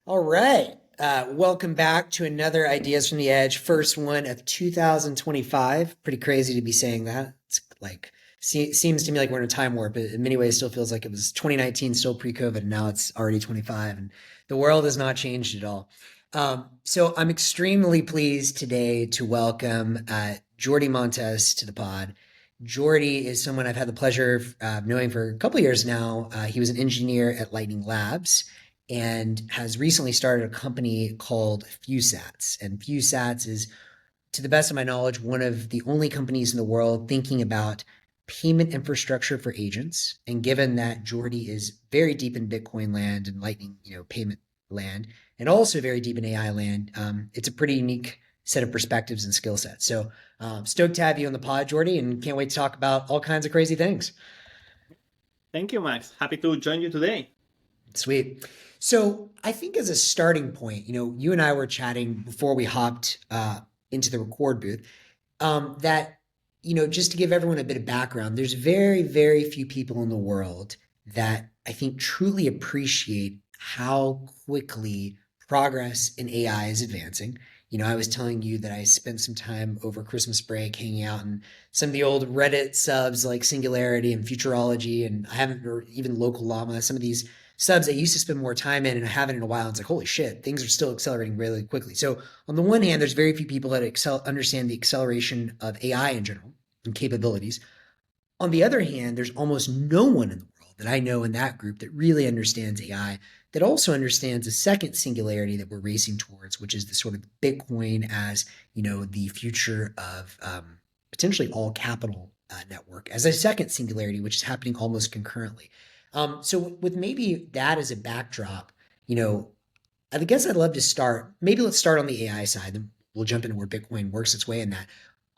All right. Welcome back to another Ideas from the Edge, first one of 2025. Pretty crazy to be saying that. It's like seems to me like we're in a time warp. It, in many ways, still feels like it was 2019, still pre-COVID, and now it's already 25, and the world has not changed at all. So I'm extremely pleased today to welcome Jordi Montes to the pod. Jordi is someone I've had the pleasure of knowing for a couple years now. He was an engineer at Lightning Labs and has recently started a company called Fewsats. And Fewsats is, to the best of my knowledge, one of the only companies in the world thinking about payment infrastructure for agents. And given that Jordi is very deep in Bitcoin land and Lightning, payment land, and also very deep in AI land, it's a pretty unique set of perspectives and skill sets. So stoked to have you on the pod, Jordi, and can't wait to talk about all kinds of crazy things. Thank you, Max. Happy to join you today. Sweet. So I think as a starting point, you and I were chatting before we hopped into the record booth, that, just to give everyone a bit of background, there's very, very few people in the world that I think truly appreciate how quickly progress in AI is advancing. I was telling you that I spent some time over Christmas break hanging out in some of the old Reddit subs like Singularity and Futurology, and I haven't, or even Local Llama, some of these subs I used to spend more time in and I haven't in a while. It's like, holy shit, things are still accelerating really quickly. So on the one hand, there's very few people that understand the acceleration of AI in general and capabilities. On the other hand, there's almost no one in the world that I know in that group that really understands AI, that also understands the second singularity that we're racing towards, which is the sort of Bitcoin as, the future of potentially all capital network as a second singularity, which is happening almost concurrently. So with maybe that as a backdrop, you know, I guess I'd love to start. Maybe let's start on the AI side, then we'll jump into where Bitcoin works its way in that.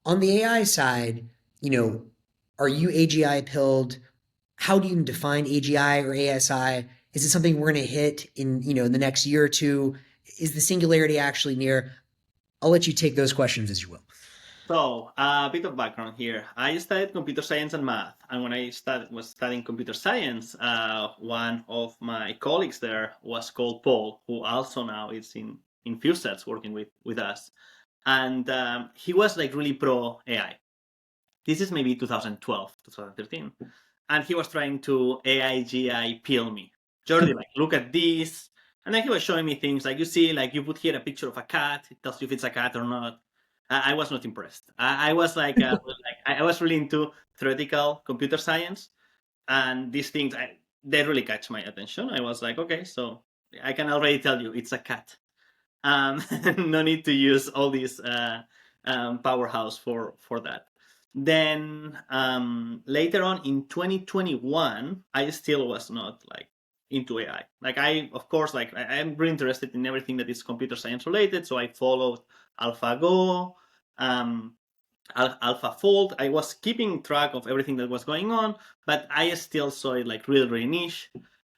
On the AI side, you know, are you AGI pilled? How do you define AGI or ASI? Is it something we're going to hit in, in the next year or two? Is the singularity actually near? I'll let you take those questions as you will. So, a bit of background here. I studied computer science and math, and when was studying computer science, one of my colleagues there was called Paul, who also now is in Fewsats working with us, and he was like really pro AI. This is maybe 2012, 2013, and he was trying to AI GI peel me. Jordi, like, look at this. And then he was showing me things like, you see, like you put here a picture of a cat. It tells you if it's a cat or not. I was not impressed. I was like I was really into theoretical computer science, and these things they really catch my attention. I was like, okay, so I can already tell you it's a cat. No need to use all this powerhouse for that. Then later on in 2021, I still was not like into AI. Like I, of course, like I'm really interested in everything that is computer science related. So I followed AlphaGo, um, AlphaFold. I was keeping track of everything that was going on, but I still saw it like really, really niche.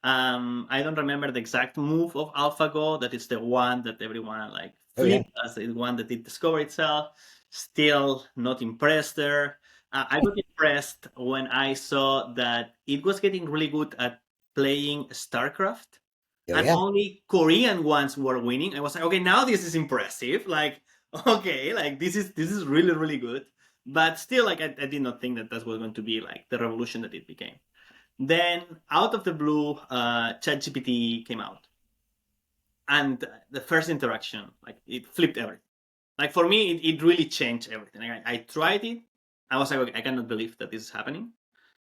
I don't remember the exact move of AlphaGo. That is the one that everyone like Oh yeah. flipped as the one that it discovered itself. Still not impressed there. I got impressed when I saw that it was getting really good at playing StarCraft, Oh and yeah. only Korean ones were winning. I was like, okay, now this is impressive. Like, okay, like this is really really good. But still, like I did not think that was going to be like the revolution that it became. Then out of the blue, ChatGPT came out, and the first interaction, like it flipped everything. Like for me, it really changed everything. Like, I tried it. I was like, okay, I cannot believe that this is happening.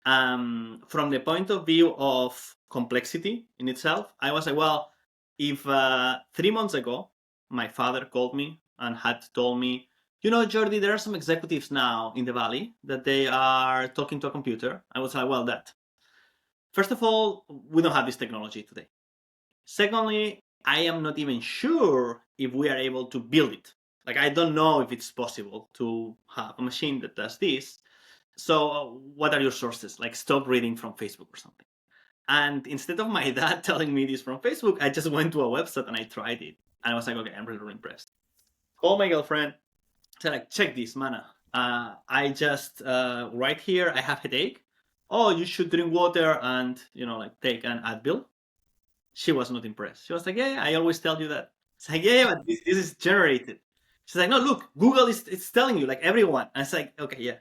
From the point of view of complexity in itself, I was like, well, if 3 months ago my father called me and had told me, Jordi, there are some executives now in the valley that they are talking to a computer. I was like, well, that. First of all, we don't have this technology today. Secondly, I am not even sure if we are able to build it. Like, I don't know if it's possible to have a machine that does this. So, what are your sources? Like, stop reading from Facebook or something. And instead of my dad telling me this from Facebook, I just went to a website and I tried it. And I was like, okay, I'm really, really impressed. Call my girlfriend, said, like, check this, mana. I just, right here, I have headache. Oh, you should drink water and, like, take an Advil. She was not impressed. She was like, yeah, I always tell you that. It's like, yeah, but this is generated. She's like, no, look, Google is it's telling you, like everyone. And it's like, okay, yeah.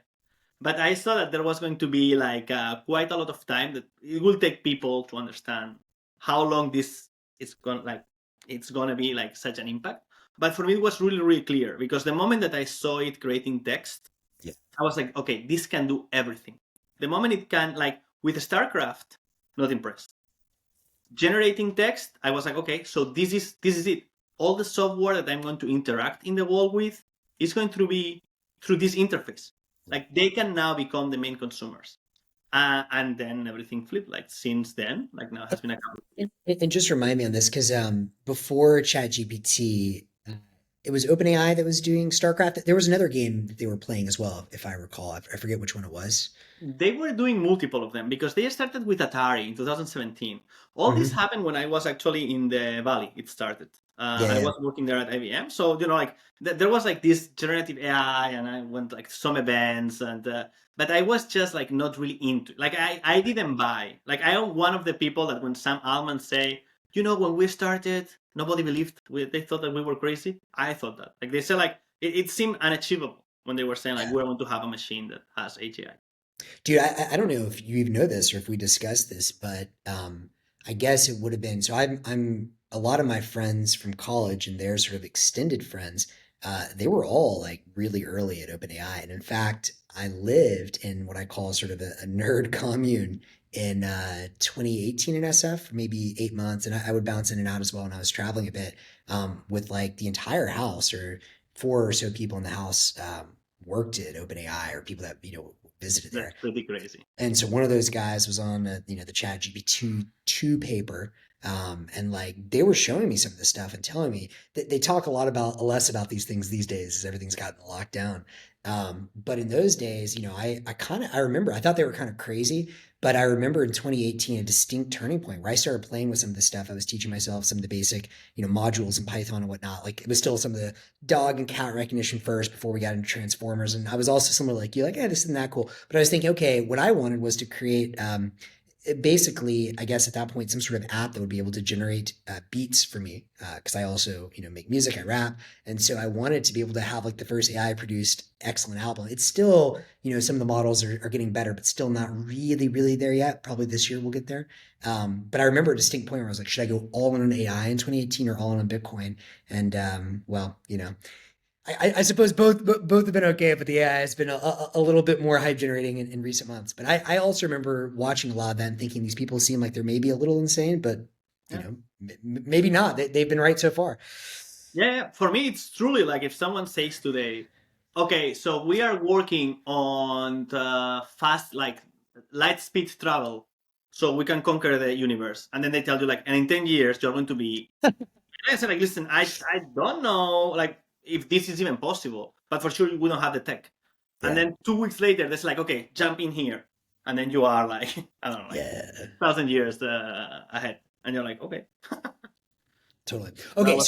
But I saw that there was going to be like quite a lot of time that it will take people to understand how long this is going like it's gonna be like such an impact. But for me, it was really, really clear because the moment that I saw it creating text, Yeah. I was like, okay, this can do everything. The moment it can, like with StarCraft, not impressed. Generating text, I was like, okay, so this is it. All the software that I'm going to interact in the world with is going to be through this interface. Like they can now become the main consumers. And then everything flipped. Like since then, like now it has been a couple. And just remind me on this because before ChatGPT, it was OpenAI that was doing StarCraft. There was another game that they were playing as well, if I recall. I forget which one it was. They were doing multiple of them because they started with Atari in 2017. All this Hmm. happened when I was actually in the Valley. It started. Yeah, I yeah, was working there at IBM, so like there was like this generative AI, and I went like some events, and but I was just like not really into. Like I didn't buy. Like I am one of the people that when Sam Altman say, when we started, nobody believed. They thought that we were crazy. I thought that. Like they said, like it seemed unachievable when they were saying like yeah. we're going to have a machine that has AGI. Dude, I don't know if you even know this or if we discussed this, but I guess it would have been. So I'm a lot of my friends from college and their sort of extended friends. They were all like really early at OpenAI, and in fact, I lived in what I call sort of a nerd commune in 2018 in SF for maybe 8 months, and I would bounce in and out as well when I was traveling a bit. With like the entire house or four or so people in the house worked at OpenAI or people that visited That's there. pretty crazy. And so one of those guys was on the Chat GPT two paper. And like they were showing me some of this stuff and telling me that they talk a lot about less about these things these days as everything's gotten locked down. But in those days, I remember I thought they were kind of crazy, but I remember in 2018 a distinct turning point where I started playing with some of the stuff. I was teaching myself some of the basic, modules in Python and whatnot. Like it was still some of the dog and cat recognition first before we got into transformers. And I was also similar like you, like, this isn't that cool. But I was thinking, okay, what I wanted was to create basically, I guess at that point, some sort of app that would be able to generate beats for me because I also, make music, I rap, and so I wanted to be able to have like the first AI produced excellent album. It's still, some of the models are getting better, but still not really, really there yet. Probably this year we'll get there. But I remember a distinct point where I was like, should I go all in on AI in 2018 or all in on Bitcoin? And well, I suppose both have been okay, but the AI has been a little bit more hype generating in recent months. But I also remember watching a lot of that and thinking these people seem like they're maybe a little insane, but Yeah. maybe not. They've been right so far. Yeah, yeah. For me, it's truly like if someone says today, okay, so we are working on the fast, like light speed travel, so we can conquer the universe. And then they tell you, like, and in 10 years, you're going to be. And I said, like, listen, I don't know, like, if this is even possible, but for sure, we don't have the tech. And Yeah, then 2 weeks later, that's like, okay, jump in here. And then you are like, I don't know, like yeah, 1,000 years ahead. And you're like, okay, totally. that Okay, was.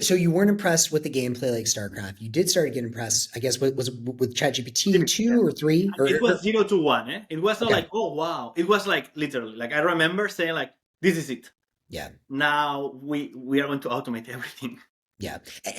so you weren't impressed with the gameplay like StarCraft. You did start to get impressed, I guess. Was it with ChatGPT two or three It was 0 to 1. Eh? It was not okay, like, oh wow. It was like literally like I remember saying like, this is it. yeah. Now we are going to automate everything. Yeah.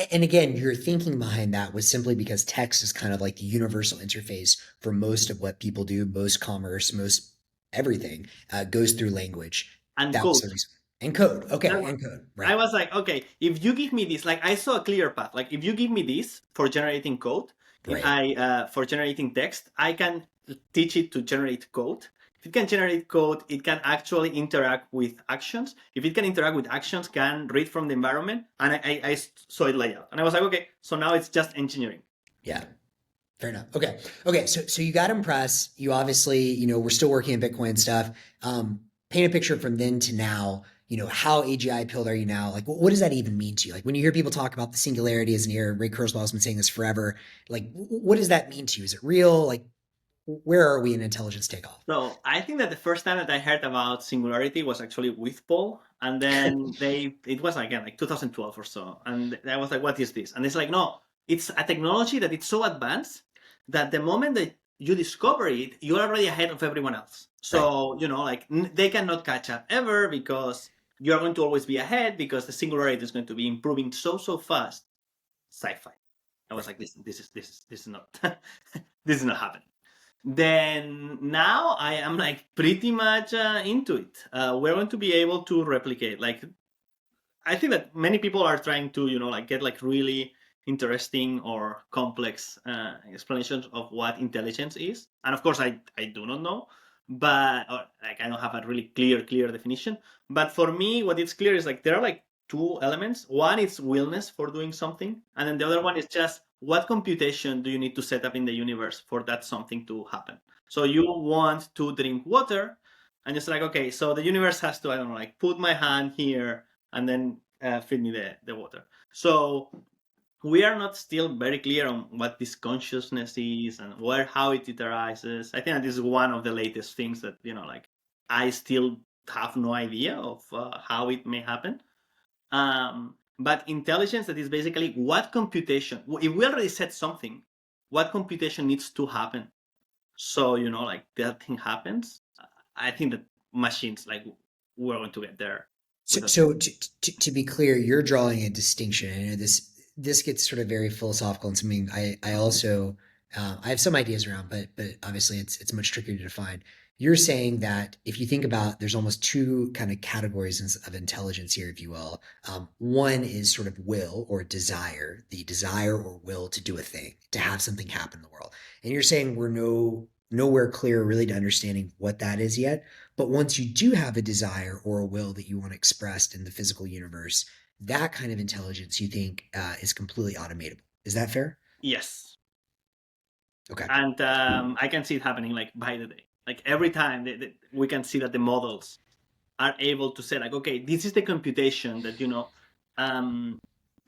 And again, your thinking behind that was simply because text is kind of like the universal interface for most of what people do, most commerce, most everything goes through language. And That was code. the reason. And code. That Okay. was, And code. I Right. was like, okay, if you give me this, like I saw a clear path. Like if you give me this for generating code, Right. for generating text, I can teach it to generate code. If it can generate code, it can actually interact with actions. If it can interact with actions, can read from the environment, and I saw it lay out, and I was like, okay, so now it's just engineering. Yeah. Fair enough. Okay. Okay. So you got impressed. You obviously, we're still working on Bitcoin stuff. Paint a picture from then to now. How AGI pilled are you now? Like, what does that even mean to you? Like, when you hear people talk about the singularity as an error, Ray Kurzweil has been saying this forever. Like, what does that mean to you? Is it real? Like, where are we in intelligence takeoff? So I think that the first time that I heard about singularity was actually with Paul, and then it was again like 2012 or so, and I was like, what is this? And it's like, no, it's a technology that it's so advanced that the moment that you discover it, you're already ahead of everyone else. Right. So like they cannot catch up ever because you're going to always be ahead because the singularity is going to be improving so fast. Sci-fi. I was like, this is not this is not happening. Then now I am like pretty much into it. We're going to be able to replicate. Like, I think that many people are trying to, like get like really interesting or complex explanations of what intelligence is. And of course, I do not know, but like I don't have a really clear definition. But for me, what is clear is like there are like two elements. One is willness for doing something, and then the other one is just what computation do you need to set up in the universe for that something to happen. So you want to drink water, and it's like, okay, so the universe has to, I don't know, like put my hand here and then feed me the water. So we are not still very clear on what this consciousness is and how it iterizes. I think that this is one of the latest things that, like I still have no idea of how it may happen. But intelligence, that is basically what computation, if we already said something, what computation needs to happen so, like that thing happens. I think that machines, like, we're going to get there So, with a so to be clear, you're drawing a distinction. I know this gets sort of very philosophical and something I also I have some ideas around, but obviously it's much trickier to define. You're saying that if you think about, there's almost two kind of categories of intelligence here, if you will. One is sort of will or desire, the desire or will to do a thing, to have something happen in the world. And you're saying we're nowhere clear really to understanding what that is yet. But once you do have a desire or a will that you want expressed in the physical universe, that kind of intelligence you think is completely automatable. Is that fair? yes. Okay. And I can see it happening like by the day. Like every time we can see that the models are able to say like, okay, this is the computation that um,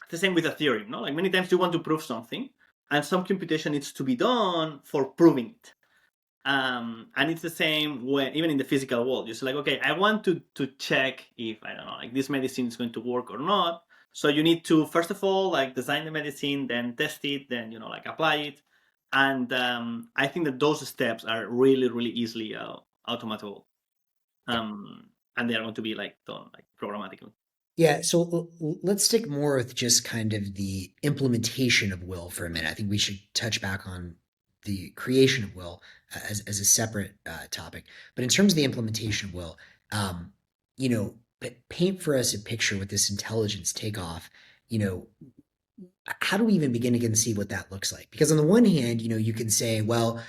the same with a theorem. No, like many times you want to prove something, and some computation needs to be done for proving it. And it's the same when even in the physical world. You say like, okay, I want to check if I don't know, like this medicine is going to work or not. So you need to first of all like design the medicine, then test it, then like apply it. And I think that those steps are really easily automatable. And they are going to be like done like programmatically. Yeah, so let's stick more with just kind of the implementation of will for a minute. I think we should touch back on the creation of will as a separate topic. But in terms of the implementation of will, um, paint for us a picture with this intelligence takeoff. You know, how do we even begin to get and see what that looks like? Because on the one hand, you can say, well,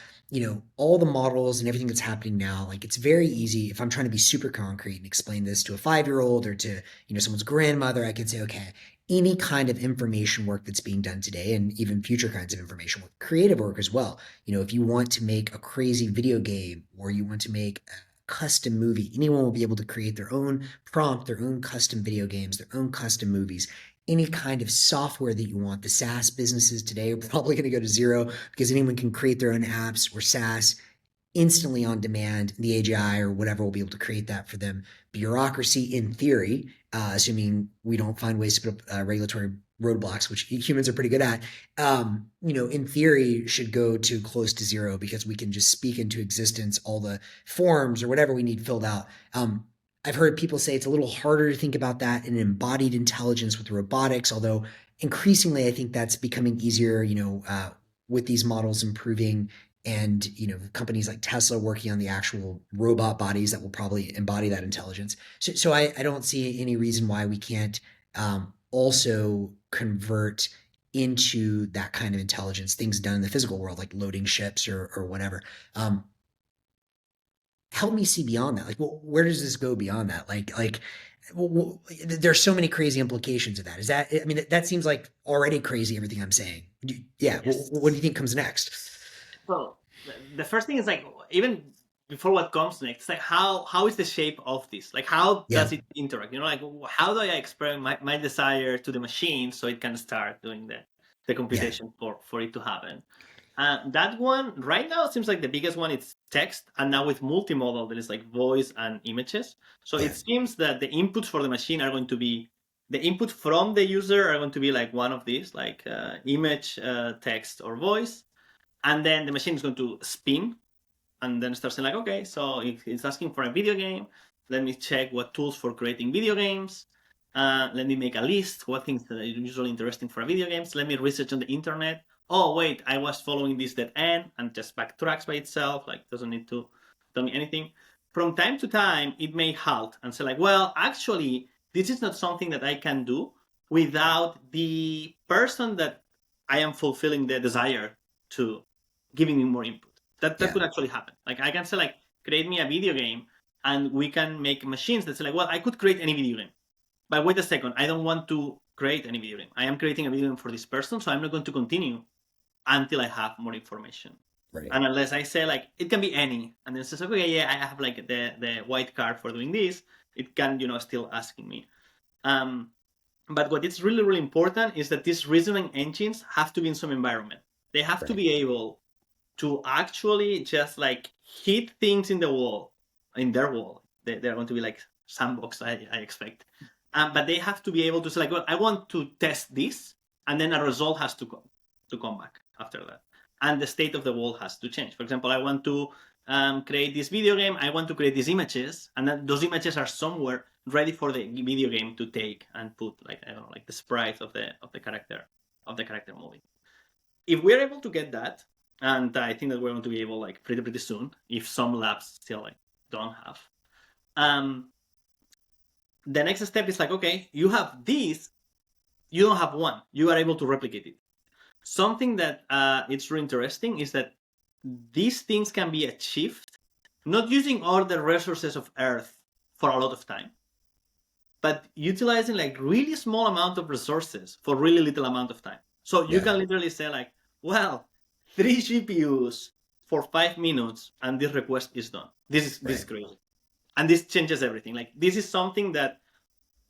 all the models and everything that's happening now, like it's very easy. If I'm trying to be super concrete and explain this to a 5-year-old or to, someone's grandmother, I can say, okay, any kind of information work that's being done today and even future kinds of information work, creative work as well. If you want to make a crazy video game or you want to make a custom movie, anyone will be able to create their own prompt, their own custom video games, their own custom movies, any kind of software that you want. The SaaS businesses today are probably going to go to zero because anyone can create their own apps or SaaS instantly on demand. The AGI or whatever will be able to create that for them. Bureaucracy, in theory, assuming we don't find ways to put up regulatory roadblocks, which humans are pretty good at, in theory, should go to close to zero because we can just speak into existence all the forms or whatever we need filled out. I've heard people say it's a little harder to think about that in embodied intelligence with robotics, although increasingly I think that's becoming easier, with these models improving and, companies like Tesla working on the actual robot bodies that will probably embody that intelligence. So I don't see any reason why we can't also convert into that kind of intelligence, things done in the physical world, like loading ships or whatever. Help me see beyond that. Like, where does this go beyond that? There's so many crazy implications of that. Is that? I mean, that seems like already crazy. Everything I'm saying. Yeah. What do you think comes next? Well, the first thing is like even before what comes next, like how is the shape of this? Like how Yeah. does it interact? Like how do I express my desire to the machine so it can start doing the Yeah. computation for it to happen? That one right now seems like the biggest one is text, and now with multimodal there is like voice and images. So it Yeah. seems that the inputs for the machine are going to be the input from the user are going to be like one of these, like image, text, or voice, and then the machine is going to spin and then start saying like, okay, so if it's asking for a video game, Let me check what tools for creating video games. Let me make a list. What things that are usually interesting for video games. Let me research on the internet. Oh wait, I was following this dead end and just backtracks by itself. Like doesn't need to tell me anything. From time to time, it may halt and say like, well, actually, this is not something that I can do without the person that I am fulfilling the desire to giving me more input. That Yeah. could actually happen. Like I can say like, create me a video game, and we can make machines that say like, well, I could create any video game, but wait a second, I don't want to create any video game. I am creating a video game for this person, so I'm not going to continue until I have more information. Right. And unless I say like it can be any, and then it says okay, yeah, I have like the white card for doing this, it can still asking me. But what is really really important is that these reasoning engines have to be in some environment. They have to Right. be able to actually just like hit things in the wall, in their wall. They're going to be like sandbox, I expect. But they have to be able to say like, well, I want to test this, and then a result has to come back after that, and the state of the wall has to change. For example, I want to create this video game. I want to create these images, and then those images are somewhere ready for the video game to take and put like I don't know, like the sprites of the character moving. If we're able to get that, and I think that we're going to be able like pretty soon, if some labs still like don't have. The next step is like, okay, you have these, you don't have one, you are able to replicate it. Something that it's really interesting is that these things can be achieved not using all the resources of Earth for a lot of time, but utilizing like really small amount of resources for really little amount of time. So you Yeah. can literally say like, well, 3 GPUs for 5 minutes and this request is done. This is Right. crazy. And this changes everything. Like this is something that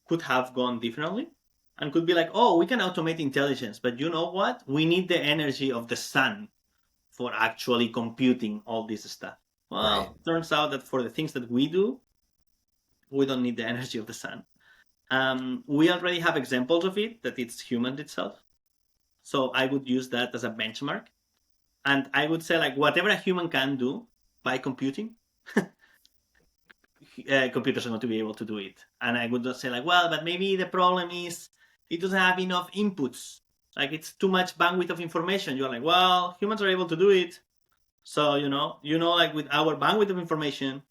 could have gone differently and could be like, oh, we can automate intelligence, but you know what? We need the energy of the sun for actually computing all this stuff. Right. Well, turns out that for the things that we do, we don't need the energy of the sun. We already have examples of it, that it's human itself. So I would use that as a benchmark. And I would say like whatever a human can do by computing, computers are going to be able to do it. And I would just say like, well, but maybe the problem is it doesn't have enough inputs. Like it's too much bandwidth of information. You're like, well, humans are able to do it. So, like with our bandwidth of information,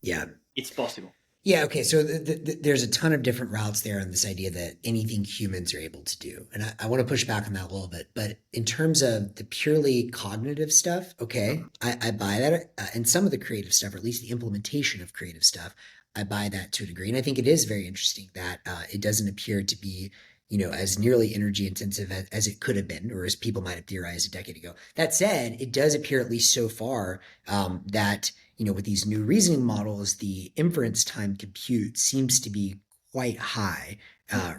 Yeah. it's possible. Yeah, okay. So there's a ton of different routes there on this idea that anything humans are able to do. And I want to push back on that a little bit. But in terms of the purely cognitive stuff, okay, I buy that. And some of the creative stuff, or at least the implementation of creative stuff, I buy that to a degree. And I think it is very interesting that it doesn't appear to be, as nearly energy intensive as it could have been, or as people might have theorized a decade ago. That said, it does appear, at least so far, that with these new reasoning models, the inference time compute seems to be quite high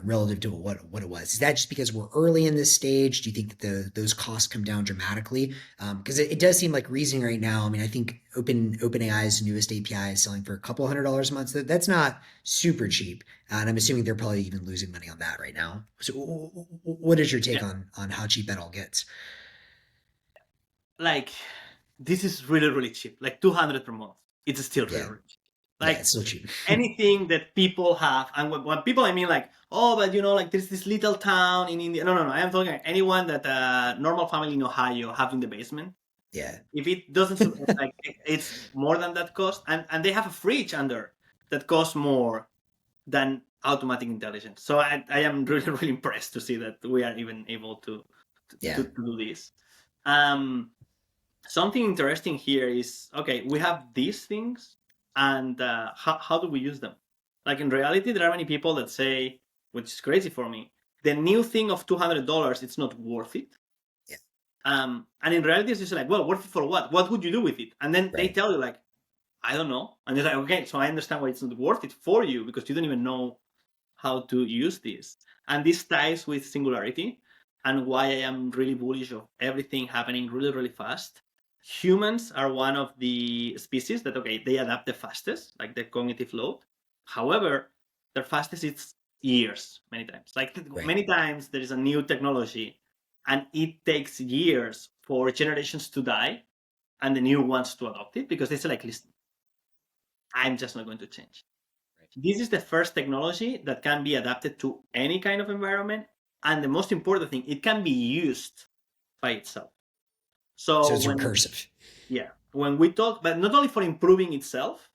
relative to what it was. Is that just because we're early in this stage? Do you think that those costs come down dramatically? Because it does seem like reasoning right now. I mean, I think OpenAI's newest API is selling for a couple $100 a month. So that's not super cheap, and I'm assuming they're probably even losing money on that right now. So, what is your take Yeah. on how cheap that all gets? Like, this is really, really cheap. Like 200 per month. It's still really, Yeah, really cheap. yeah, Like, it's still cheap. anything that people have, and when people, I mean like, oh, but like there's this little town in India. No, no, no. I am talking like anyone that a normal family in Ohio have in the basement. Yeah, If it doesn't, like, it's more than that cost. And they have a fridge under that costs more than automatic intelligence. So I am really, really impressed to see that we are even able to yeah, do this. Um, Something interesting here is, okay, we have these things, and how do we use them? Like in reality, there are many people that say, which is crazy for me, the new thing of $200, it's not worth it. yeah. And in reality, it's just like, well, worth it for what? What would you do with it? And then they Right. tell you like, I don't know. And you're like, okay, so I understand why it's not worth it for you, because you don't even know how to use this. And this ties with singularity, and why I am really bullish of everything happening really, really fast. Humans are one of the species that, okay, they adapt the fastest, like the cognitive load. However, their fastest is years, many times. Like Right. many times there is a new technology and it takes years for generations to die and the new ones to adopt it, because they say like, listen, I'm just not going to change. Right. This is the first technology that can be adapted to any kind of environment. And the most important thing, it can be used by itself. So So it's recursive. when we talk, but not only for improving itself,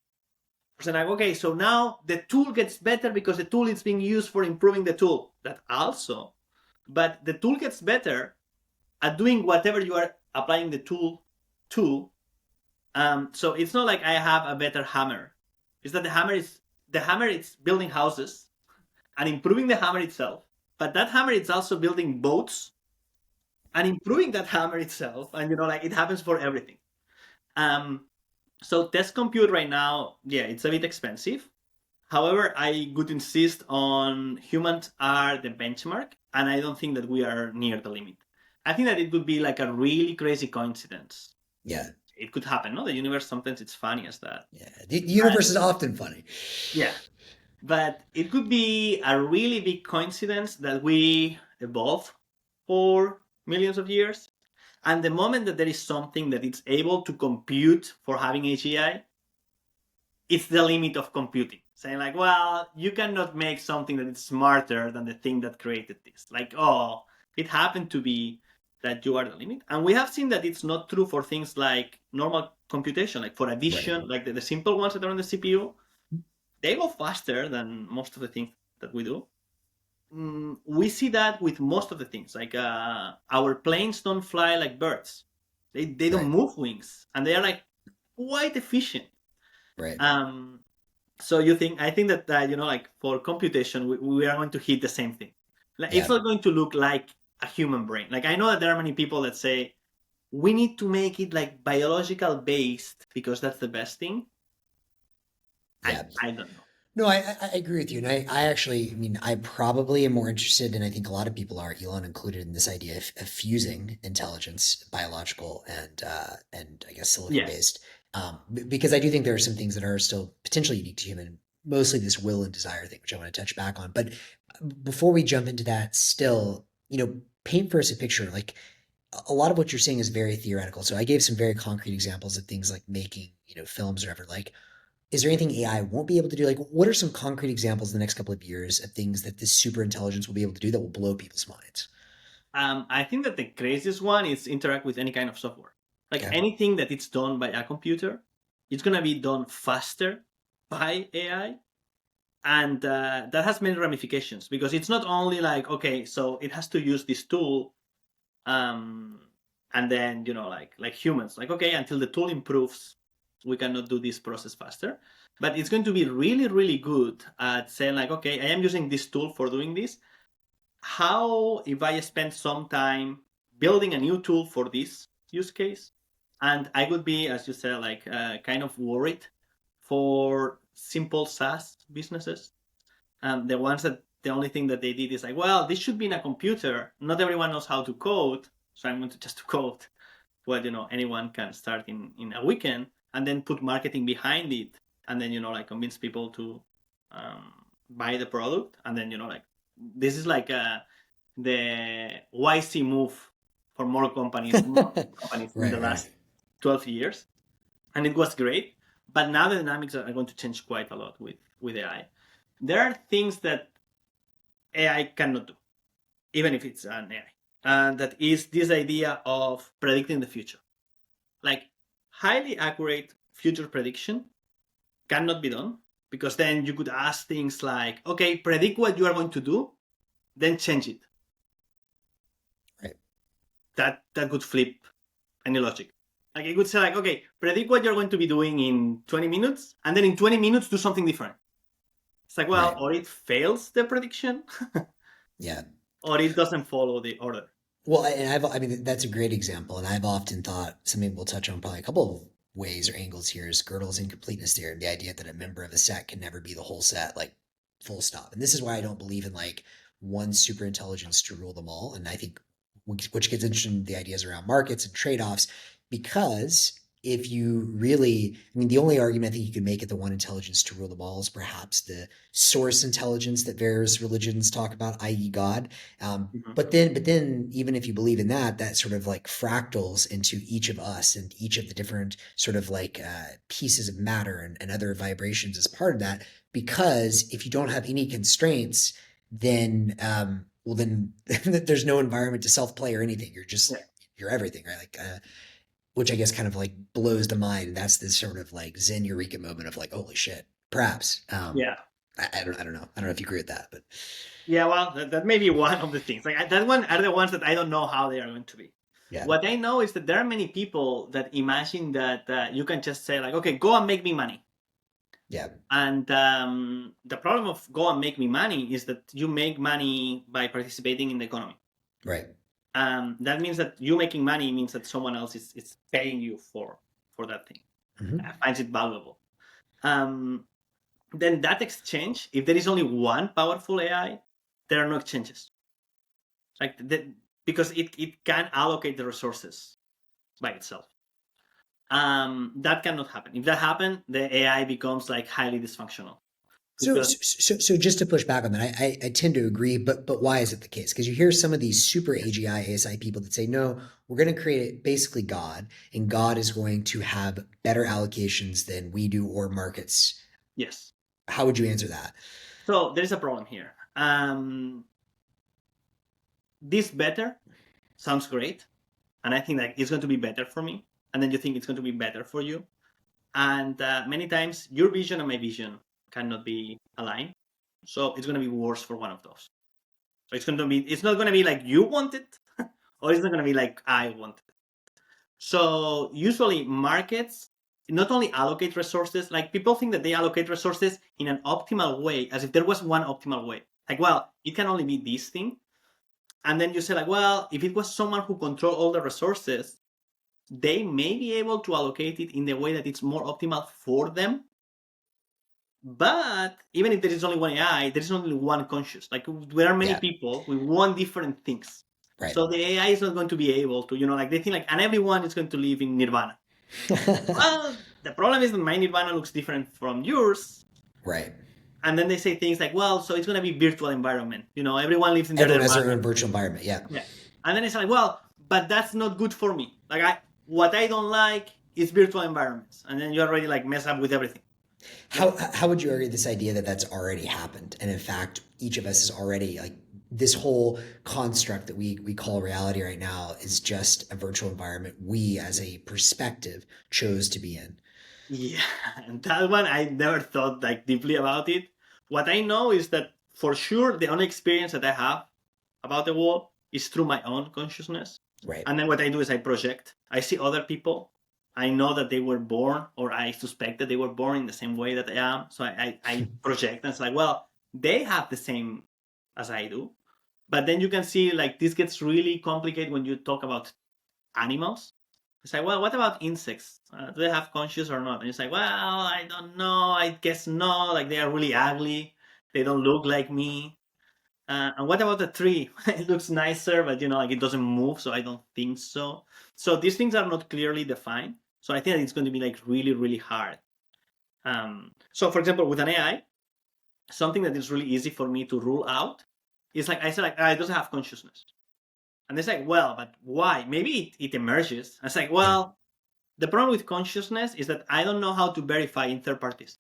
so like, okay, so now the tool gets better because the tool is being used for improving the tool. That also, but the tool gets better at doing whatever you are applying the tool to. So it's not like I have a better hammer. It's that the hammer is building houses and improving the hammer itself. But that hammer is also building boats and improving that hammer itself. And like it happens for everything. Um, so test compute right now, yeah, it's a bit expensive. However, I would insist on humans are the benchmark, and I don't think that we are near the limit. I think that it could be like a really crazy coincidence. Yeah. It could happen, no? The universe sometimes it's funny as that. Yeah. The universe is often funny. Yeah. But it could be a really big coincidence that we evolve for millions of years. And the moment that there is something that it's able to compute for having AGI, it's the limit of computing. Saying like, well, you cannot make something that is smarter than the thing that created this. Like, oh, it happened to be that you are the limit. And we have seen that it's not true for things like normal computation, like for addition, Right. like the simple ones that are on the CPU. They go faster than most of the things that we do. We see that with most of the things. Like our planes don't fly like birds. They don't Right. move wings, and they are like quite efficient. Right. So I think that like for computation, we are going to hit the same thing. Like it's Yeah. not going to look like a human brain. Like I know that there are many people that say we need to make it like biological based because that's the best thing. Yeah. I don't know. No, I agree with you. And I actually, I mean, I probably am more interested, and I think a lot of people are, Elon included, in this idea of fusing intelligence, biological and I guess silicon Yes. based. Because I do think there are some things that are still potentially unique to human, mostly this will and desire thing, which I want to touch back on. But before we jump into that, still, paint for us a picture. Like a lot of what you're saying is very theoretical. So I gave some very concrete examples of things like making, films or whatever. Like, is there anything AI won't be able to do? Like, what are some concrete examples in the next couple of years of things that this super intelligence will be able to do that will blow people's minds? I think that the craziest one is interact with any kind of software. Like Okay. anything that it's done by a computer, it's gonna be done faster by AI, and that has many ramifications because it's not only like okay, so it has to use this tool, um, and then like humans, like okay, until the tool improves, we cannot do this process faster. But it's going to be really, really good at saying like, okay, I am using this tool for doing this. How if I spend some time building a new tool for this use case, and I would be, as you said, like kind of worried for simple SaaS businesses, the ones that the only thing that they did is like, well, this should be in a computer. Not everyone knows how to code, so I'm going to just code. Well, anyone can start in a weekend and then put marketing behind it, and then like convince people to buy the product, and then like this is like the YC move for more companies, in Right, the right. last 12 years, and it was great. But now the dynamics are going to change quite a lot with AI. There are things that AI cannot do, even if it's an AI. And that is this idea of predicting the future. Like highly accurate future prediction cannot be done because then you could ask things like, okay, predict what you are going to do, then change it. Right. That could flip any logic. Like it could say like, okay, predict what you're going to be doing in 20 minutes, and then in 20 minutes do something different. It's like, well, Right. or it fails the prediction, Yeah. or it doesn't follow the order. Well, I mean, that's a great example. And I've often thought something we'll touch on probably a couple of ways or angles here is Gödel's incompleteness theorem, the idea that a member of a set can never be the whole set, like full stop. And this is why I don't believe in like one super intelligence to rule them all. And I think which gets interested in the ideas around markets and trade offs because if you really, I mean, the only argument I think you could make at the one intelligence to rule them all is perhaps the source intelligence that various religions talk about, i.e., God. Mhm. But then, even if you believe in that, that sort of like fractals into each of us and each of the different sort of like pieces of matter and other vibrations as part of that. Because if you don't have any constraints, then well, then there's no environment to self play or anything. Yeah. You're everything, right? Like which I guess kind of like blows the mind. That's this sort of like Zen eureka moment of like, holy shit, perhaps. Yeah. I don't know. I don't know if you agree with that, but Yeah, well, that may be one of the things. Like that one are the ones that I don't know how they are going to be. yeah, What I know is that there are many people that imagine that you can just say like, okay, go and make me money. yeah, And the problem of go and make me money is that you make money by participating in the economy. right. That means that you making money means that someone else is paying you for that thing. Finds it valuable. Then that exchange, if there is only one powerful AI, there are no exchanges. Like because it can allocate the resources by itself. That cannot happen. If that happens, the AI becomes like highly dysfunctional. Because So just to push back on that, I tend to agree, but why is it the case? Because you hear some of these super AGI ASI people that say, no, we're going to create basically God, and God is going to have better allocations than we do or markets. yes, How would you answer that? so there is a problem here. This better sounds great, and I think that it's going to be better for me, and then you think it's going to be better for you, and many times your vision and my vision cannot be aligned, so it's going to be worse for one of those. So it's not going to be like you want it, or it's not going to be like I want it. So usually markets not only allocate resources, like people think that they allocate resources in an optimal way, as if there was one optimal way. Like, well, it can only be this thing. And then you say, like, well, if it was someone who control all the resources, they may be able to allocate it in the way that it's more optimal for them. But even if there is only one AI, there is only one conscious. Like there are many Yeah, people with one different things. right. So the AI is not going to be able to, like they think like, and everyone is going to live in nirvana. Well, the problem is that my nirvana looks different from yours. Right. And then they say things like, well, so it's going to be virtual environment. Everyone lives in their Everyone has their nirvana. own virtual environment. Yeah. Yeah. And then it's like, well, but that's not good for me. Like what I don't like is virtual environments. And then you already like mess up with everything. How would you argue this idea that that's already happened, and in fact, each of us is already like this whole construct that we call reality right now is just a virtual environment we, as a perspective, chose to be in. Yeah, and that one I never thought like deeply about it. What I know is that for sure the only experience that I have about the world is through my own consciousness. Right. And then what I do is I project. I see other people. I know that they were born, or I suspect that they were born in the same way that I am. So I project, and it's like, well, they have the same as I do. But then you can see like this gets really complicated when you talk about animals. It's like, well, what about insects? Do they have conscious or not? And it's like, well, I don't know. I guess no. Like they are really ugly. They don't look like me. And what about the tree? It looks nicer, but like it doesn't move, so I don't think so. So these things are not clearly defined. So I think that it's going to be like really, really hard. So for example, with an AI, something that is really easy for me to rule out is like I said, like it doesn't have consciousness. And it's like, well, but why? Maybe it emerges. And it's like, Yeah. well, the problem with consciousness is that I don't know how to verify in third parties.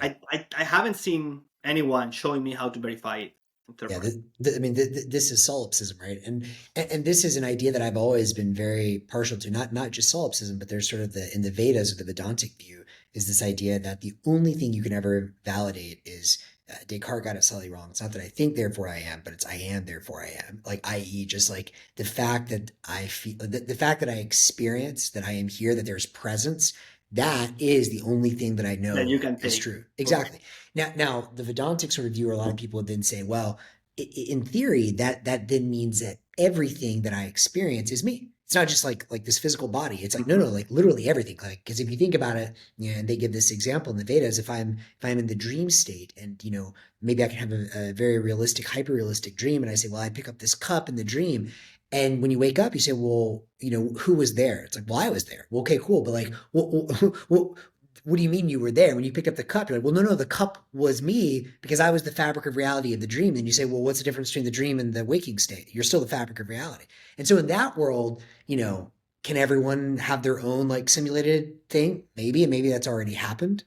I haven't seen anyone showing me how to verify it in third Yeah, parties. I mean, this is solipsism, right? And this is an idea that I've always been very partial to. Not just solipsism, but there's sort of in the Vedas or the Vedantic view is this idea that the only thing you can ever validate is Descartes got it slightly wrong. It's not that I think, therefore I am, but it's I am, therefore I am. Like, i.e., just like the fact that I feel, the fact that I experience that I am here, that there's presence. That is the only thing that I That you know can is take. true. Exactly. Now, the Vedantic sort of view, or a lot of people would then say, well, in theory, that then means that everything that I experience is me. It's not just like this physical body. It's like no, like literally everything. Like because if you think about it, and they give this example in the Vedas, if I'm in the dream state, and maybe I can have a very realistic, hyper realistic dream, and I say, well, I pick up this cup in the dream, And when you wake up, you say, well, who was there? It's like, well, I was there. Well, okay, cool. But like, what do you mean you were there? When you picked up the cup, you're like, well, no, the cup was me because I was the fabric of reality of the dream. Then you say, well, what's the difference between the dream and the waking state? You're still the fabric of reality. And so in that world, can everyone have their own like simulated thing? Maybe, and maybe that's already happened.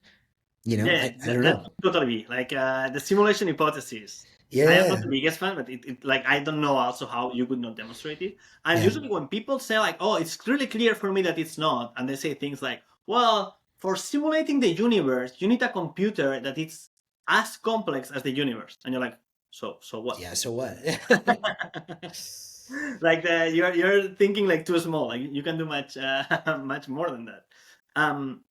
Yeah, I don't that know. could totally be like the simulation hypothesis. I am not Yeah. the biggest fan, but it like I don't know also how you could not demonstrate it. And Yeah. usually when people say like, "Oh, it's really clear for me that it's not," and they say things like, "Well, for simulating the universe, you need a computer that it's as complex as the universe," and you're like, "So what?" Yeah. So what? Like you're thinking like too small. Like you can do much much more than that. Um,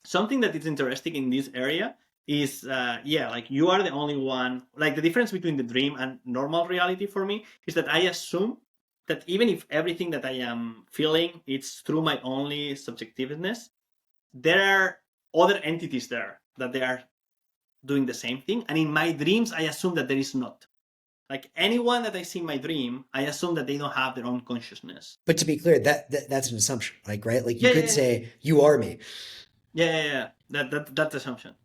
Something that is interesting in this area is yeah, like you are the only one. Like the difference between the dream and normal reality for me is that I assume that even if everything that I am feeling it's through my only subjectiveness, there are other entities there that they are doing the same thing. And in my dreams, I assume that there is not. Like anyone that I see in my dream, I assume that they don't have their own consciousness. But to be clear, that's an assumption, like, right? Like you Yeah, could yeah, say you are me. yeah. That's the assumption.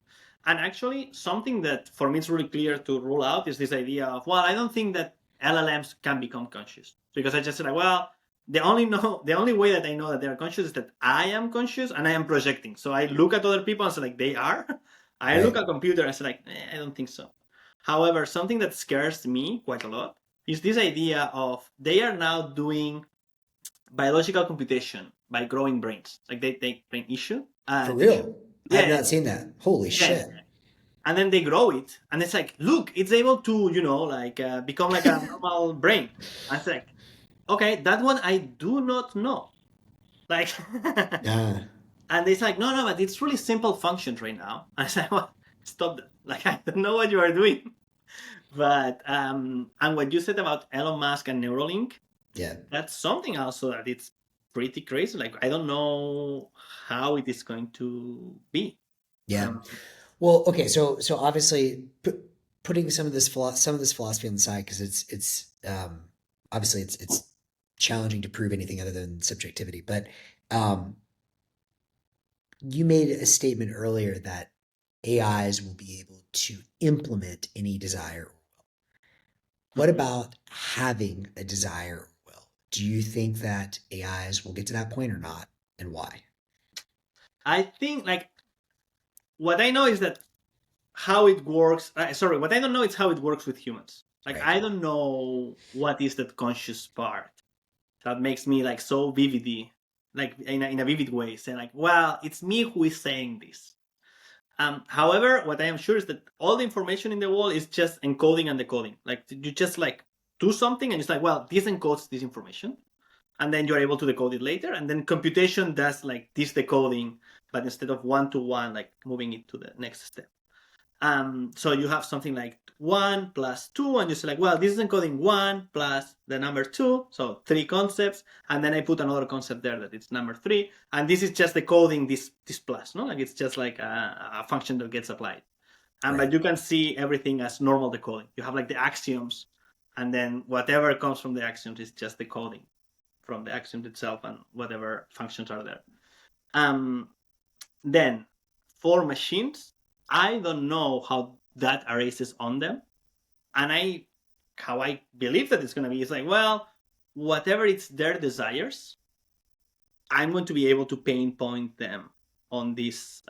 And actually, something that for me is really clear to rule out is this idea of, well, I don't think that LLMs can become conscious because I just said, like, well, the only way that I know that they are conscious is that I am conscious and I am projecting. So I look at other people and say like they are. I look Right. at computer and say like, I don't think so. However, something that scares me quite a lot is this idea of they are now doing biological computation by growing brains. Like they take brain issue For and real. I've yeah, not seen that. Holy yeah, shit. and then they grow it and it's like look it's able to like become like a normal brain and it's like okay that one I do not know like Ah, and it's like no but it's really simple functions right now and it's like well, stop that like I don't know what you are doing but and what you said about Elon Musk and Neuralink, yeah. that's something also that it's pretty crazy. Like I don't know how it is going to be. Yeah. um, Well, okay, so obviously putting some of this philosophy on the side because obviously it's challenging to prove anything other than subjectivity. But um, you made a statement earlier that AIs will be able to implement any desire. What mhm. about having a desire or will? Do you think that AIs will get to that point or not, and why? I think like what I know is that how it works. Sorry, what I don't know is how it works with humans. Like Right. I don't know what is that conscious part that makes me like so vividly, like in a vivid way, saying like, well, it's me who is saying this. However, what I am sure is that all the information in the world is just encoding and decoding. Like you just like do something and it's like, well, this encodes this information, and then you're able to decode it later. And then computation does like this decoding, but instead of one to one, like moving it to the next step. So you have something like 1 plus 2, and you say like, well, this is encoding 1 plus the number 2, so 3 concepts, and then I put another concept there that it's number 3, and this is just decoding this plus, no? Like it's just like a function that gets applied. Right. But you can see everything as normal decoding. You have like the axioms, and then whatever comes from the axioms is just decoding from the axiom itself and whatever functions are there. Um, then for machines, I don't know how that erases on them. And how I believe that it's gonna be is like, well, whatever it's their desires, I'm going to be able to pinpoint them on this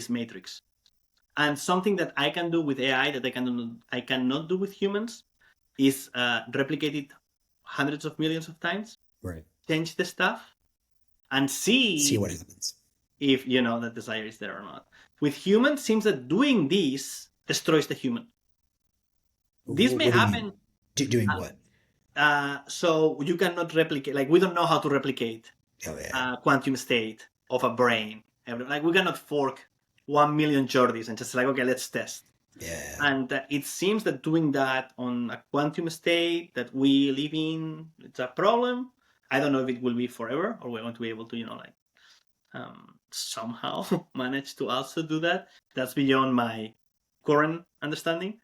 matrix. And something that I can do with AI that I cannot do with humans is replicate it hundreds of millions of times, Right. change the stuff, and See see what happens. if that desire is there or not. With humans, seems that doing this destroys the human. This may What do you mean? happen. Doing what? So you cannot replicate. Like we don't know how to replicate Oh yeah. quantum state of a brain. Like we cannot fork 1 million Jordis and just like okay, let's test. Yeah. And it seems that doing that on a quantum state that we live in, it's a problem. I don't know if it will be forever or we're going to be able to, like somehow manage to also do that. That's beyond my current understanding.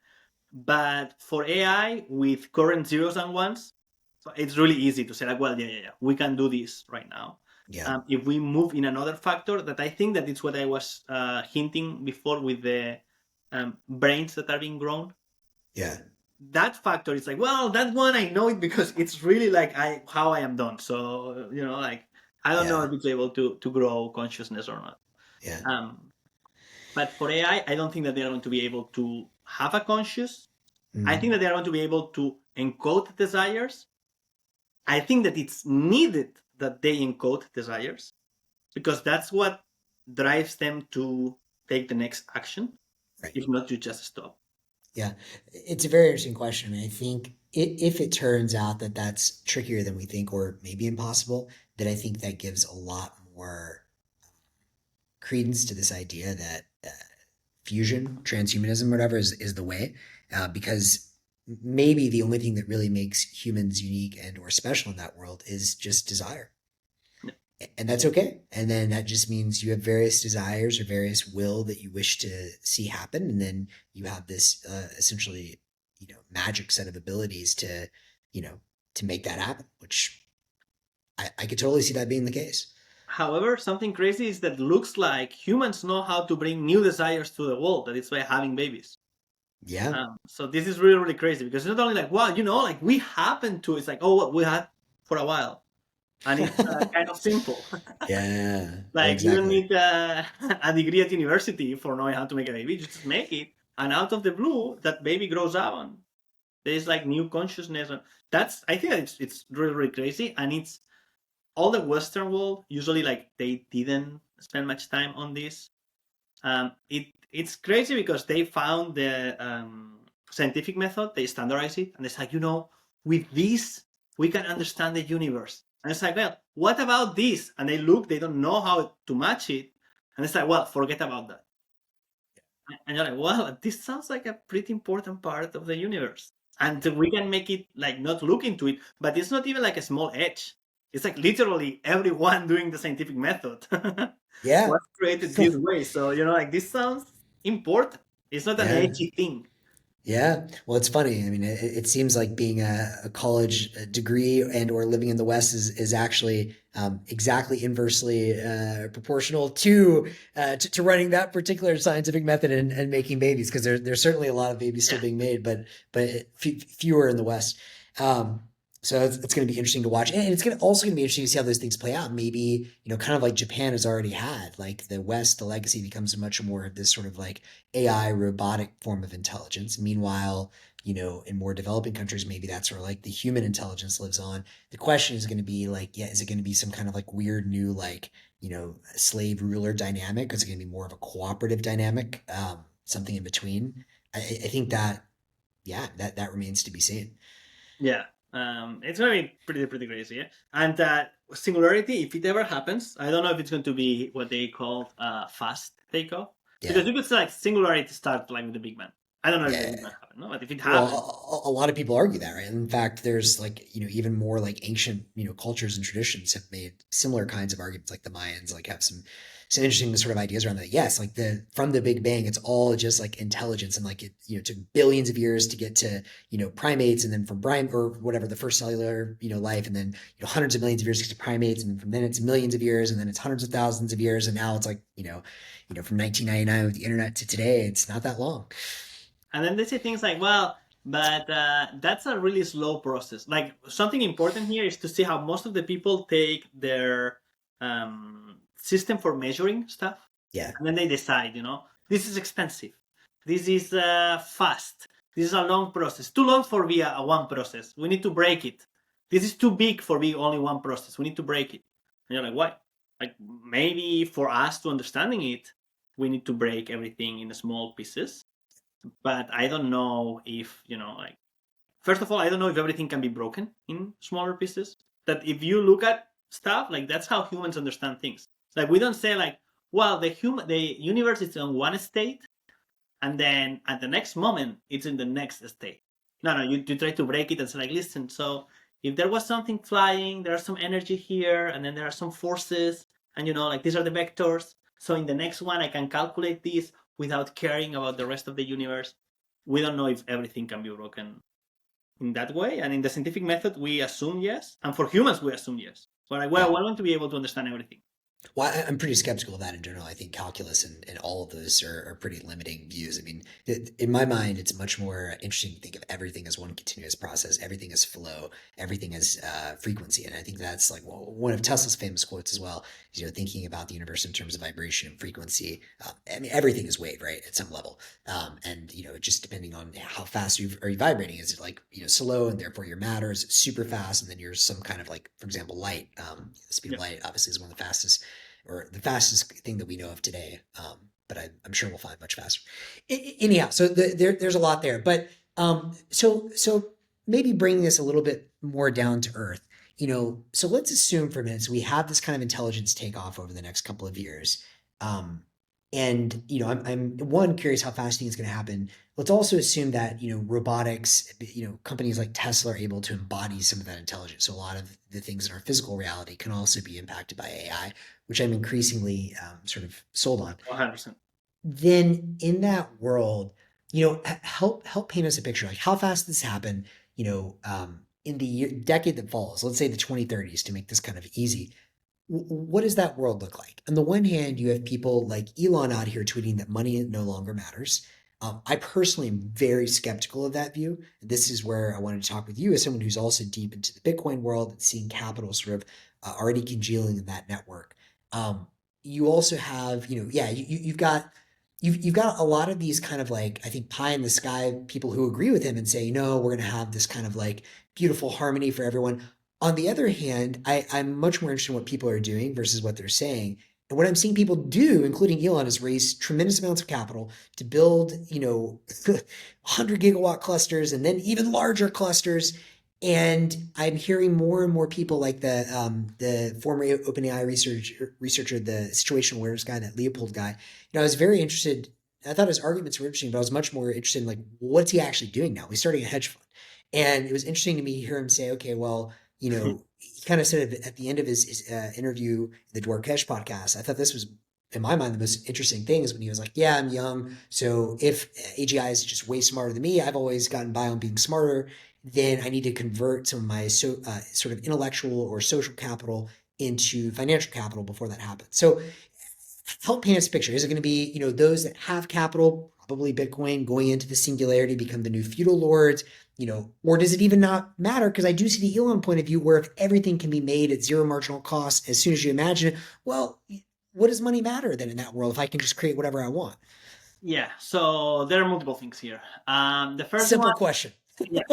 But for AI with current zeros and ones, So it's really easy to say like, well, yeah, we can do this right now. Yeah. If we move in another factor that I think that it's what I was hinting before with the brains that are being grown. Yeah. That factor is like, well, that one I know it because it's really like how I am done. So like I don't know Yeah. if it's able to grow consciousness or not. Yeah. Um, but for AI, I don't think that they are going to be able to have a conscious. I think Mm. that they are going to be able to encode desires. I think that it's needed that they encode desires because that's what drives them to take the next action. Right. If not, you just stop. Yeah. It's a very interesting question. I mean, I think if it turns out that that's trickier than we think, or maybe impossible, then I think that gives a lot more credence to this idea that fusion, transhumanism, whatever, is the way, because maybe the only thing that really makes humans unique and or special in that world is just desire, and that's okay. And then that just means you have various desires or various will that you wish to see happen, and then you have this essentially, magic set of abilities to, you know, to make that happen. Which I could totally see that being the case. However, something crazy is that looks like humans know how to bring new desires to the world. That is by having babies. Yeah. So this is really, really crazy because it's not only like, wow, like we happen to. It's like, oh, what we had for a while, and it's kind of simple. Yeah. Like you don't Exactly. need a degree at university for knowing how to make a baby. You just make it, and out of the blue, that baby grows up, and there's like new consciousness, and that's I think it's really, really crazy, and it's all the Western world usually like they didn't spend much time on this. It's crazy because they found the scientific method, they standardize it, and it's like, with this we can understand the universe. And it's like, well, what about this? And they look, they don't know how to match it, and it's like, well, forget about that. And you're like, well, this sounds like a pretty important part of the universe. And we can make it like not look into it, but it's not even like a small edge. It's like literally everyone doing the scientific method Yeah. was created this way. So, like this sounds important. It's not an Yeah. edgy thing. Yeah. Well, it's funny. I mean, it seems like being a college degree and or living in the West is actually exactly inversely proportional to running that particular scientific method and making babies, because there's certainly a lot of babies still Yeah. being made, but fewer in the West. Um, so it's going to be interesting to watch, and it's also going to be interesting to see how those things play out. Maybe, kind of like Japan has already had, like the West, the legacy becomes much more of this sort of like AI robotic form of intelligence. Meanwhile, in more developing countries, maybe that's where like the human intelligence lives on. The question is going to be like, yeah, is it going to be some kind of like weird new like, slave ruler dynamic? Is it going to be more of a cooperative dynamic? Something in between? I think that, yeah, that remains to be seen. Yeah. It's gonna be pretty crazy, yeah. And singularity, if it ever happens, I don't know if it's going to be what they call fast takeoff, Yeah. because you could say like singularity start like with the Big Bang. I don't know if Yeah. it's gonna happen, no, but if it Well, happens, a lot of people argue that, right? In fact, there's like, even more like ancient, cultures and traditions have made similar kinds of arguments. Like the Mayans, like have some interesting sort of ideas around that. Yes, like from the Big Bang, it's all just like intelligence, and like it, took billions of years to get to, primates, and then from prime or whatever the first cellular, life, and then hundreds of millions of years to get to primates, and from then it's millions of years, and then it's hundreds of thousands of years, and now it's like, from 1999 with the internet to today, it's not that long. and then they say things like, well, but that's a really slow process. Like something important here is to see how most of the people take their system for measuring stuff, Yeah. and then they decide, this is expensive, this is fast, this is a long process, too long for be a one process. We need to break it. This is too big for be only one process. We need to break it. And you're like, why? Like maybe for us to understanding it, we need to break everything in small pieces, but I don't know if, like, first of all, I don't know if everything can be broken in smaller pieces. That if you look at stuff, like, that's how humans understand things. Like, we don't say, like, well, the universe is in one state, and then at the next moment, it's in the next state. No, you try to break it and say, like, listen, so if there was something flying, there's some energy here, and then there are some forces, and, like, these are the vectors. So in the next one, I can calculate this without caring about the rest of the universe. We don't know if everything can be broken in that way. And in the scientific method, we assume yes. And for humans, we assume yes. But like, well, Yeah. we want to be able to understand everything. Well, I'm pretty skeptical of that in general. I think calculus and all of those are pretty limiting views. I mean, in my mind, it's much more interesting to think of everything as one continuous process, everything as flow, everything as frequency. And I think that's like one of Tesla's famous quotes as well. Is, thinking about the universe in terms of vibration and frequency. I mean, everything is wave, right, at some level. And just depending on how fast are you vibrating, is it like slow and therefore your matter is super fast, and then you're some kind of like, for example, light. The speed of Yeah. light obviously is one of the fastest or the fastest thing that we know of today. But I'm sure we'll find much faster. Anyhow, so there's a lot there. But so maybe bringing this a little bit more down to earth. So let's assume for a minute, so we have this kind of intelligence take off over the next couple of years. Um, and I'm one curious how fast you think it's going to happen. Let's also assume that robotics, companies like Tesla are able to embody some of that intelligence. So a lot of the things in our physical reality can also be impacted by AI, which I'm increasingly sort of sold on. 100%. Then in that world, help paint us a picture. Like how fast this happen. In the decade that follows. Let's say the 2030s to make this kind of easy. What does that world look like? On the one hand, you have people like Elon out here tweeting that money no longer matters. I personally am very skeptical of that view. This is where I wanted to talk with you as someone who's also deep into the Bitcoin world and seeing capital sort of already congealing in that network. You also have, yeah, you've got a lot of these kind of like, I think, pie in the sky people who agree with him and say, we're going to have this kind of like beautiful harmony for everyone. On the other hand, I'm much more interested in what people are doing versus what they're saying. And what I'm seeing people do, including Elon, is raise tremendous amounts of capital to build, 100 gigawatt clusters and then even larger clusters. And I'm hearing more and more people like the former OpenAI researcher, the situational awareness guy, that Leopold guy. I was very interested. I thought his arguments were interesting, but I was much more interested in like, what's he actually doing now? He's starting a hedge fund. And it was interesting to me to hear him say, okay, well, he kind of said at the end of his interview, the Dwarkesh podcast, I thought this was, in my mind, the most interesting thing is when he was like, yeah, I'm young. So if AGI is just way smarter than me, I've always gotten by on being smarter, then I need to convert some of my sort of intellectual or social capital into financial capital before that happens. So help paint us a picture. Is it going to be, those that have capital, probably Bitcoin, going into the singularity, become the new feudal lords, or does it even not matter? Because I do see the Elon point of view where if everything can be made at zero marginal cost as soon as you imagine it, well, what does money matter then in that world if I can just create whatever I want? Yeah. So there are multiple things here. The first Simple one, question. yeah.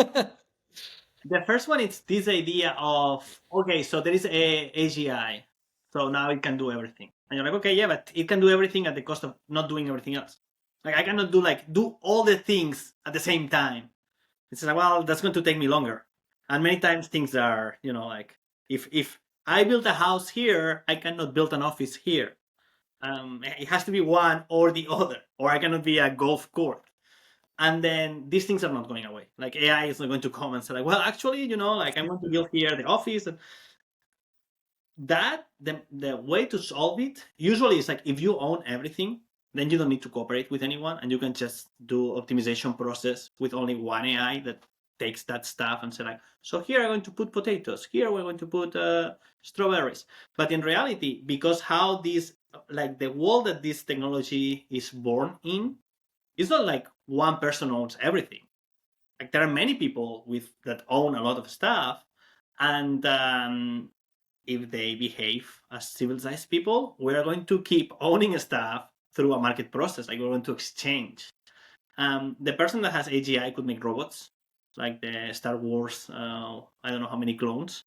The first one is this idea of, okay, so there is a AGI, so now it can do everything, and you're like, okay, yeah, but it can do everything at the cost of not doing everything else. Like I cannot do all the things at the same time. It's like, well, that's going to take me longer, and many times things are, like if I build a house here, I cannot build an office here. It has to be one or the other, or I cannot be a golf court. And then these things are not going away. Like AI is not going to come and say, like, well, actually, like I'm going to build here the office. That the way to solve it usually is like if you own everything, then you don't need to cooperate with anyone, and you can just do optimization process with only one AI that takes that stuff and say like, so here I'm going to put potatoes, here we're going to put strawberries. But in reality, because how this like the world that this technology is born in, it's not like one person owns everything. Like there are many people that own a lot of stuff, and if they behave as civilized people, we are going to keep owning stuff through a market process. Like we're going to exchange. The person that has AGI could make robots, like the Star Wars. I don't know how many clones,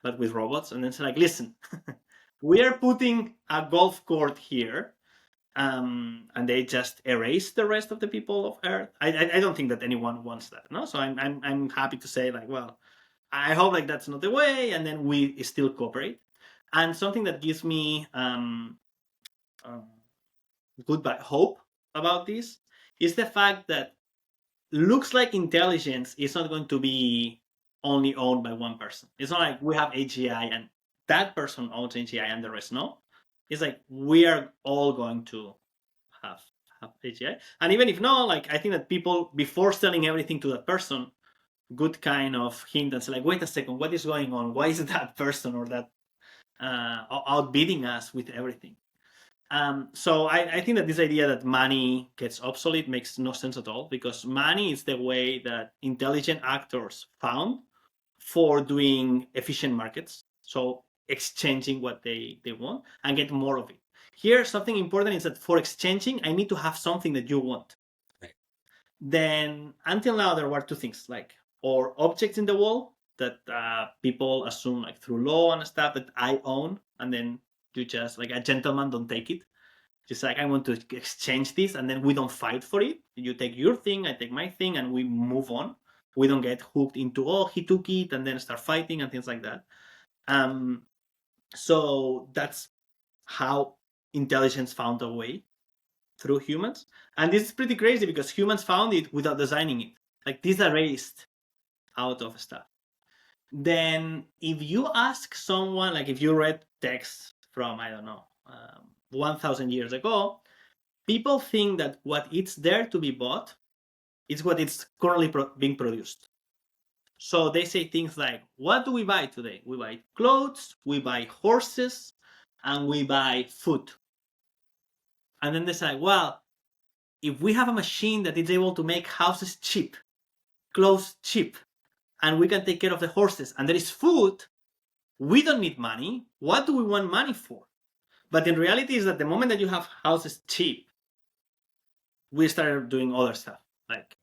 but with robots, and then say like, listen, we are putting a golf court here, and they just erase the rest of the people of Earth. I don't think that anyone wants that, no. So I'm happy to say like, well, I hope like that's not the way, and then we still cooperate. And something that gives me good hope about this is the fact that looks like intelligence is not going to be only owned by one person. It's not like we have AGI and that person owns AGI and the rest no. It's like we are all going to have AGI, and even if no, like I think that people before selling everything to that person good kind of hint and say like, wait a second, what is going on? Why is that person or that outbidding us with everything? So I think that this idea that money gets obsolete makes no sense at all, because money is the way that intelligent actors found for doing efficient markets. So exchanging what they want and get more of it. Here, something important is that for exchanging, I need to have something that you want. Right. Then until now, there were two things, like, or objects in the wall that people assume like through law and stuff that I own, and then you just like a gentleman don't take it. Just like, I want to exchange this, and then we don't fight for it. You take your thing, I take my thing, and we move on. We don't get hooked into, oh, he took it, and then start fighting and things like that. So that's how intelligence found a way through humans. And this is pretty crazy because humans found it without designing it. Like, this erased out of stuff. Then if you ask someone, like if you read texts from, I don't know, 1,000 years ago, people think that what is there to be bought is what is currently being produced. So they say things like, what do we buy today? We buy clothes, we buy horses, and we buy food. And then they say, well, if we have a machine that is able to make houses cheap, clothes cheap, and we can take care of the horses, and there is food, we don't need money. What do we want money for? But in reality is that the moment that you have houses cheap, we started doing other stuff. Like,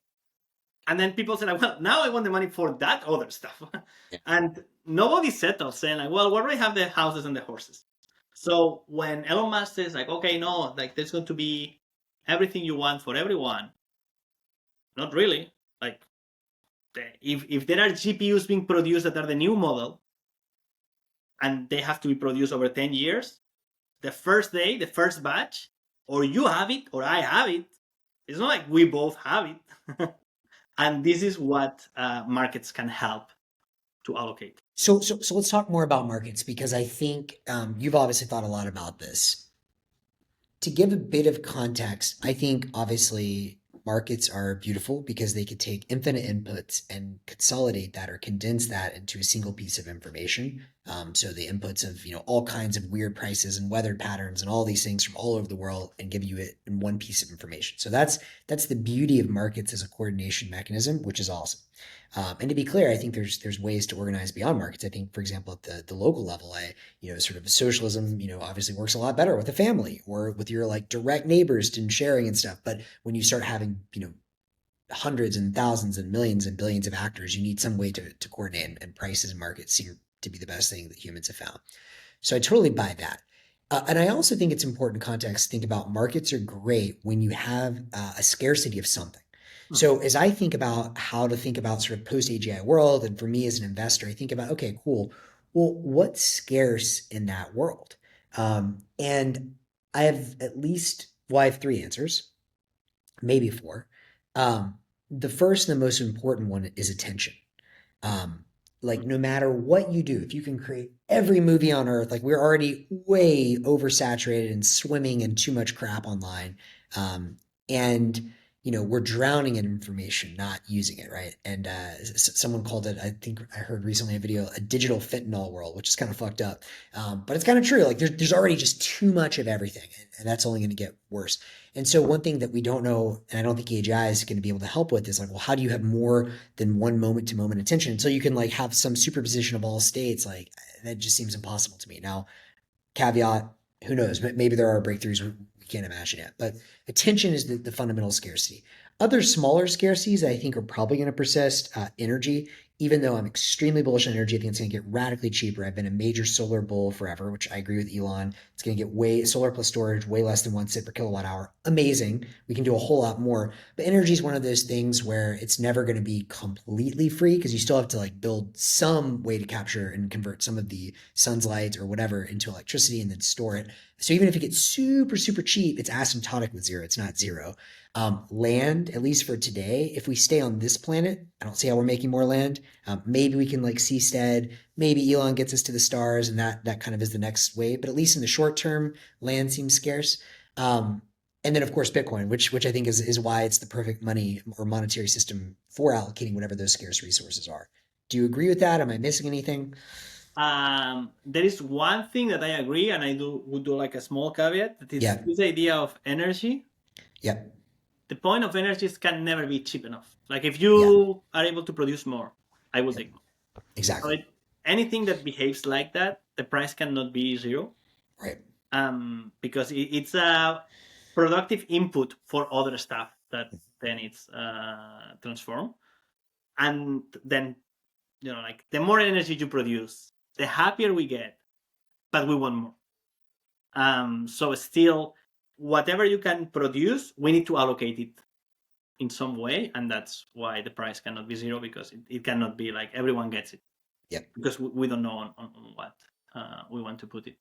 and then people say, like, well, now I want the money for that other stuff. Yeah. And nobody settles, saying like, well, where do I have the houses and the horses? So when Elon Musk says like, okay, no, like there's going to be everything you want for everyone, not really. Like, if there are GPUs being produced that are the new model, and they have to be produced over 10 years, the first day, the first batch, or you have it or I have it. It's not like we both have it. And this is what markets can help to allocate. So let's talk more about markets, because I think you've obviously thought a lot about this. To give a bit of context, I think obviously markets are beautiful because they could take infinite inputs and consolidate that or condense that into a single piece of information. So the inputs of all kinds of weird prices and weather patterns and all these things from all over the world, and give you it in one piece of information. So that's the beauty of markets as a coordination mechanism, which is awesome. And to be clear, I think there's ways to organize beyond markets. I think, for example, at the local level, sort of socialism, obviously works a lot better with a family or with your like direct neighbors and sharing and stuff. But when you start having, hundreds and thousands and millions and billions of actors, you need some way to coordinate, and prices and markets seem to be the best thing that humans have found. So I totally buy that. And I also think it's important context to think about markets are great when you have a scarcity of something. So as I think about how to think about sort of post AGI world, and for me as an investor, I think about, okay, cool. Well, what's scarce in that world? And I have at least, well, I have three answers, maybe four. The first and the most important one is attention. Um, like no matter what you do, if you can create every movie on earth, like we're already way oversaturated and swimming in too much crap online. And we're drowning in information, not using it, right? And someone called it, I think I heard recently a video, a digital fentanyl world, which is kind of fucked up. But it's kind of true. Like there's already just too much of everything, and that's only going to get worse. And so one thing that we don't know, and I don't think AGI is going to be able to help with, is like, well, how do you have more than one moment to moment attention? So you can like have some superposition of all states. Like that just seems impossible to me. Now, caveat, who knows? Maybe there are breakthroughs we can't imagine yet. But attention is the fundamental scarcity. Other smaller scarcities I think are probably going to persist. Energy, even though I'm extremely bullish on energy, I think it's going to get radically cheaper. I've been a major solar bull forever, which I agree with Elon. It's going to get solar plus storage, way less than 1 cent per kilowatt hour. Amazing. We can do a whole lot more. But energy is one of those things where it's never going to be completely free, because you still have to like build some way to capture and convert some of the sun's light or whatever into electricity and then store it. So even if it gets super, super cheap, it's asymptotic with zero. It's not zero. Land, at least for today, if we stay on this planet, I don't see how we're making more land. Maybe we can like seastead. Maybe Elon gets us to the stars, and that kind of is the next wave. But at least in the short term, land seems scarce. And then of course Bitcoin, which I think is why it's the perfect money or monetary system for allocating whatever those scarce resources are. Do you agree with that? Am I missing anything? There is one thing that I agree, and would do like a small caveat, that it's Yeah. this idea of energy. Yep. The point of energy is can never be cheap enough. Like if Yeah. you are able to produce more, I will Yep. take more. So Exactly. anything that behaves like that, the price cannot be zero. Right. Because it's a productive input for other stuff that then it's transformed. And then, like the more energy you produce, the happier we get, but we want more. So still, whatever you can produce, we need to allocate it in some way, and that's why the price cannot be zero, because it cannot be like everyone gets it. Yep. Because we don't know on what we want to put it.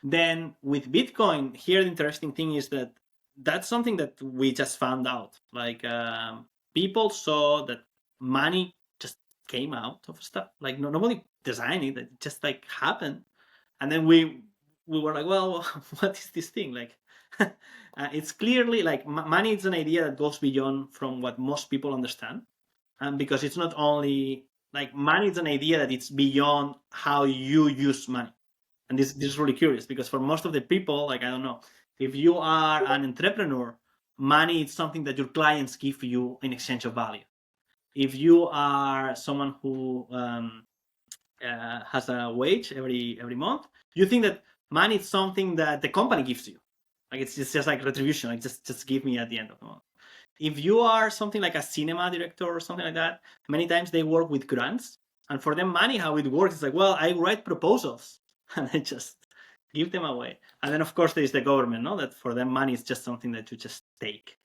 Then with Bitcoin, here the interesting thing is that that's something that we just found out. Like people saw that money just came out of stuff. Like nobody designed it; it just like happened. And then we were like, well, what is this thing? Like, it's clearly like money is an idea that goes beyond from what most people understand, and because it's not only like money is an idea that it's beyond how you use money. And this is really curious, because for most of the people, like I don't know, if you are an entrepreneur, money is something that your clients give you in exchange of value. If you are someone who has a wage every month, you think that money is something that the company gives you, like it's just like retribution, like just give me at the end of the month. If you are something like a cinema director or something like that, many times they work with grants, and for them money, how it works is like, well, I write proposals and I just give them away. And then of course there is the government, no, that for them money is just something that you just take.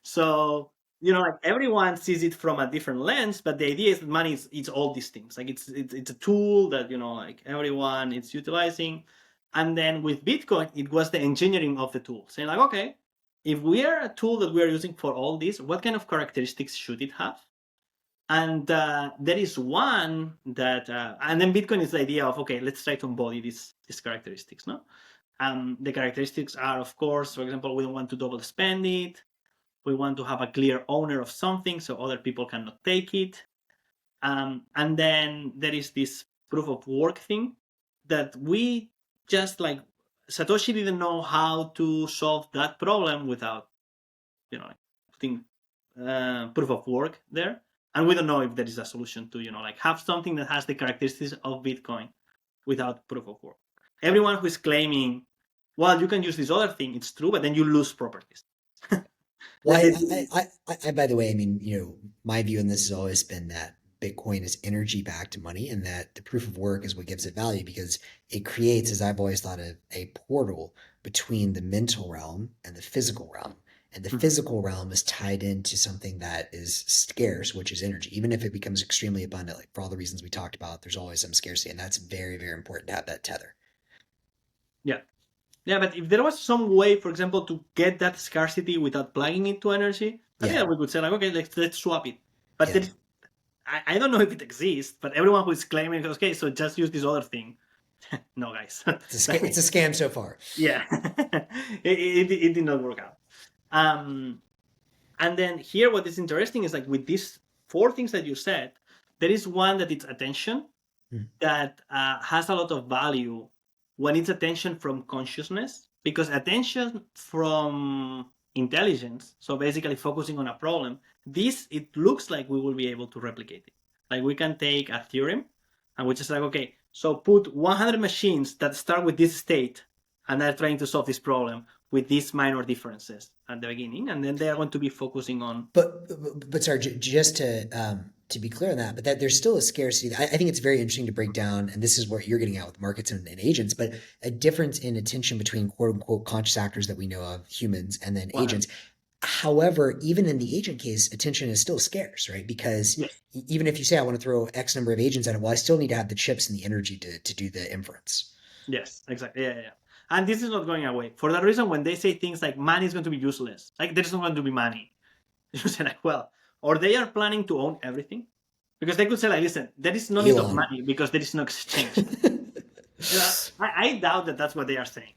So like everyone sees it from a different lens, but the idea is that money is it's all these things. Like it's a tool that like everyone is utilizing. And then with Bitcoin, it was the engineering of the tool, saying like, okay, if we are a tool that we are using for all this, what kind of characteristics should it have? And there is one that, and then Bitcoin is the idea of, okay, let's try to embody these characteristics, no? The characteristics are, of course, for example, we don't want to double spend it. We want to have a clear owner of something so other people cannot take it. And then there is this proof of work thing that we just like, Satoshi didn't know how to solve that problem without, putting proof of work there. And we don't know if there is a solution to, like have something that has the characteristics of Bitcoin without proof of work. Everyone who is claiming, well, you can use this other thing, it's true, but then you lose properties. Well, I, by the way, I mean, my view on this has always been that Bitcoin is energy-backed money, and that the proof of work is what gives it value, because it creates, as I've always thought, a portal between the mental realm and the physical realm. And the physical realm is tied into something that is scarce, which is energy. Even if it becomes extremely abundant, like for all the reasons we talked about, there's always some scarcity, and that's very, very important to have that tether. Yeah. Yeah, but if there was some way, for example, to get that scarcity without plugging it to energy, I think that we could say like, okay, let's swap it. But Yeah. I don't know if it exists, but everyone who is claiming, okay, so just use this other thing. No, guys. It's a scam so far. Yeah. it did not work out. And then here what is interesting is like with these 4 things that you said, there is one that it's attention that has a lot of value when it's attention from consciousness, because attention from intelligence, so basically focusing on a problem, it looks like we will be able to replicate it. Like we can take a theorem and we just like, okay, so put 100 machines that start with this state and are trying to solve this problem with these minor differences at the beginning, and then they are going to be focusing on. But sorry, just to be clear on that, but that there's still a scarcity. I think it's very interesting to break down, and this is what you're getting at with markets and agents, but a difference in attention between quote unquote conscious actors that we know of, humans, and then agents. However, even in the agent case, attention is still scarce, right? Because even if you say I want to throw X number of agents at it, well, I still need to have the chips and the energy to do the inference. Yes, exactly. Yeah. And this is not going away. For that reason, when they say things like money is going to be useless, like there's not going to be money, you say like, well, or they are planning to own everything, because they could say like, listen, there is no need of money because there is no exchange. I doubt that that's what they are saying.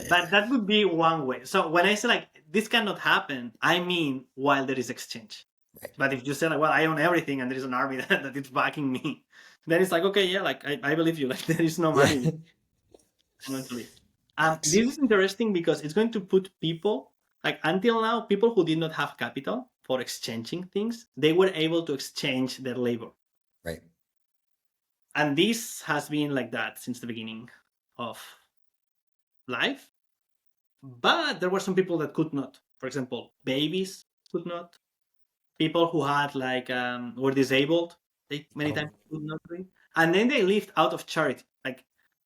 But that would be one way. So when I say like this cannot happen, I mean while there is exchange. Right. But if you say like, well, I own everything and there is an army that is backing me, then it's like, okay, yeah, like I believe you. Like there is no money. Yeah. I'm going to leave. Yikes. This is interesting because it's going to put people, like until now, people who did not have capital for exchanging things, they were able to exchange their labor. Right. And this has been like that since the beginning of life. But there were some people that could not. For example, babies could not. People who had like were disabled, they many times could not do it. And then they lived out of charity. Like,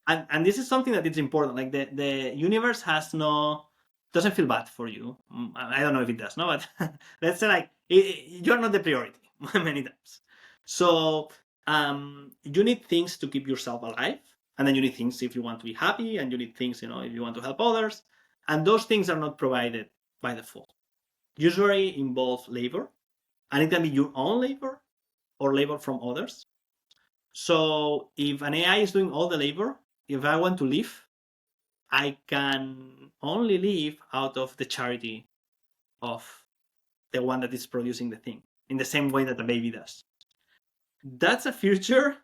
and this is something that is important. Like the universe has no doesn't feel bad for you. I don't know if it does, no, but let's say like you're not the priority many times. So you need things to keep yourself alive, and then you need things if you want to be happy, and you need things, if you want to help others, and those things are not provided by default. Usually involve labor, and it can be your own labor or labor from others. So if an AI is doing all the labor, if I want to leave, I can only leave out of the charity of the one that is producing the thing, in the same way that a baby does. That's a future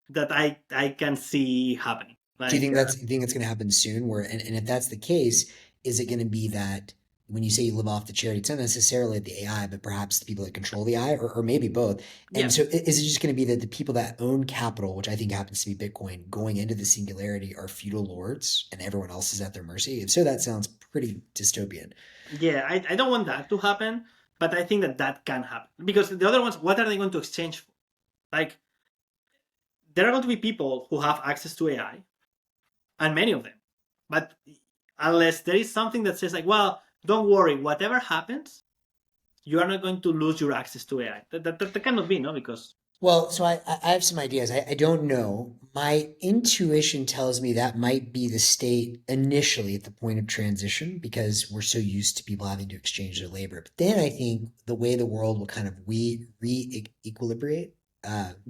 that I can see happening. Like, Do you think it's going to happen soon? And if that's the case, is it going to be that when you say you live off the charity, it's not necessarily the AI, but perhaps the people that control the AI, or maybe both. And yeah, so is it just going to be that the people that own capital, which I think happens to be Bitcoin, going into the singularity are feudal lords and everyone else is at their mercy? If so, that sounds pretty dystopian. yeah, I don't want that to happen, but I think that can happen because the other ones, what are they going to exchange for? Like, there are going to be people who have access to AI, and many of them, but unless there is something that says like, well, don't worry, whatever happens, you are not going to lose your access to AI. That cannot be, no, because Well, so I have some ideas. I don't know. My intuition tells me that might be the state initially at the point of transition because we're so used to people having to exchange their labor. But then I think the way the world will kind of re-equilibrate,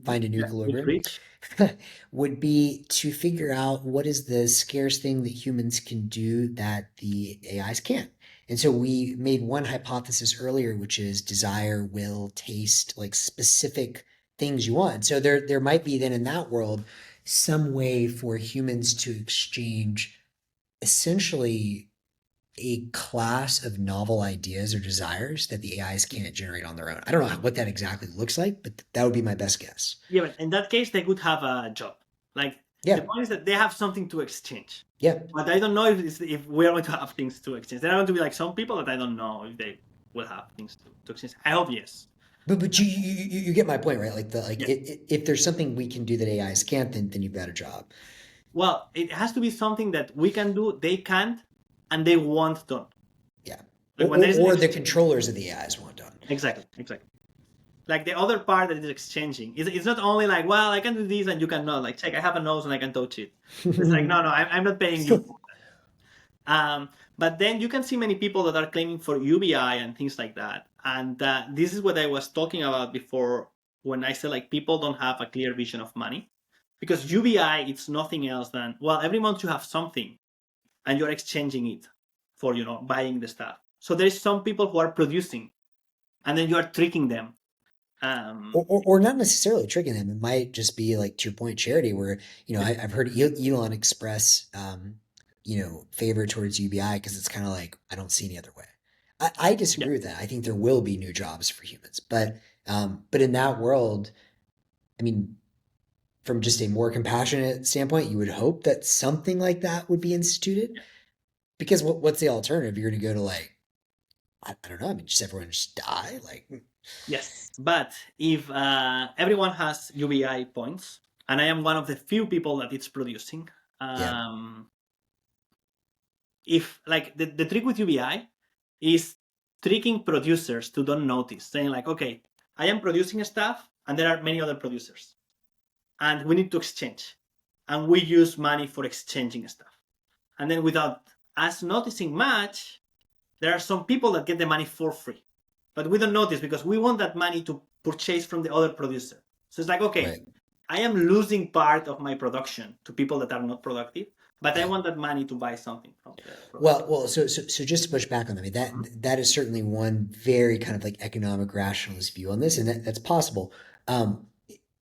find a new yeah, it's equilibrium, rich. would be to figure out what is the scarce thing that humans can do that the AIs can't. And so we made one hypothesis earlier, which is desire, will, taste, like specific things you want. So there might be then in that world some way for humans to exchange essentially a class of novel ideas or desires that the AIs can't generate on their own. I don't know what that exactly looks like, but that would be my best guess. Yeah, but in that case, they could have a job. Like the Yeah, point is that they have something to exchange. yeah. But I don't know if we are going to have things to exchange. There are going to be like some people that I don't know if they will have things to exchange. I hope yes. But you get my point, right? Like Yeah. if there's something we can do that AIs can't, then you've got a job. Well, it has to be something that we can do, they can't, and they want done. Yeah. Like when there is an Or the controllers of the AIs want done. exactly. Like the other part that is exchanging, it's not only like, well, I can do this and you cannot. Like, check, I have a nose and I can touch it. It's like, no, I'm not paying you. But then you can see many people that are claiming for UBI and things like that. And this is what I was talking about before when I said like people don't have a clear vision of money. Because UBI, it's nothing else than, well, every month you have something and you're exchanging it for, buying the stuff. So there's some people who are producing and then you are tricking them. Or not necessarily tricking them. It might just be like to your point, charity, where I've heard Elon express favor towards UBI because it's kind of like I don't see any other way. I Yeah. disagree with that. I think there will be new jobs for humans, but in that world, I mean, from just a more compassionate standpoint, you would hope that something like that would be instituted. Because what's the alternative? You're going to go to like I don't know. I mean, just everyone just die. Like, Yes, but if everyone has UBI points, and I am one of the few people that it's producing, yeah, if like the trick with UBI is tricking producers to don't notice, saying like, okay, I am producing stuff, and there are many other producers, and we need to exchange, and we use money for exchanging stuff, and then without us noticing much, there are some people that get the money for free. But we don't notice because we want that money to purchase from the other producer. So it's like, okay, right. I am losing part of my production to people that are not productive, but I Yeah. want that money to buy something from the product. So just to push back on that, I mean, that is certainly one very kind of like economic rationalist view on this, and that's possible. Um,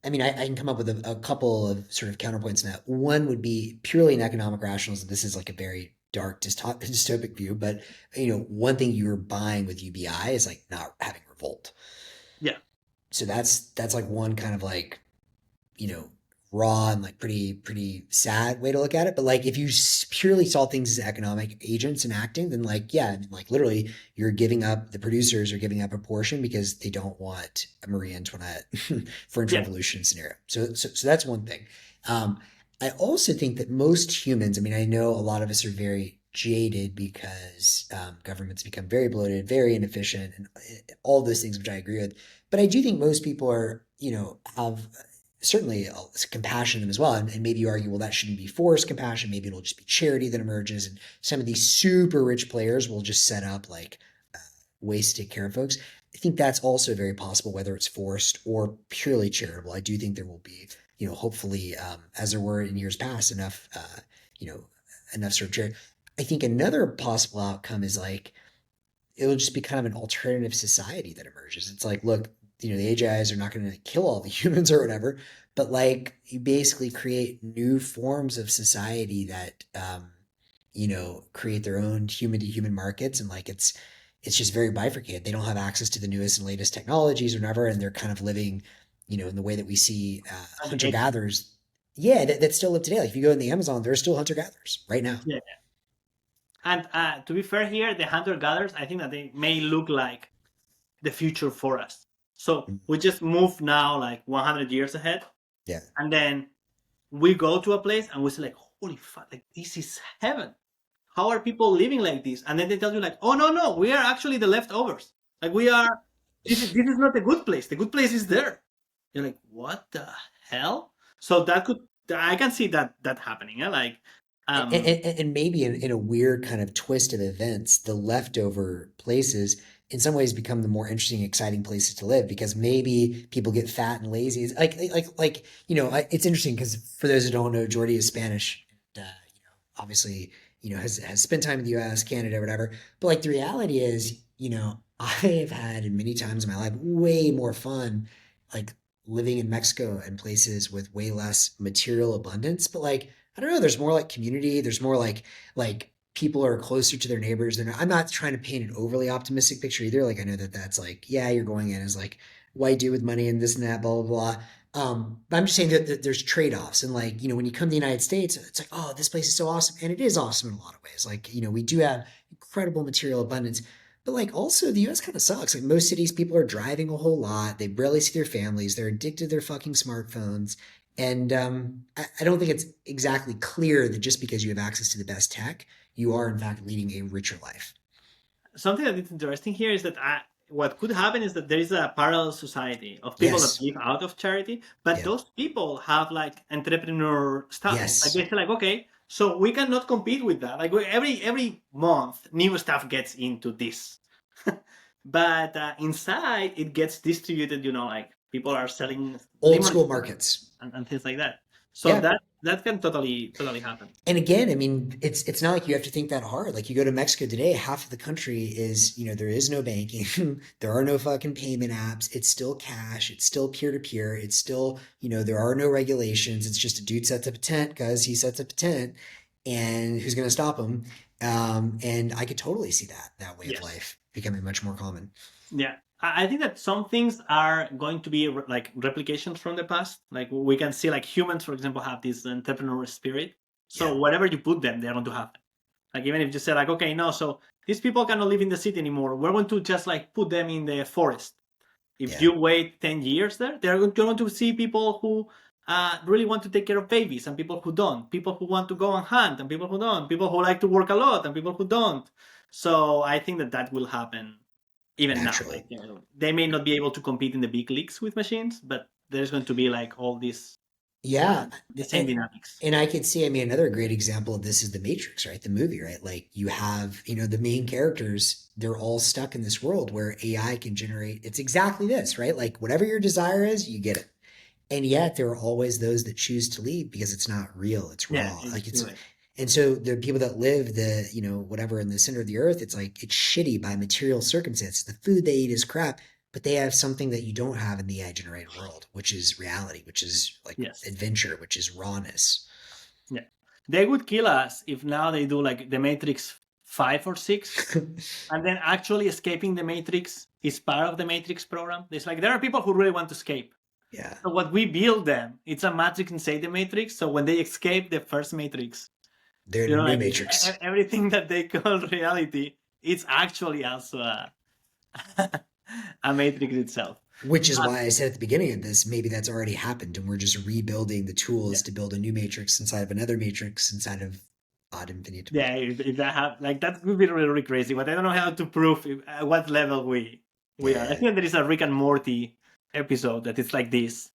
I mean, I can come up with a couple of sort of counterpoints to that. One would be purely an economic rationalist. This is like a very dark dystopic view, but one thing you're buying with UBI is like not having revolt. Yeah, So that's like one kind of like you know, raw and like pretty sad way to look at it. But like if you purely saw things as economic agents and acting, then like yeah, I mean, like literally you're giving up the producers are giving up a portion because they don't want a Marie Antoinette French yeah. Revolution scenario. So that's one thing. I also think that most humans, I mean, I know a lot of us are very jaded because governments become very bloated, very inefficient, and all those things, which I agree with. But I do think most people are, have certainly compassion in them as well. And maybe you argue, well, that shouldn't be forced compassion. Maybe it'll just be charity that emerges. And some of these super rich players will just set up like ways to take care of folks. I think that's also very possible, whether it's forced or purely charitable. I do think there will be, hopefully, as there were in years past, you know, enough sort of charity. I think another possible outcome is like it'll just be kind of an alternative society that emerges. It's like, look, the AGIs are not going to kill all the humans or whatever, but like you basically create new forms of society that, create their own human to human markets. And like it's just very bifurcated. They don't have access to the newest and latest technologies or whatever. And they're kind of living, in the way that we see On the hunter edges. gatherers. Yeah, that still live today. Like if you go in the Amazon, there's still hunter gatherers right now. Yeah. And to be fair here, the hunter gatherers, I think that they may look like the future for us. So we just move now like 100 years ahead, Yeah. and then we go to a place and we say like, holy fuck, like this is heaven. How are people living like this? And then they tell you like, oh no, we are actually the leftovers. Like we are. This is not the good place. The good place is there. You're like, what the hell? So that could I can see that happening. Yeah, like And maybe in a weird kind of twist of events, the leftover places in some ways become the more interesting, exciting places to live because maybe people get fat and lazy. It's like it's interesting because for those who don't know, Jordi is Spanish. And, obviously, has spent time in the U.S., Canada, whatever. But like the reality is, I've had many times in my life way more fun, like living in Mexico and places with way less material abundance. But like I don't know. There's more like community. There's more like people are closer to their neighbors. I'm not trying to paint an overly optimistic picture either. Like I know that that's like yeah, you're going in as like white dude with money and this and that, blah blah blah. But I'm just saying that there's trade offs, and like when you come to the United States, it's like oh, this place is so awesome, and it is awesome in a lot of ways. Like we do have incredible material abundance. But like also the US kind of sucks. Like most cities, people are driving a whole lot. They barely see their families. They're addicted to their fucking smartphones. And I don't think it's exactly clear that just because you have access to the best tech, you are in fact leading a richer life. something that is interesting here is that what could happen is that there is a parallel society of people that Yes. live out of charity, but Yeah. those people have like entrepreneur status. Like Yes. they say, like, okay, so we cannot compete with that. Like every month, new stuff gets into this, but inside it gets distributed. Like people are selling Old lemon school markets. and things like that. So Yeah. that can totally happen. And again, I mean, it's not like you have to think that hard. Like you go to Mexico today, half of the country is, there is no banking. There are no fucking payment apps. It's still cash. It's still peer to peer. It's still, there are no regulations. It's just a dude sets up a tent because he sets up a tent and who's going to stop him? And I could totally see that way of Yes. life becoming much more common. Yeah, I think that some things are going to be like replications from the past. Like we can see, like humans, for example, have this entrepreneurial spirit. Yeah. So whatever you put them, they're going to have it. Like even if you say, like, okay, no, so these people cannot live in the city anymore. We're going to just like put them in the forest. If Yeah. you wait 10 years there, you're going to see people who really want to take care of babies and people who don't. People who want to go and hunt and people who don't. People who like to work a lot and people who don't. So I think that will happen even now. Naturally. Like they may not be able to compete in the big leagues with machines, but there's going to be like all these Yeah. the same And, dynamics. and I could see, I mean, another great example of this is The Matrix, right? The movie, right? Like you have, the main characters, they're all stuck in this world where AI can generate, it's exactly this, right? Like whatever your desire is, you get it. And yet there are always those that choose to leave because it's not real, it's Yeah, raw. it's Like too late. And so the people that live whatever in the center of the earth, it's like it's shitty by material circumstances. The food they eat is crap, but they have something that you don't have in the AI generated world, which is reality, which is like Yes. adventure, which is rawness. Yeah. They would kill us if now they do like the Matrix 5 or 6, and then actually escaping the Matrix is part of the Matrix program. It's like there are people who really want to escape. Yeah. So what we build them, it's a matrix inside the Matrix. So when they escape the first Matrix, They're in a new like matrix. everything that they call reality, it's actually also a Matrix itself. Which is why I said at the beginning of this, maybe that's already happened, and we're just rebuilding the tools Yeah. to build a new matrix inside of another matrix inside of ad infinitum. Yeah, if that like that would be really, really crazy. But I don't know how to prove at what level we are. I think there is a Rick and Morty episode that it's like this,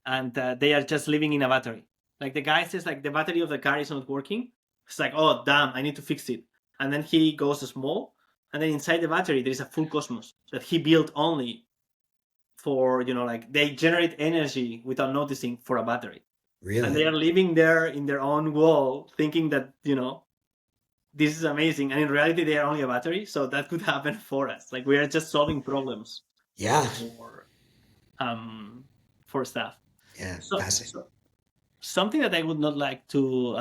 and they are just living in a battery. Like the guy says, like the battery of the car is not working. It's like, oh damn, I need to fix it. And then he goes small, and then inside the battery there is a full cosmos that he built only for like they generate energy without noticing for a battery. Really? And they are living there in their own world, thinking that this is amazing, and in reality they are only a battery. So that could happen for us. Like we are just solving problems. Yeah. For stuff. Yeah. So Fascinating. something that I would not like to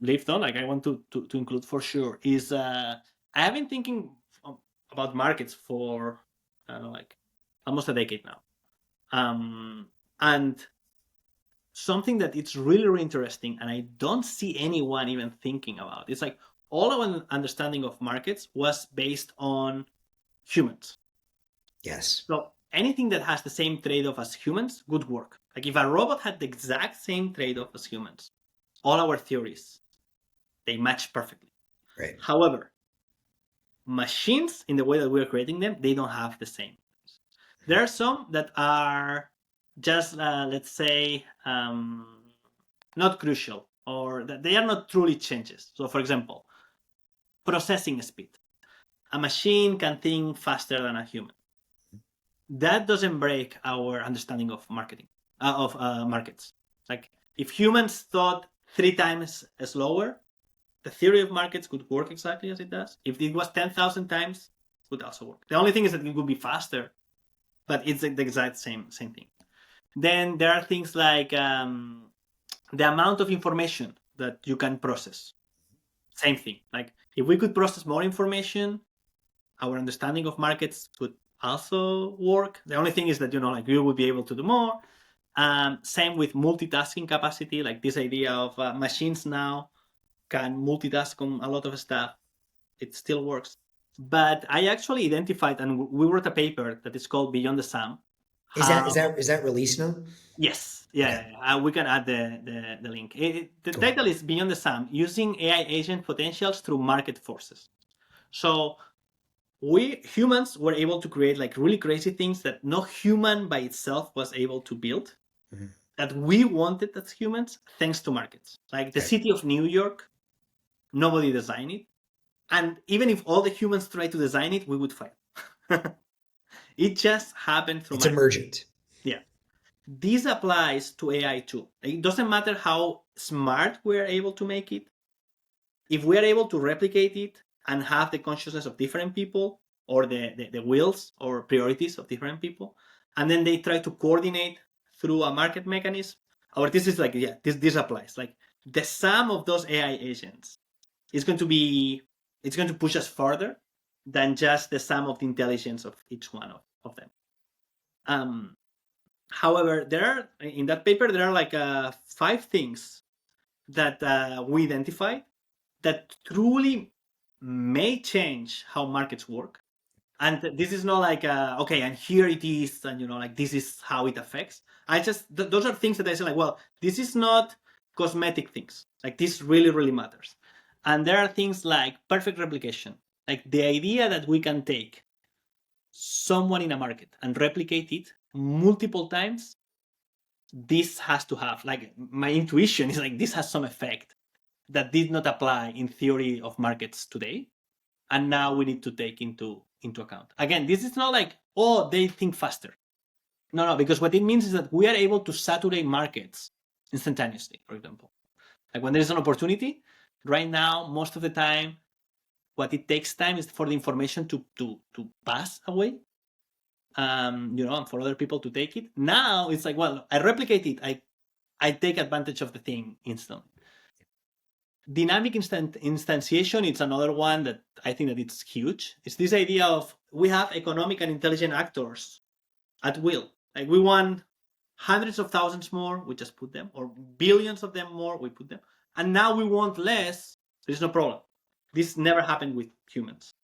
lift on, like I want to include for sure, is I have been thinking about markets for like almost a decade now, and something that it's really, really interesting, and I don't see anyone even thinking about. It's like all our understanding of markets was based on humans. Yes. So anything that has the same trade-off as humans would work. Like if a robot had the exact same trade-off as humans, all our theories, they match perfectly. Right. However, machines, in the way that we're creating them, they don't have the same. There are some that are just, let's say, not crucial, or that they are not truly changes. So for example, processing speed. A machine can think faster than a human. That doesn't break our understanding of marketing, of markets. Like if humans thought 3 times slower, the theory of markets could work exactly as it does. If it was 10,000 times, it would also work. The only thing is that it would be faster, but it's the exact same thing. Then there are things like the amount of information that you can process. Same thing. Like if we could process more information, our understanding of markets could also work. The only thing is that like you would be able to do more. Same with multitasking capacity, like this idea of machines now can multitask on a lot of stuff. It still works. But I actually identified, and we wrote a paper that is called Beyond the Sum. Is that released now? Yes. Yeah. Okay. We can add the link. The cool. Title is Beyond the Sum: Using AI Agent Potentials Through Market Forces. So we humans were able to create like really crazy things that no human by itself was able to build, that we wanted as humans thanks to markets. Like the city of New York, nobody designed it. And even if all the humans tried to design it, we would fail. It just happened through markets. It's emergent. Yeah. This applies to AI too. It doesn't matter how smart we're able to make it. If we're able to replicate it and have the consciousness of different people, or the wills or priorities of different people, and then they try to coordinate through a market mechanism, or this is like, this applies. Like the sum of those AI agents is going to push us further than just the sum of the intelligence of each one of them. However, in that paper, there are like 5 things that we identified that truly may change how markets work. And this is not like, okay, and here it is, and like this is how it affects. Those are things that I say like, well, this is not cosmetic things. Like this really, really matters. And there are things like perfect replication. Like the idea that we can take someone in a market and replicate it multiple times, this has to have, like, my intuition is like, this has some effect that did not apply in theory of markets today. And now we need to take into account. Again, this is not like, oh, they think faster. No, because what it means is that we are able to saturate markets instantaneously, for example. Like when there is an opportunity, Right now, most of the time, what it takes time is for the information to pass away, and for other people to take it. Now it's like, well, I replicate it, I take advantage of the thing instantly. Dynamic instantiation, it's another one that I think that it's huge. It's this idea of we have economic and intelligent actors at will. Like we want hundreds of thousands more, we just put them, or billions of them more, we put them. And now we want less, there's no problem. This never happened with humans.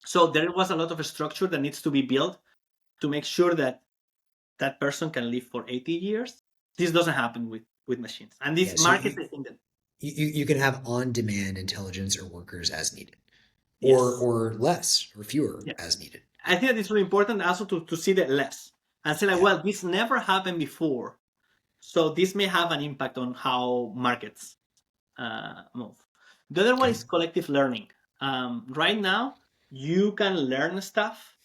So there was a lot of a structure that needs to be built to make sure that that person can live for 80 years. This doesn't happen with machines. And Yeah, this so market, I think that, you can have on-demand intelligence or workers as needed, yes. or less or fewer Yeah. as needed. I think that it's really important also to see the less and say like, Yeah. well, this never happened before. So this may have an impact on how markets move. The other one Okay. is collective learning. Right now, you can learn stuff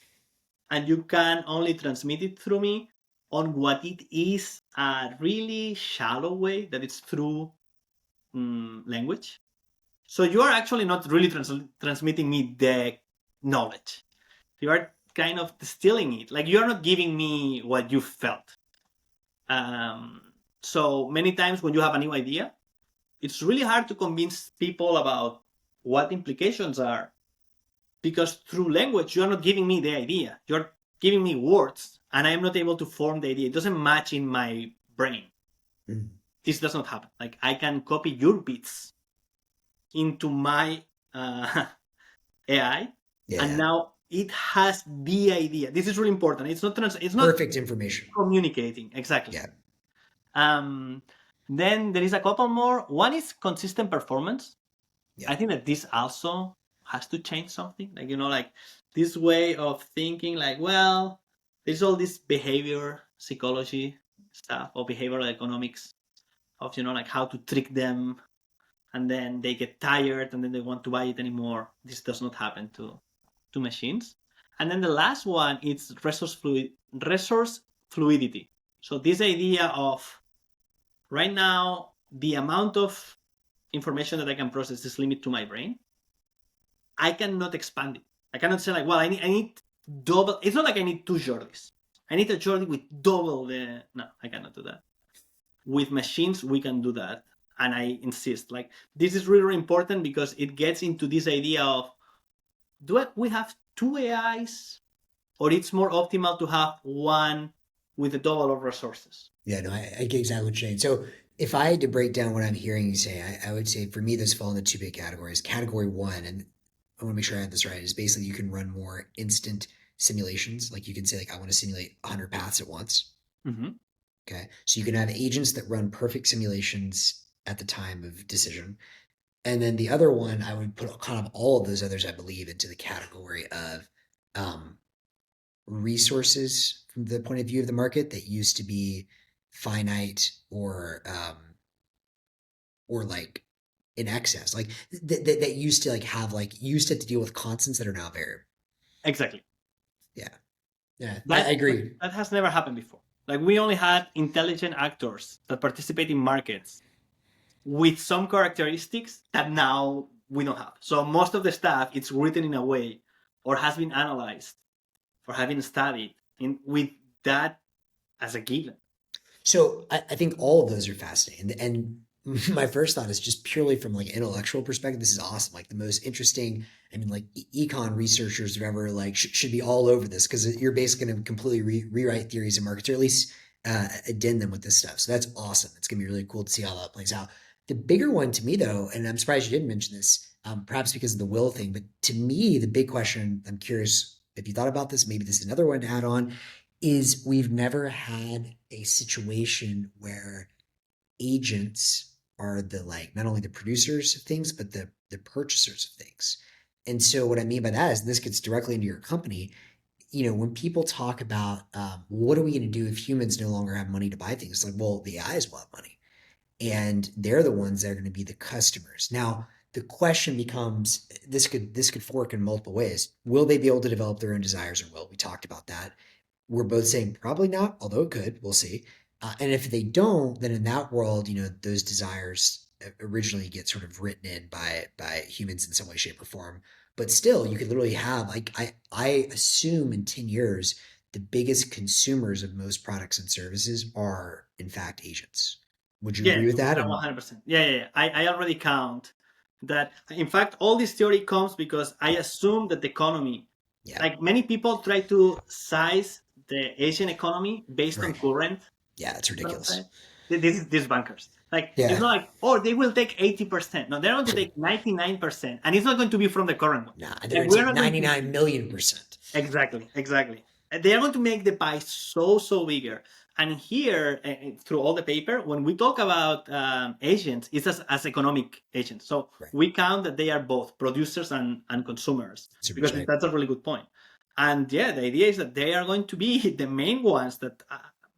and you can only transmit it through me on what it is a really shallow way, that it's through language. So you are actually not really transmitting me the knowledge. You are kind of distilling it. Like you are not giving me what you felt. Um, so many times when you have a new idea, it's really hard to convince people about what the implications are, because through language you're not giving me the idea, you're giving me words and I'm not able to form the idea. It doesn't match in my brain. Mm. This does not happen. Like I can copy your bits into my AI, Yeah, and yeah. now it has the idea. This is really important. It's not Perfect information. communicating exactly. Yeah. um then there is a couple more. One is consistent performance. Yeah. I think that this also has to change something. Like, like this way of thinking, like, well, there's all this behavior psychology stuff or behavioral economics of, like how to trick them, and then they get tired and then they want to buy it anymore. This does not happen to machines. And then the last one is resource fluidity. So this idea of right now, the amount of information that I can process is limited to my brain. I cannot expand it. I cannot say like, well, I need double. It's not like I need two Jordis. I need a Jordi with double the. No, I cannot do that. With machines, we can do that, and I insist. Like this is really, really important because it gets into this idea of we have two AIs, or it's more optimal to have one with a double of resources. Yeah, no, I get exactly what you're saying. So if I had to break down what I'm hearing you say, I would say for me, those fall into two big categories. Category one, and I want to make sure I have this right, is basically you can run more instant simulations. Like you can say, like, I want to simulate 100 paths at once. Mm-hmm. Okay. So you can have agents that run perfect simulations at the time of decision. And then the other one, I would put kind of all of those others, I believe, into the category of um, resources from the point of view of the market that used to be finite or like in excess, like that used to like have like used to deal with constants that are now variable. Exactly. Yeah, yeah, I That agree. that has never happened before. Like we only had intelligent actors that participate in markets with some characteristics that now we don't have. So most of the stuff it's written in a way or has been analyzed or having studied with that as a given. So I think all of those are fascinating. And my first thought is just purely from like intellectual perspective, this is awesome. Like the most interesting, I mean, like econ researchers, whatever, like should be all over this because you're basically going to completely rewrite theories of markets or at least addend them with this stuff. So that's awesome. It's going to be really cool to see how that plays out. The bigger one to me, though, and I'm surprised you didn't mention this, perhaps because of the will thing, but to me, the big question, I'm curious if you thought about this, maybe this is another one to add on, is we've never had a situation where agents are the like not only the producers of things but the purchasers of things. And so what I mean by that is this gets directly into your company. When people talk about what are we going to do if humans no longer have money to buy things, it's like, well, the AIs will have money and they're the ones that are going to be the customers. Now the question becomes, this could fork in multiple ways. Will they be able to develop their own desires or will? We talked about that. We're both saying probably not, although it could. We'll see. And if they don't, then in that world, those desires originally get sort of written in by humans in some way, shape, or form. But still, you could literally have like I assume in 10 years the biggest consumers of most products and services are in fact agents. Would you Yeah, agree with that? And 100%. Yeah. I already count that. In fact, all this theory comes because I assume that the economy, yeah, like many people try to size the Asian economy based on right. current. Yeah, it's You know what I'm ridiculous. saying? These bankers. Like, it's Yeah. not like, oh, they will take 80%. No, they're going to take 99%. And it's not going to be from the current one. Nah, they're Like, gonna we're take not going to 99 million percent. exactly. And they are going to make the pie so bigger. And here, through all the paper, when we talk about agents, it's as economic agents. So Right. we count that they are both producers and consumers, Super because tight. that's a really good point. And yeah, the idea is that they are going to be the main ones that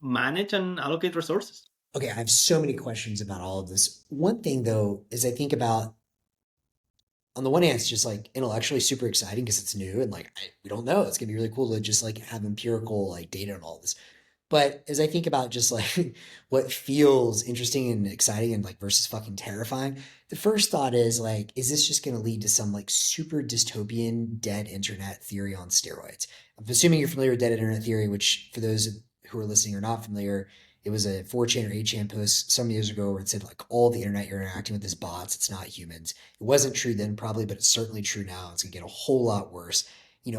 manage and allocate resources. Okay, I have so many questions about all of this. One thing though is I think about on the one hand, it's just like intellectually super exciting because it's new and like we don't know. It's gonna be really cool to just like have empirical like data and all this. But as I think about just like what feels interesting and exciting and like versus fucking terrifying, the first thought is like, is this just going to lead to some like super dystopian dead internet theory on steroids? I'm assuming you're familiar with dead internet theory, which for those who are listening or not familiar, it was a 4chan or 8chan post some years ago where it said like all the internet you're interacting with is bots, it's not humans. It wasn't true then probably, but it's certainly true now. It's gonna get a whole lot worse.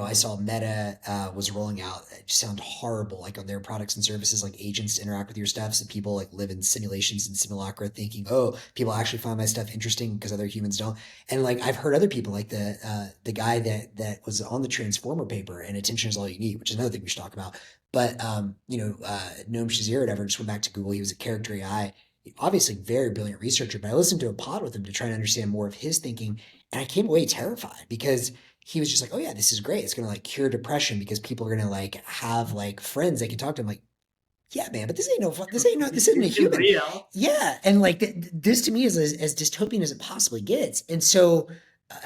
I saw Meta was rolling out. It just sounded horrible, like on their products and services, like agents to interact with your stuff. So people like live in simulations and simulacra, thinking, "Oh, people actually find my stuff interesting because other humans don't." And like I've heard other people, like the guy that was on the Transformer paper, and attention is all you need, which is another thing we should talk about. But Noam Shazir, whatever, just went back to Google. He was a character AI, obviously very brilliant researcher. But I listened to a pod with him to try to understand more of his thinking, and I came away terrified because he was just like, "Oh yeah, this is great. It's gonna like cure depression because people are gonna like have like friends they can talk to." I'm like, "Yeah, man, but this ain't no fun. This isn't a It's human." real. Yeah, and like this to me is as dystopian as it possibly gets. And so,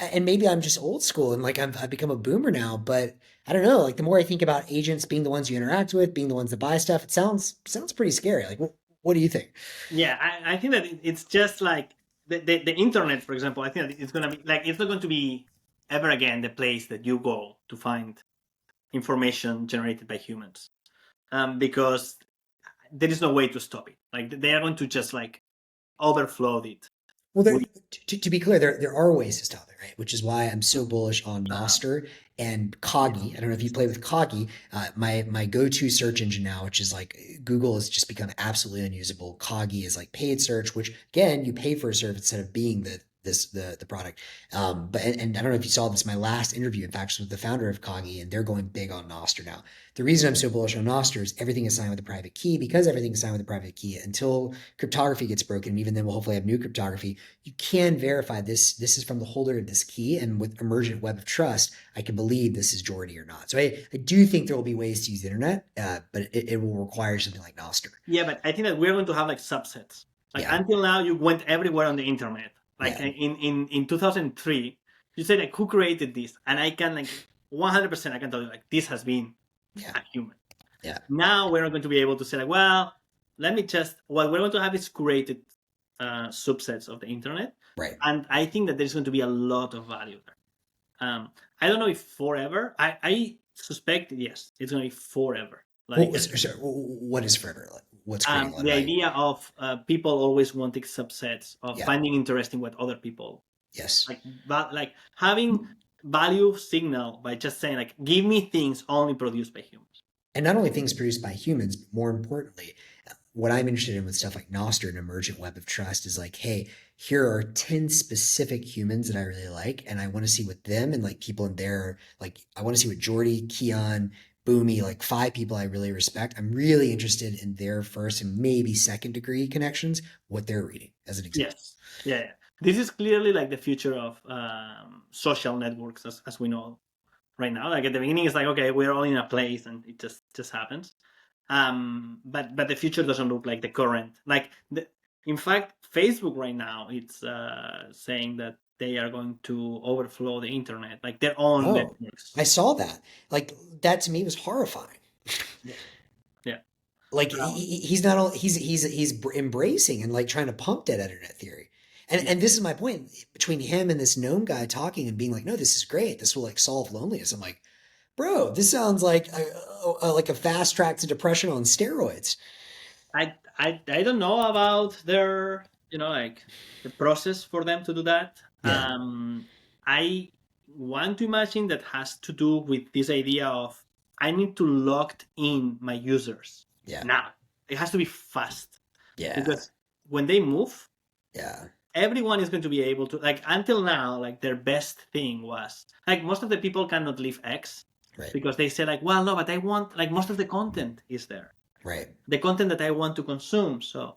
and maybe I'm just old school and like I've become a boomer now, but I don't know. Like the more I think about agents being the ones you interact with, being the ones that buy stuff, it sounds pretty scary. Like, what do you think? Yeah, I think that it's just like the internet, for example. I think that it's going to be like, it's not going to be ever again the place that you go to find information generated by humans, because there is no way to stop it. Like, they are going to just like overflow it Well, with to be clear, there are ways to stop it, right? Which is why I'm so bullish on uh, Noster and Coggy. I don't know if you play with Coggy. My go-to search engine now, which is like Google has just become absolutely unusable. Coggy is like paid search, which again you pay for a service instead of being the product. But and I don't know if you saw this. My last interview, in fact, was with the founder of Coggy, and they're going big on Noster now. The reason I'm so bullish on Noster is everything is signed with a private key. Because everything is signed with a private key, until cryptography gets broken, and even then we'll hopefully have new cryptography, you can verify this is from the holder of this key. And with emergent web of trust, I can believe this is Jordi or not. So I do think there will be ways to use the internet, but it will require something like Noster. yeah, but I think that we're going to have like subsets. Like, Yeah, until now, you went everywhere on the internet. Like, yeah, in 2003, you say like, who created this, and I can like 100% I can tell you like, this has been yeah, a human. yeah. Now we're not going to be able to say like, well, let me just, what we're going to have is curated subsets of the internet, Right. and I think that there's going to be a lot of value there. I don't know if forever. I suspect, yes, it's going to be forever. Like, What is forever? What's creating a lot of the value? idea of people always wanting subsets of Yeah. finding interesting what other people Yes. like, but like having value signal by just saying like, give me things only produced by humans. And not only things produced by humans, but more importantly, what I'm interested in with stuff like Nostr and Emergent Web of Trust is like, hey, here are 10 specific humans that I really like, and I want to see what them and like people in there, like I want to see what Jordi, Keon, Boomy, like 5 people I really respect. I'm really interested in their first and maybe second degree connections, what they're reading, as an example. Yes, yeah. This is clearly like the future of social networks as we know right now. Like, at the beginning, it's like, okay, we're all in a place and it just happens. But the future doesn't look like the current. Like, in fact, Facebook right now, it's saying that they are going to overflow the internet, like their own Oh, networks. I saw that. Like that to me was horrifying. Yeah, yeah. Like Um, he's not all he's embracing and like trying to pump that internet theory. And this is my point between him and this gnome guy talking and being like, no, this is great. This will like solve loneliness. I'm like, bro, this sounds like a fast track to depression on steroids. I don't know about their, like the process for them to do that. Yeah, I want to imagine that has to do with this idea of I need to lock in my users yeah, now. It has to be fast yeah, because when they move, yeah. everyone is going to be able to, like, until now, like their best thing was like most of the people cannot leave X Right, because they say like, well, no, but I want, like, most of the content is there, right, the content that I want to consume. So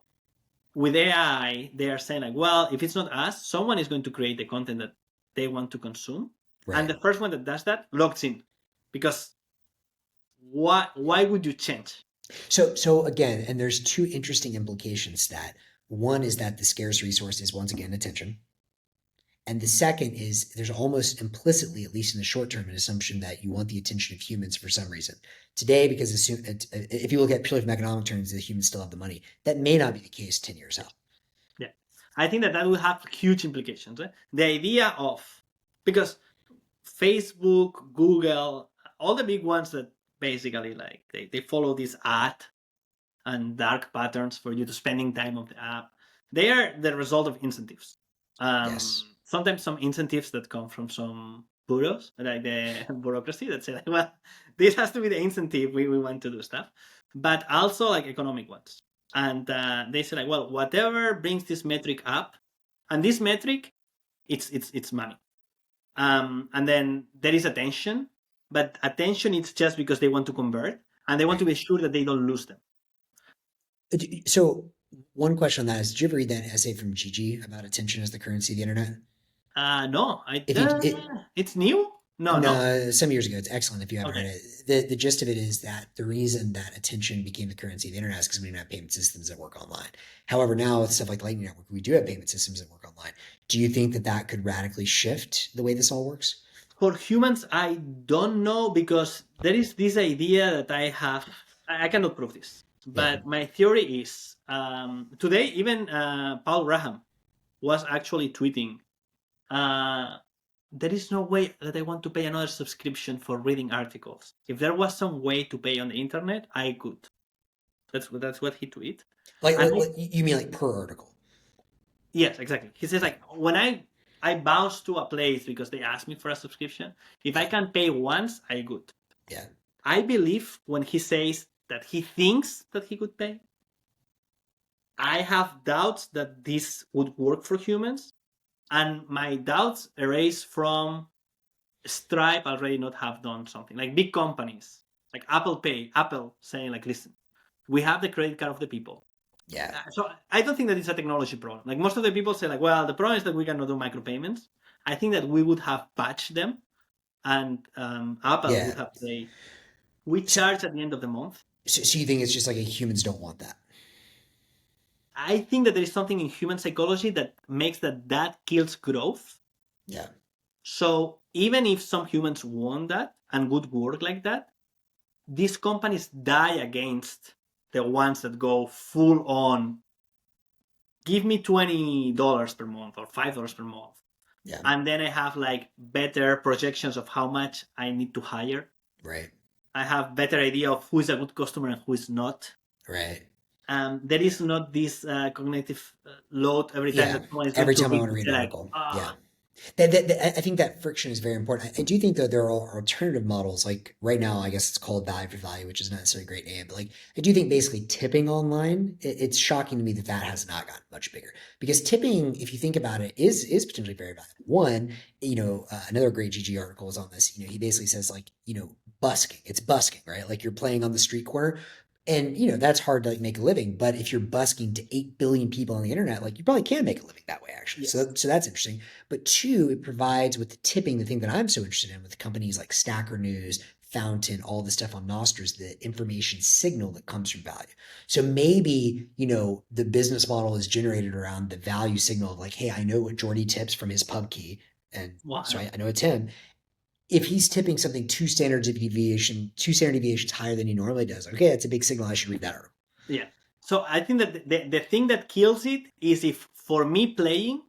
with AI, they are saying like, well, if it's not us, someone is going to create the content that they want to consume, and right. the first one that does that logs in, because why would you change? So again, and there's two interesting implications to that. One is that the scarce resource is once again attention. And the second is there's almost implicitly, at least in the short term, an assumption that you want the attention of humans for some reason. Today, because if you look at purely from economic terms, the humans still have the money. That may not be the case 10 years out. Yeah, I think that that will have huge implications. The idea of, because Facebook, Google, all the big ones that basically like they follow this ad and dark patterns for you to spending time on the app. They are the result of incentives. Yes. Sometimes some incentives that come from some bureaus, like the bureaucracy that say like, well, this has to be the incentive we want to do stuff, but also like economic ones. And they say like, well, whatever brings this metric up, and this metric, it's money. And then there is attention, but attention it's just because they want to convert and they want to be sure that they don't lose them. So one question on that is, did you ever read that essay from Gigi about attention as the currency of the internet? No, If you, it, it's new. No. No, some years ago. It's excellent if you haven't read Okay. it. The gist of it is that the reason that attention became the currency of the internet is because we didn't have payment systems that work online. However, now with stuff like Lightning Network, we do have payment systems that work online. Do you think that that could radically shift the way this all works? For humans, I don't know because there is this idea that I have. I cannot prove this, Yeah, but my theory is today even Paul Graham was actually tweeting. There is no way that I want to pay another subscription for reading articles. If there was some way to pay on the internet, I could. That's what he tweeted. like you mean like per article? Yes, exactly. He says Yeah, like when I bounce to a place because they ask me for a subscription, if I yeah, can pay once, I could. yeah. I believe when he says that he thinks that he could pay, I have doubts that this would work for humans, and my doubts arise from Stripe already not have done something like big companies like Apple saying like, listen, we have the credit card of the people. Yeah. So I don't think that it's a technology problem. Like most of the people say like, well, the problem is that we cannot do micropayments. I think that we would have patched them, and Apple would Yeah. have say we So, charge at the end of the month. so you think it's just like humans don't want that? I think that there is something in human psychology that makes that kills growth. Yeah. So even if some humans want that and would work like that, these companies die against the ones that go full on. Give me $20 per month or $5 per month, Yeah. and then I have like better projections of how much I need to hire. Right. I have better idea of who is a good customer and who is not. Right. There is not this cognitive load every time Yeah. that someone is going Every to time I read. want to read an Like, article. Yeah. I think that friction is very important. I do think that there are alternative models. Like right now, I guess it's called value for value, which is not necessarily a great name, but like I do think basically tipping online, it's shocking to me that that has not gotten much bigger because tipping, if you think about it, is potentially very valuable. One, another great GG article is on this. He basically says like, busking. It's busking, right? Like you're playing on the street corner. And that's hard to like make a living, but if you're busking to 8 billion people on the internet, like you probably can make a living that way actually. yes. So that's interesting. But two, it provides with the tipping, the thing that I'm so interested in with companies like Stacker News, Fountain, all the stuff on Nostr, the information signal that comes from value. So maybe, the business model is generated around the value signal of like, hey, I know what Jordi tips from his pub key. And so Wow. I know it's him. If he's tipping something two standard deviations higher than he normally does, okay, that's a big signal. I should read that article. Yeah. So I think that the thing that kills it is if for me playing,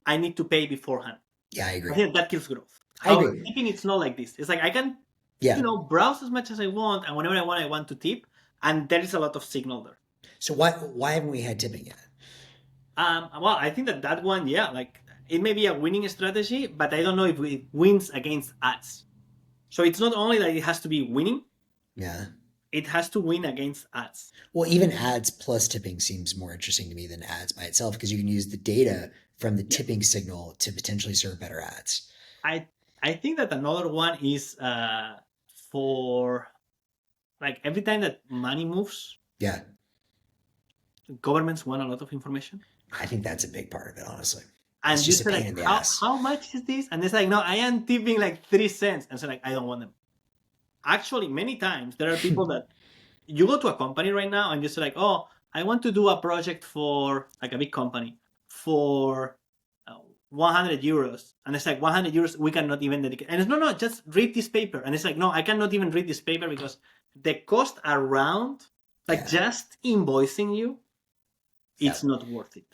I need to pay beforehand. Yeah, I I agree. think that kills growth. I However, agree. tipping it's not like this. It's like I can, Yeah. browse as much as I want, and whenever I want to tip, and there is a lot of signal there. So why haven't we had tipping yet? Well, I think that one, yeah, like it may be a winning strategy, but I don't know if it wins against ads. So it's not only that it has to be winning; Yeah. it has to win against ads. Well, even ads plus tipping seems more interesting to me than ads by itself because you can use the data from the Yeah, tipping signal to potentially serve better ads. I I think that another one is for like every time that money moves, Yeah. governments want a lot of information. I think that's a big part of it, honestly. It's And you just a say pain like, in the ass. how much is this? And it's like, no, I am tipping like 3 cents. And so like, I don't want them. Actually, many times there are people that you go to a company right now and you say like, oh, I want to do a project for like a big company for 100 euros. And it's like 100 euros, we cannot even dedicate. And it's no, just read this paper. And it's like, no, I cannot even read this paper because the cost around like Yeah. just invoicing you, Yeah. it's not worth it.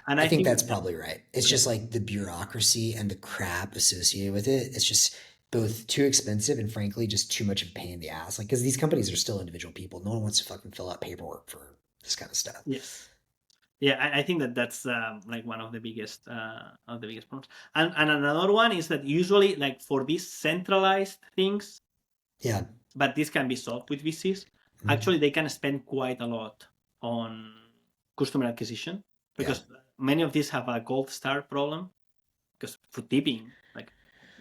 And I I think think that's that, probably right. It's yeah. just like the bureaucracy and the crap associated with it. It's just both too expensive and frankly just too much of a pain in the ass. Like, because these companies are still individual people. No one wants to fucking fill out paperwork for this kind of stuff. Yes. Yeah, I think that's like one of the biggest problems. And another one is that usually like for these centralized things, Yeah. but this can be solved with VCs. Mhm. Actually, they can spend quite a lot on customer acquisition Yeah. because many of these have a gold star problem. Because for tipping, like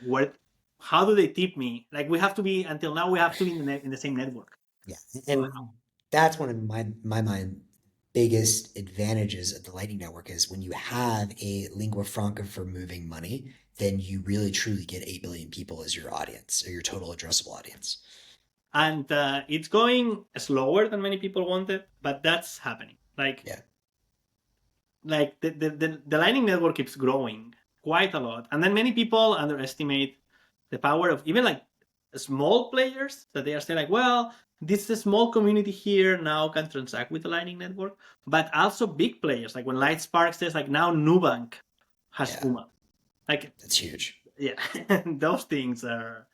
where, how do they tip me? Like we have to be until now we have to be in the same network. Yeah. So And that's one of my mind biggest advantages of the Lightning Network is when you have a lingua franca for moving money, then you really truly get 8 billion people as your audience or your total addressable audience. and it's going slower than many people wanted, but that's happening. Yeah. Like the Lightning Network keeps growing quite a lot, and then many people underestimate the power of even like small players that they are saying like, well, this is a small community here now can transact with the Lightning Network, but also big players like when Lightspark says like now Nubank has Yeah. UMA, like That's huge. yeah, those things are,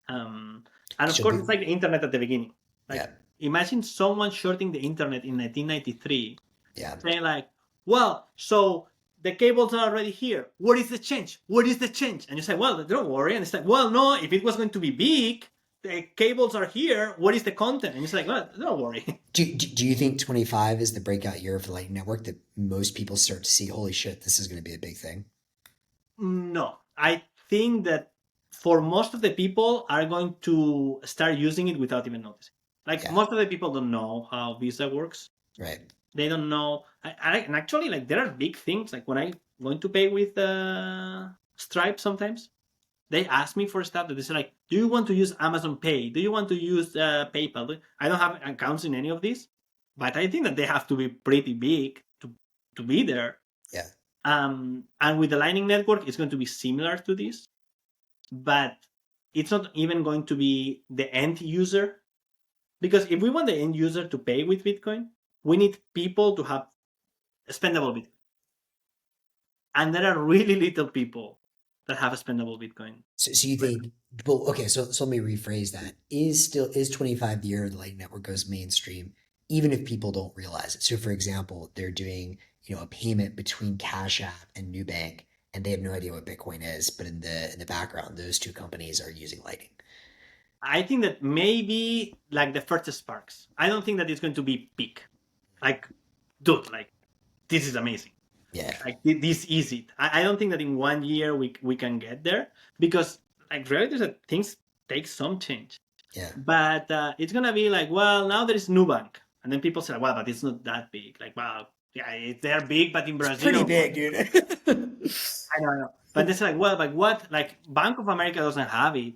um, and of So course it's like the internet at the beginning. yeah. Like imagine someone shorting the internet in 1993 Yeah. saying like, well, so the cables are already here. What is the change? What is the change? And you say, well, don't worry. And it's like, well, no, if it was going to be big, the cables are here. What is the content? And it's like, well, don't worry. Do you think 25 is the breakout year for the Lightning Network that most people start to see, holy shit, this is going to be a big thing? No, I think that for most of the people are going to start using it without even noticing. Like Yeah. most of the people don't know how Visa works. Right. They don't know. And actually, like there are big things. Like when I'm going to pay with Stripe sometimes, they ask me for stuff that they say like, do you want to use Amazon Pay? Do you want to use PayPal? I don't have accounts in any of these, but I think that they have to be pretty big to be there. Yeah. And with the Lightning Network, it's going to be similar to this, but it's not even going to be the end user. Because if we want the end user to pay with Bitcoin, we need people to have spendable Bitcoin. And there are really little people that have spendable Bitcoin. So you think, well, okay, so let me rephrase that. Is 25 the year the Lightning Network goes mainstream, even if people don't realize it? So for example, they're doing, a payment between Cash App and Nubank, and they have no idea what Bitcoin is, but in the background, those two companies are using Lightning. I think that maybe like the first sparks. I don't think that it's going to be peak. Like, dude, like this is amazing. Yeah. Like this is it. I don't think that in 1 year we can get there because like reality is that things take some change. Yeah. But it's gonna be like, well, now there is Nubank, and then people say, well, but it's not that big. Like, wow, yeah, they're big, but in It's pretty Brazil, big, dude. I know. But they say like, well, but what? Like Bank of America doesn't have it,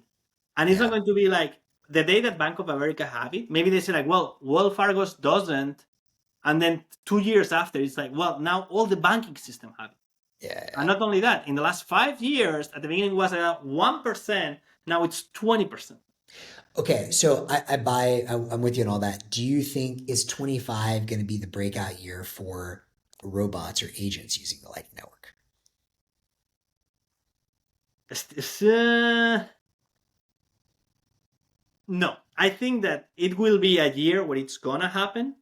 and it's not Yeah. going to be like the day that Bank of America have it. Maybe they say like, well, Wells Fargo's doesn't, and then 2 years after, it's like, well, now all the banking system have it. And Yeah. not only that, in the last 5 years, at the beginning it was 1%, now it's 20%. Okay, so I'm with you on all that. Do you think is 25 going to be the breakout year for robots or agents using the Lightning Network? No, I think that it will be a year where it's gonna happen,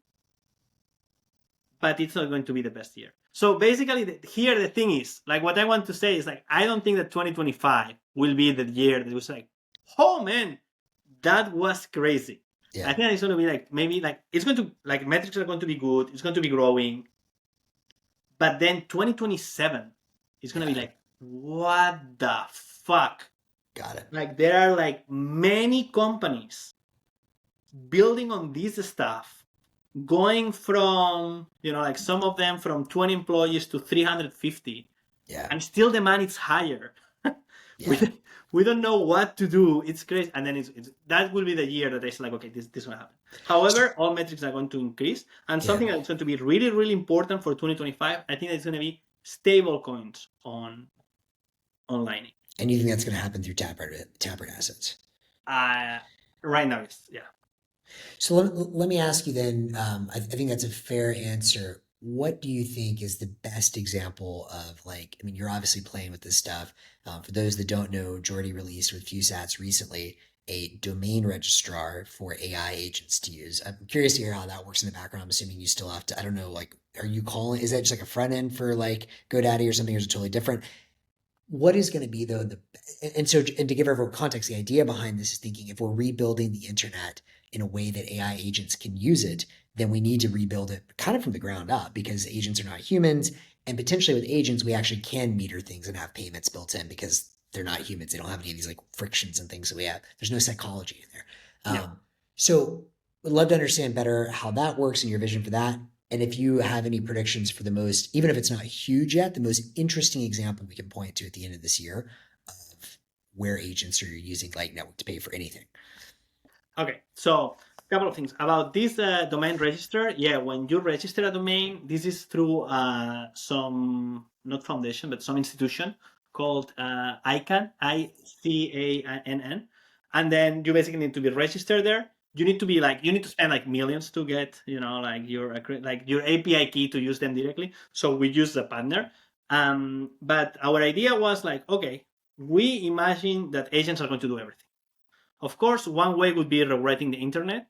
but it's not going to be the best year. So basically, here the thing is, like, what I want to say is, like, I don't think that 2025 will be the year that was like, oh man, that was crazy. Yeah. I think it's going to be like, maybe like, it's going to, like, metrics are going to be good, it's going to be growing, but then 2027 is going to be Yeah. like, what the fuck? Got it. Like, there are like many companies building on this stuff, going from, like, some of them from 20 employees to 350, Yeah. and still demand is higher. we, Yeah. we don't know what to do. It's crazy. And then it's that will be the year that it's like, okay, this will happen. However, all metrics are going to increase. And Yeah. something that's going to be really, really important for 2025, I think it's going to be stable coins on Lightning. And you think that's going to happen through Taproot assets? Uh, right now, yeah. So let me ask you then. I think that's a fair answer. What do you think is the best example of, like, I mean, you're obviously playing with this stuff. For those that don't know, Jordi released with Fewsats recently a domain registrar for AI agents to use. I'm curious to hear how that works in the background. I'm assuming you still have to, I don't know, like, are you calling, is that just like a front end for like GoDaddy or something, or is it totally different? What is going to be though and to give everyone context, the idea behind this is thinking if we're rebuilding the internet in a way that AI agents can use it, then we need to rebuild it kind of from the ground up, because agents are not humans, and potentially with agents we actually can meter things and have payments built in because they're not humans. They don't have any of these like frictions and things that we have. There's no psychology in there. Yeah. So would love to understand better how that works and your vision for that. And if you have any predictions for the most, even if it's not huge yet, the most interesting example we can point to at the end of this year of where agents are using Light Network to pay for anything. Okay, so a couple of things about this domain register. Yeah, when you register a domain, this is through some, not foundation, but some institution called ICANN, ICANN, and then you basically need to be registered there. You need to be like, you need to spend like millions to get, like your API key to use them directly. So we use the partner. But our idea was like, okay, we imagine that agents are going to do everything. Of course, one way would be rewriting the internet.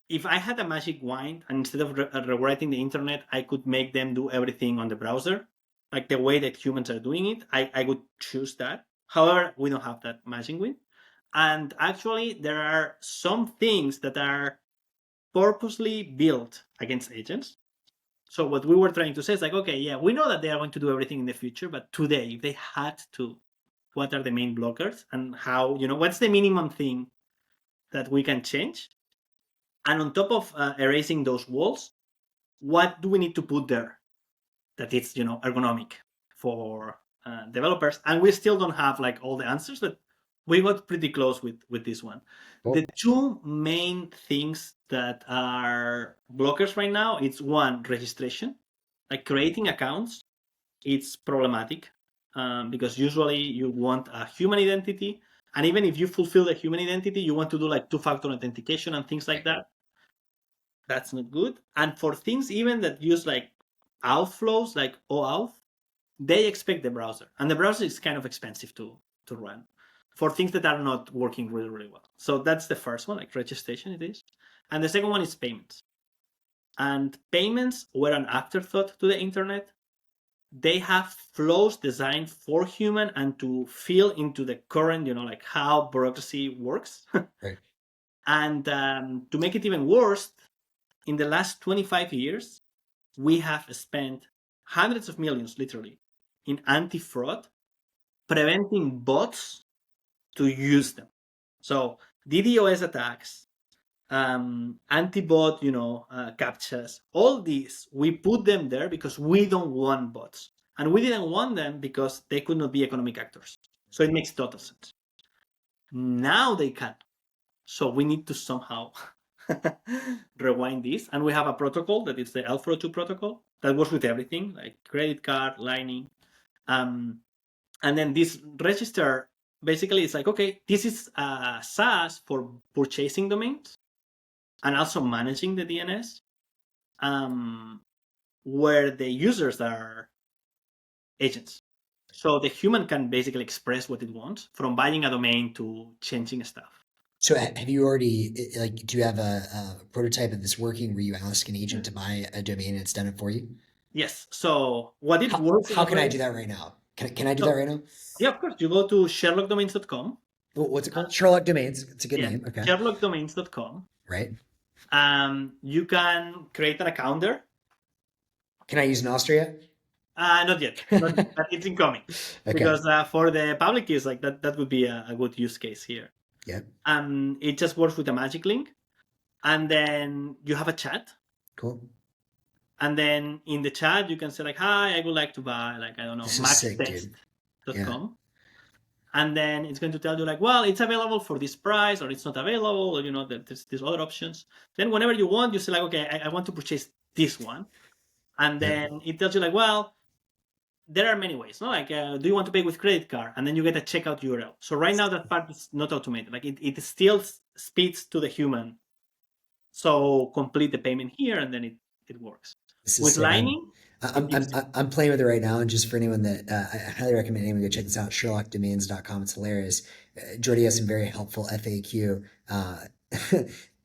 If I had a magic wand and instead of rewriting the internet, I could make them do everything on the browser, like the way that humans are doing it, I would choose that. However, we don't have that magic wand. And actually, there are some things that are purposely built against agents. So what we were trying to say is like, okay, yeah, we know that they are going to do everything in the future, but today, if they had to, what are the main blockers and how, what's the minimum thing that we can change? And on top of erasing those walls, what do we need to put there that it's, ergonomic for developers? And we still don't have like all the answers, but we got pretty close with this one. Cool. The two main things that are blockers right now, it's one, registration, like creating accounts. It's problematic because usually you want a human identity, and even if you fulfill the human identity, you want to do like two-factor authentication and things like that. That's not good. And for things even that use like outflows, like OAuth, they expect the browser, and the browser is kind of expensive to run for things that are not working really, really well. So that's the first one, like registration, it is. And the second one is payments. And payments were an afterthought to the internet. They have flows designed for human and to fill into the current, like how bureaucracy works. Right. And to make it even worse, in the last 25 years, we have spent hundreds of millions, literally, in anti-fraud, preventing bots to use them. So DDoS attacks, anti-bot, captchas, all these, we put them there because we don't want bots. And we didn't want them because they could not be economic actors. So it makes total sense. Now they can. So we need to somehow rewind this. And we have a protocol that is the L402 protocol that works with everything, like credit card, Lightning. And then this register basically is like, okay, this is a SaaS for purchasing domains and also managing the DNS, where the users are agents. So the human can basically express what it wants, from buying a domain to changing stuff. So have you already like do you have a prototype of this working where you ask an agent to buy a domain and it's done it for you? Yes. So what it How works in how a can I way. do that right now? Can I do that So right now? yeah, of course, you go to sherlockdomains.com. What's it Uh, called? Sherlock Domains. It's a good yeah, name. Okay. sherlockdomains.com. Right. You can create an account there. Can I use an Austria? Not yet, not yet, but it's incoming Okay. because for the public keys, like that would be a good use case here. Yeah. It just works with a magic link, and then you have a chat, Cool. and then in the chat you can say like, "Hi, I would like to buy like I don't know This is sick, dude. Yeah. maxtest.com," and then it's going to tell you like, "Well, it's available for this price, or it's not available, or there's these other options." Then whenever you want, you say like, "Okay, I want to purchase this one," and Yeah. then it tells you like, "Well, there are many ways, no? Like, do you want to pay with credit card?" And then you get a checkout URL. So right now that part is not automated. Like it still speaks to the human. So complete the payment here, and then it works. This is With sick. Lightning, it gives you. I'm playing with it right now, and just for anyone that I highly recommend anyone go check this out, SherlockDomains.com. It's hilarious. Jordi has some very helpful FAQ,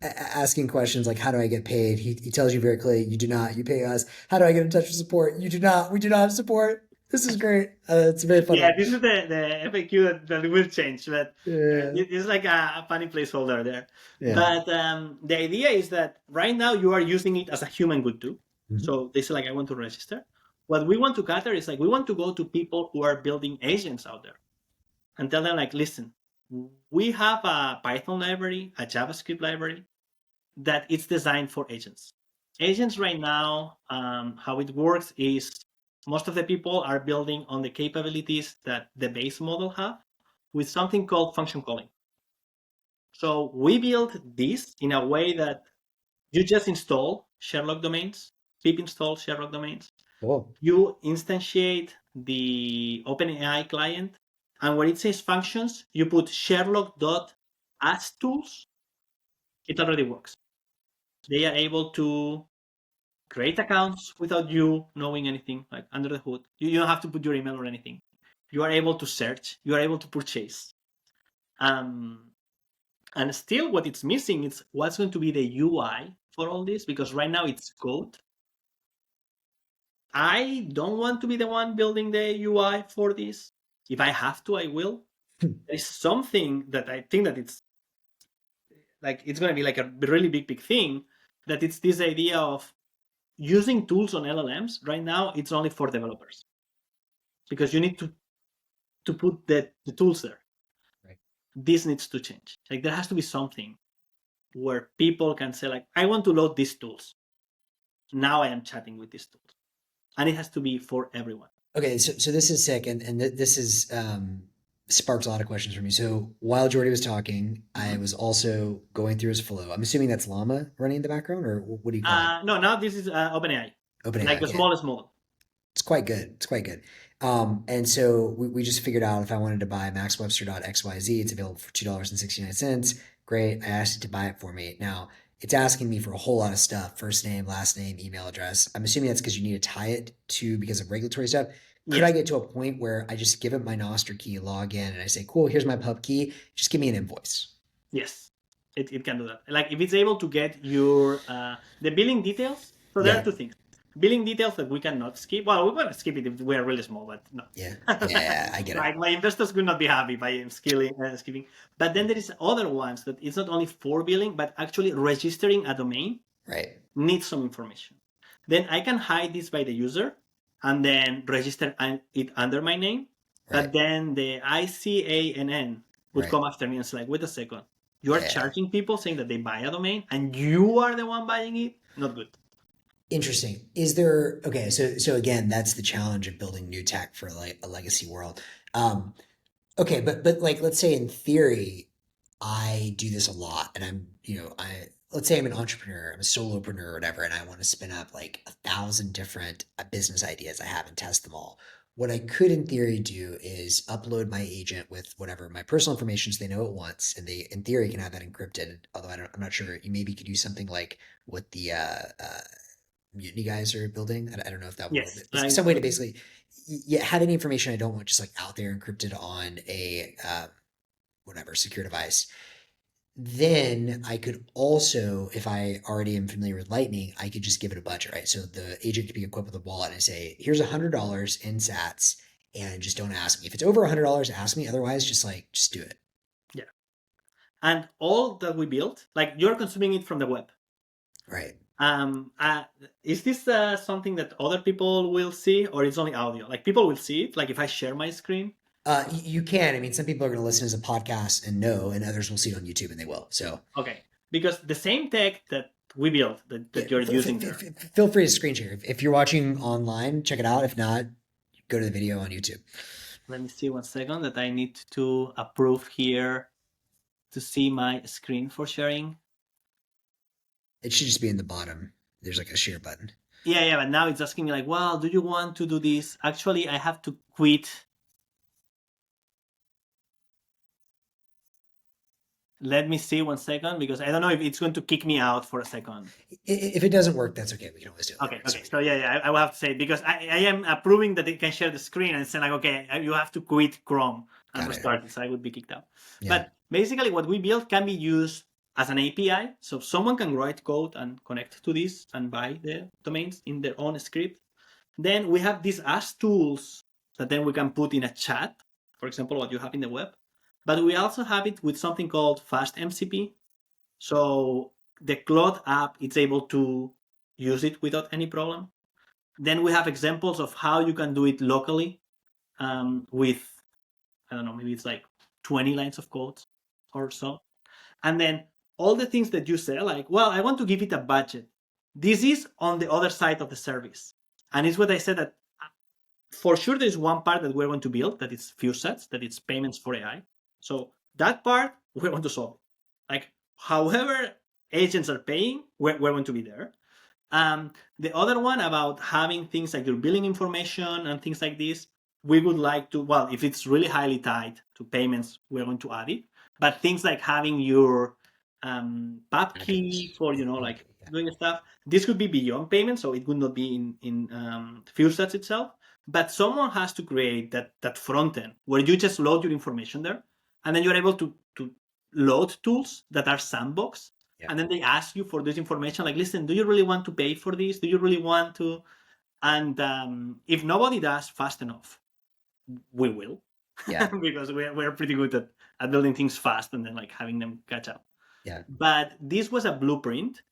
asking questions like, "How do I get paid?" He tells you very clearly, "You do not. You pay us." "How do I get in touch with support?" "You do not. We do not have support." This is great. It's very Yeah, funny. this is the FAQ that will change, but Yeah, it's like a funny placeholder there. yeah. But the idea is that right now you are using it as a human would do. Mhm. So they say like, I want to register. What we want to gather is like we want to go to people who are building agents out there and tell them like, listen, we have a Python library, a JavaScript library that it's designed for agents. Agents right now, how it works is most of the people are building on the capabilities that the base model have with something called function calling. So we built this in a way that you just install Sherlock domains, pip install Sherlock domains. Cool. You instantiate the OpenAI client, and when it says functions, you put Sherlock.asTools. It already works. They are able to create accounts without you knowing anything, like under the hood. You don't have to put your email or anything. You are able to search. You are able to purchase. Um, and still, what it's missing is what's going to be the UI for all this, because right now it's code. I don't want to be the one building the UI for this. If I have to, I will. There is something that I think that it's like it's going to be like a really big thing. That it's this idea of using tools on LLMs. Right now, it's only for developers because you need to put the tools there. Right. This needs to change. Like there has to be something where people can say like, I want to load these tools. Now I am chatting with these tools, and it has to be for everyone. Okay, so this is sick, and this is sparks a lot of questions for me. So while Jordy was talking, I Mhm. was also going through his flow. I'm assuming that's Llama running in the background, or what do you call it? No, now this is OpenAI, OpenAI. like the Okay, smallest model. it's quite good. It's quite good. And so we just figured out if I wanted to buy maxwebster.xyz, it's available for $2.69. Great. I asked it to buy it for me. Now it's asking me for a whole lot of stuff: first name, last name, email address. I'm assuming that's because you need to tie it to because of regulatory stuff. Could I Yes, get to a point where I just give it my Nostr key, log in, and I say, "Cool, here's my pub key. Just give me an invoice." yes, it can do that. Like if it's able to get your the billing details. So there are Yeah, two things: billing details that we cannot skip. Well, we're gonna skip it if we are really small, but no. yeah, yeah. I get it. Like my investors could not be happy by skipping. But then there is other ones that it's not only for billing, but actually registering a domain Right, needs some information. Then I can hide this by the user and then register it under my name. right, But then the ICANN would right. come after me and say, like, wait a second, you are Yeah. charging people saying that they buy a domain and you are the one buying it? Not good. Interesting. Is there okay? So again, that's the challenge of building new tech for like a legacy world. Um, okay, but like let's say in theory, I do this a lot, and I let's say I'm an entrepreneur, I'm a solopreneur or whatever, and I want to spin up like 1,000 different business ideas I have and test them all. What I could, in theory, do is upload my agent with whatever my personal information so they know it once, and they, in theory, can have that encrypted. Although I'm not sure. You maybe could use something like what the Mutiny guys are building. I don't know if that would work, Yes. but some way to basically yeah, having information I don't want just like out there encrypted on a whatever secure device. Then I could also, if I already am familiar with Lightning, I could just give it a budget, right? So the agent could be equipped with a wallet and say, here's $100 in Sats, and just don't ask me. If it's over $100, ask me. Otherwise, just do it. Yeah. And all that we built, like you're consuming it from the web. Right. Is this something that other people will see, or it's only audio? Like people will see it. Like if I share my screen. You can. I mean, some people are going to listen as a podcast and know, and others will see it on YouTube and they will. So okay, because the same tech that we built that you're using there. Feel free to screen share. If you're watching online, check it out. If not, go to the video on YouTube. Let me see 1 second that I need to approve here to see my screen for sharing. It should just be in the bottom. There's like a share button. Yeah, but now it's asking me like, well, do you want to do this? Actually, I have to quit. Let me see 1 second, because I don't know if it's going to kick me out for a second. If it doesn't work, that's okay. We can always do it. Okay. So yeah, I will have to say it, because I am approving that it can share the screen and saying like, okay, you have to quit Chrome and restart it. So I would be kicked out. Yeah. But basically what we built can be used as an API. So someone can write code and connect to this and buy the domains in their own script. Then we have these as tools that then we can put in a chat, for example, what you have in the web. But we also have it with something called fast MCP. So the Claude app is able to use it without any problem. Then we have examples of how you can do it locally with, I don't know, maybe it's like 20 lines of code or so. And then all the things that you say, like, well, I want to give it a budget. This is on the other side of the service. And it's what I said, that for sure there's one part that we're going to build, that is Fewsats, that it's payments for AI. So that part, we're going to solve. Like, however agents are paying, we're going to be there. The other one about having things like your billing information and things like this, we would like to, well, if it's really highly tied to payments, we're going to add it. But things like having your PAP key for, like doing stuff, this could be beyond payments, so it would not be in Fewsats itself. But someone has to create that front end where you just load your information there, and then you're able to load tools that are sandbox. Yeah. And then they ask you for this information, like, listen, do you really want to pay for this? Do you really want to? And if nobody does fast enough, we will. Yeah. Because we're pretty good at building things fast and then like having them catch up. Yeah. But this was a blueprint.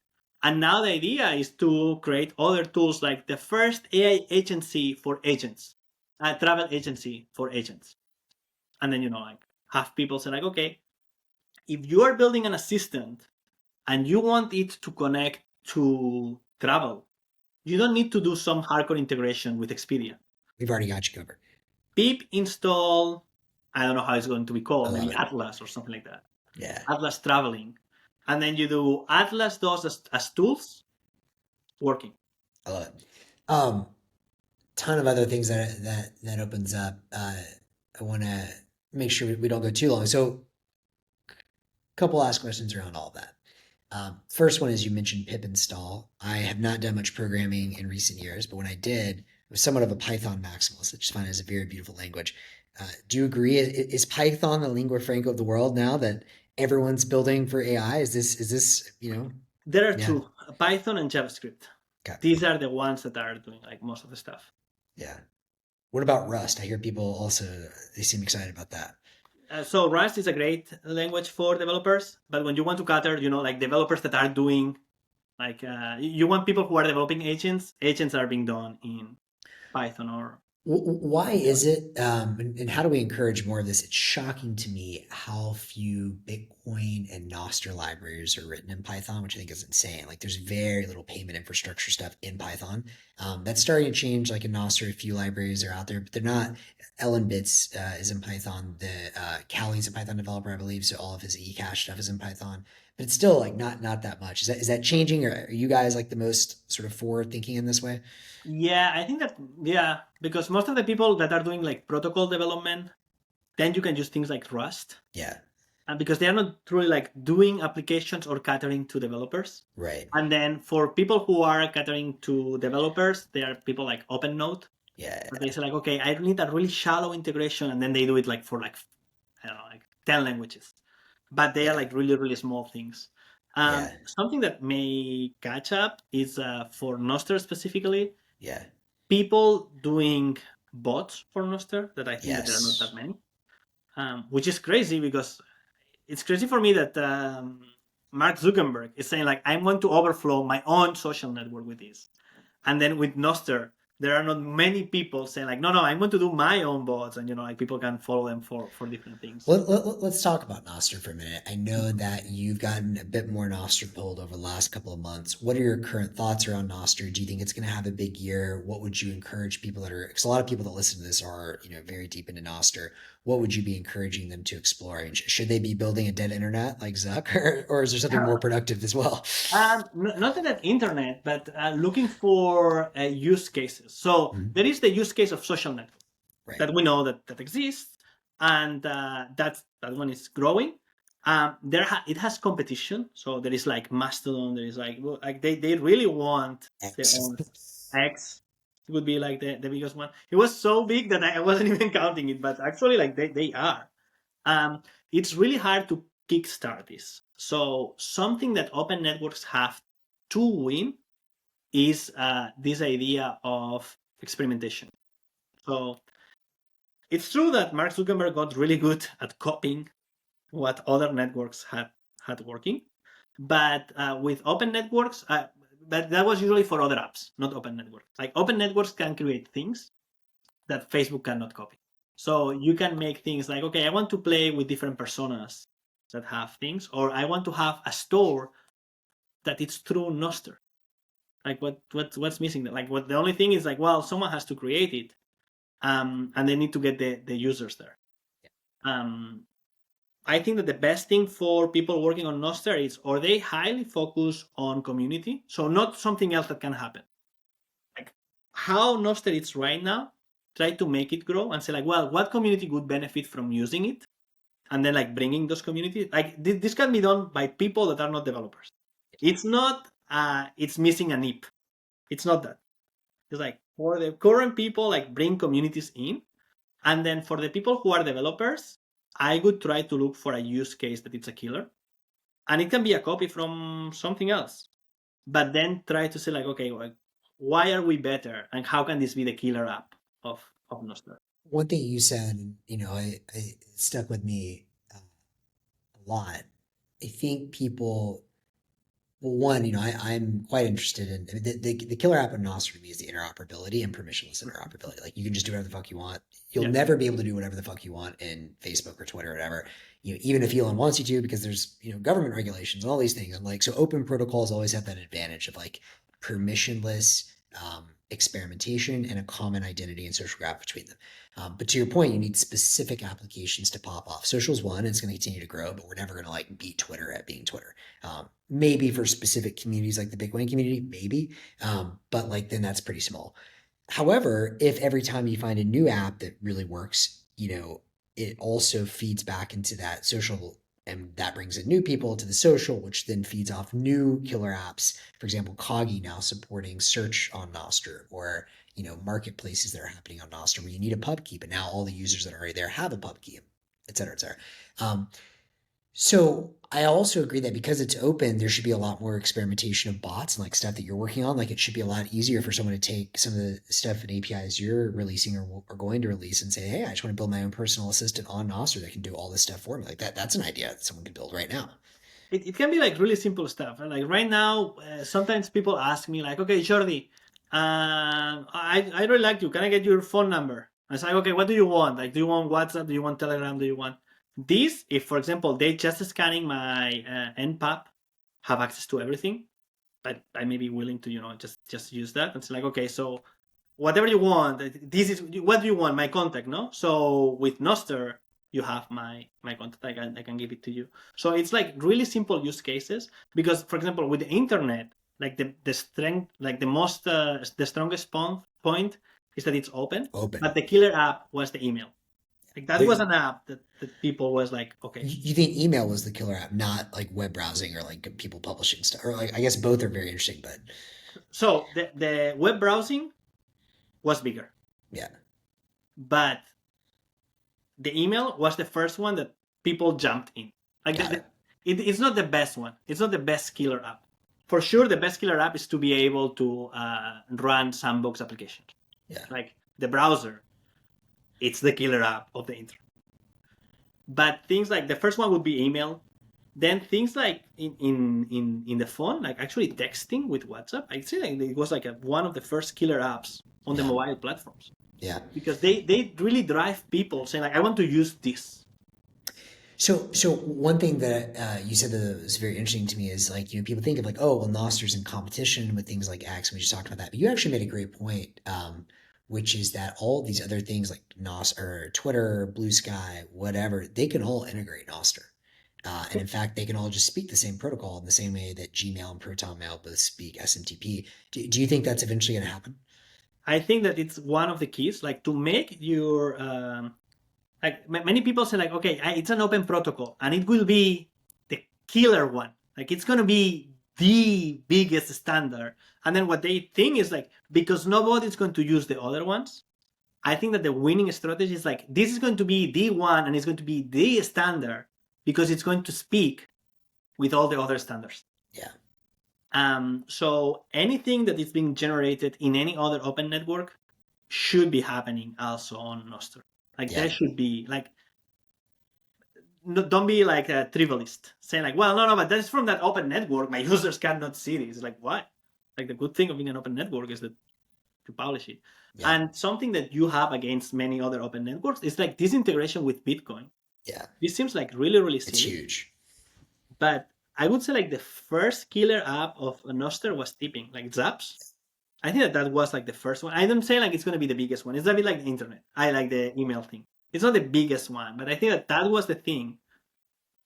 And now the idea is to create other tools, like the first AI agency for agents, a travel agency for agents. And then, like have people say like, okay, if you are building an assistant and you want it to connect to travel, you don't need to do some hardcore integration with Expedia. We've already got you covered. Pip install, I don't know how it's going to be called, maybe Atlas or something like that. Yeah. Atlas traveling. And then you do Atlas those as tools, working. I love it. Ton of other things that opens up. I want to make sure we don't go too long. So a couple last questions around all of that. First one is, you mentioned pip install. I have not done much programming in recent years, but when I did, I was somewhat of a Python maximalist. I just find it is a very beautiful language. Do you agree? Is Python the lingua franca of the world now that everyone's building for AI? Is this There are two, Python and JavaScript. Okay. These are the ones that are doing like most of the stuff. Yeah. What about Rust? I hear people also, they seem excited about that. So Rust is a great language for developers, but when you want to cater, like developers that are doing, like you want people who are developing agents are being done in Python or. Why is it, and how do we encourage more of this? It's shocking to me how few Bitcoin and Nostr libraries are written in Python, which I think is insane. Like, there's very little payment infrastructure stuff in Python. That's starting to change. Like in Nostr, a few libraries are out there, but they're not. Bits is in Python. The Callie's a Python developer, I believe, so all of his eCache stuff is in Python. But it's still like not that much. Is that changing, or are you guys like the most sort of forward thinking in this way? Yeah, I think that, because most of the people that are doing like protocol development, then you can use things like Rust. Yeah. And because they are not truly like doing applications or catering to developers. Right. And then for people who are catering to developers, there are people like OpenNote. Yeah. But they say like, okay, I need a really shallow integration, and then they do it like for like, I don't know, like 10 languages. But they are Yeah. like really, really small things. Yeah. Something that may catch up is for Noster specifically, Yeah. people doing bots for Noster that I think that there are not that Yes. many, which is crazy because it's crazy for me that Mark Zuckerberg is saying like, I'm going to overflow my own social network with this. And then with Noster, there are not many people saying like, no, I'm going to do my own bots, and like people can follow them for different things. Let's talk about Nostr for a minute. I know Mhm. that you've gotten a bit more Nostr pulled over the last couple of months. What are your current thoughts around Nostr? Do you think it's going to have a big year? What would you encourage people that are, because a lot of people that listen to this are, very deep into Nostr. What would you be encouraging them to explore? And should they be building a dead internet like Zuck, or is there something more productive as well? Not in that internet, but looking for use cases. So Mhm. there is the use case of social network Right. that we know that exists, and that one is growing. It has competition, so there is like Mastodon. There is like, well, like they really want their X. own. X would be like the biggest one. It was so big that I wasn't even counting it, but actually like they are. Um, it's really hard to kickstart this. So something that open networks have to win is this idea of experimentation. So it's true that Mark Zuckerberg got really good at copying what other networks had working, but with open networks, but that was usually for other apps, not open networks. Like open networks can create things that Facebook cannot copy. So you can make things like, okay, I want to play with different personas that have things, or I want to have a store that it's through Noster. Like what's missing? Like what the only thing is like, well, someone has to create it, and they need to get the users there. Um, I think that the best thing for people working on Noster is, or they highly focus on community, so not something else that can happen. Like how Noster is right now, try to make it grow and say like, well, what community would benefit from using it, and then like bringing those communities. Like this can be done by people that are not developers. It's not. It's missing an IP. It's not that. It's like for the current people, like bring communities in, and then for the people who are developers, I would try to look for a use case that it's a killer, and it can be a copy from something else. But then try to say like, okay, like, why are we better, and how can this be the killer app of Nostr? One thing you said, I stuck with me a lot. I think people, well, one, I'm quite interested in the killer app in Nostr to me is the interoperability and permissionless interoperability. Like you can just do whatever the fuck you want. You'll Yeah, never be able to do whatever the fuck you want in Facebook or Twitter or whatever. Even if Elon wants you to, because there's government regulations and all these things. I'm like, so open protocols always have that advantage of like permissionless experimentation and a common identity and social graph between them. But to your point, you need specific applications to pop off. Social's one, and it's going to continue to grow, but we're never going to like beat Twitter at being Twitter. Maybe for specific communities like the Bitcoin community, maybe, but like then that's pretty small. However, if every time you find a new app that really works, it also feeds back into that social, and that brings in new people to the social, which then feeds off new killer apps. For example, Coggy now supporting search on Nostr, or marketplaces that are happening on Nostr where you need a pub key, but now all the users that are already there have a pub key, et cetera, et cetera. So I also agree that because it's open, there should be a lot more experimentation of bots and like stuff that you're working on. Like it should be a lot easier for someone to take some of the stuff and APIs you're releasing or going to release and say, hey, I just want to build my own personal assistant on Nostr that can do all this stuff for me. Like that's an idea that someone can build right now. it can be like really simple stuff. Like right now, sometimes people ask me like, okay, Jordi, I really like you. Can I get your phone number? I say, okay, what do you want? Like, do you want WhatsApp? Do you want Telegram? Do you want this? If, for example, they just scanning my NPAP, have access to everything, I may be willing to, just use that and say like, okay, so whatever you want, this is what do you want? My contact, no? So with Noster, you have my contact. I can give it to you. So it's like really simple use cases because, for example, with the internet, like the strength, like the strongest point is that it's open, but Open. the killer app was the email. Like that But was an app that people was like, okay. you think email was the killer app, not like web browsing or like people publishing stuff, or like I guess both are very interesting, but So the web browsing was bigger. Yeah. But the email was the first one that people jumped in. Like Got it. it's not the best one. It's not the best killer app. For sure, the best killer app is to be able to run sandbox applications. Yeah. Like the browser, it's the killer app of the internet. But things like the first one would be email. Then things like in the phone, like actually texting with WhatsApp, I'd say like it was like one of the first killer apps on the Yeah. mobile platforms Yeah. because they really drive people saying like I want to use this. So one thing that you said that was very interesting to me is like, people think of like, oh, well, Noster's in competition with things like X, and we just talked about that. But you actually made a great point, which is that all these other things like Nos or Twitter, Blue Sky, whatever, they can all integrate Noster. And in fact, they can all just speak the same protocol in the same way that Gmail and ProtonMail both speak SMTP. Do you think that's eventually going to happen? I think that it's one of the keys, like to make your like many people say like okay, it's an open protocol and it will be the killer one, like it's going to be the biggest standard. And then what they think is like because nobody's going to use the other ones, I think that the winning strategy is like this is going to be the one and it's going to be the standard because it's going to speak with all the other standards. Yeah. So anything that is being generated in any other open network should be happening also on Nostr. Like Yeah. there should be like no, don't be like a trivialist saying like, well, no, but that's from that open network. My users cannot see this. Like what? Like the good thing of being an open network is that you publish it. Yeah. And something that you have against many other open networks is like this integration with Bitcoin. Yeah. This seems like really, really It's silly. huge. But I would say like the first killer app of Nostr was tipping, like Zaps. I think that was like the first one. I don't say like it's going to be the biggest one. It's a bit like the internet. I like the email thing. It's not the biggest one, but I think that was the thing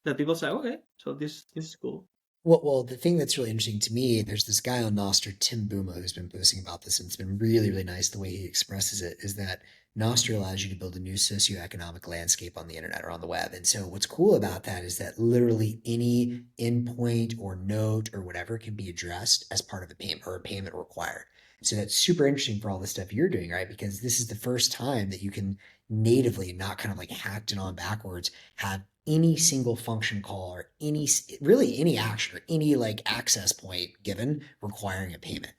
that people say, okay, so this is cool. Well, the thing that's really interesting to me, there's this guy on Nostr, Tim Buma, who's been posting about this, and it's been really, really nice the way he expresses it, is that Nostr allows you to build a new socioeconomic landscape on the internet or on the web. And so what's cool about that is that literally any endpoint or note or whatever can be addressed as part of a payment or a payment required. So that's super interesting for all the stuff you're doing, right? Because this is the first time that you can natively, not kind of like hacked it on backwards, have any single function call or any action or any like access point given requiring a payment.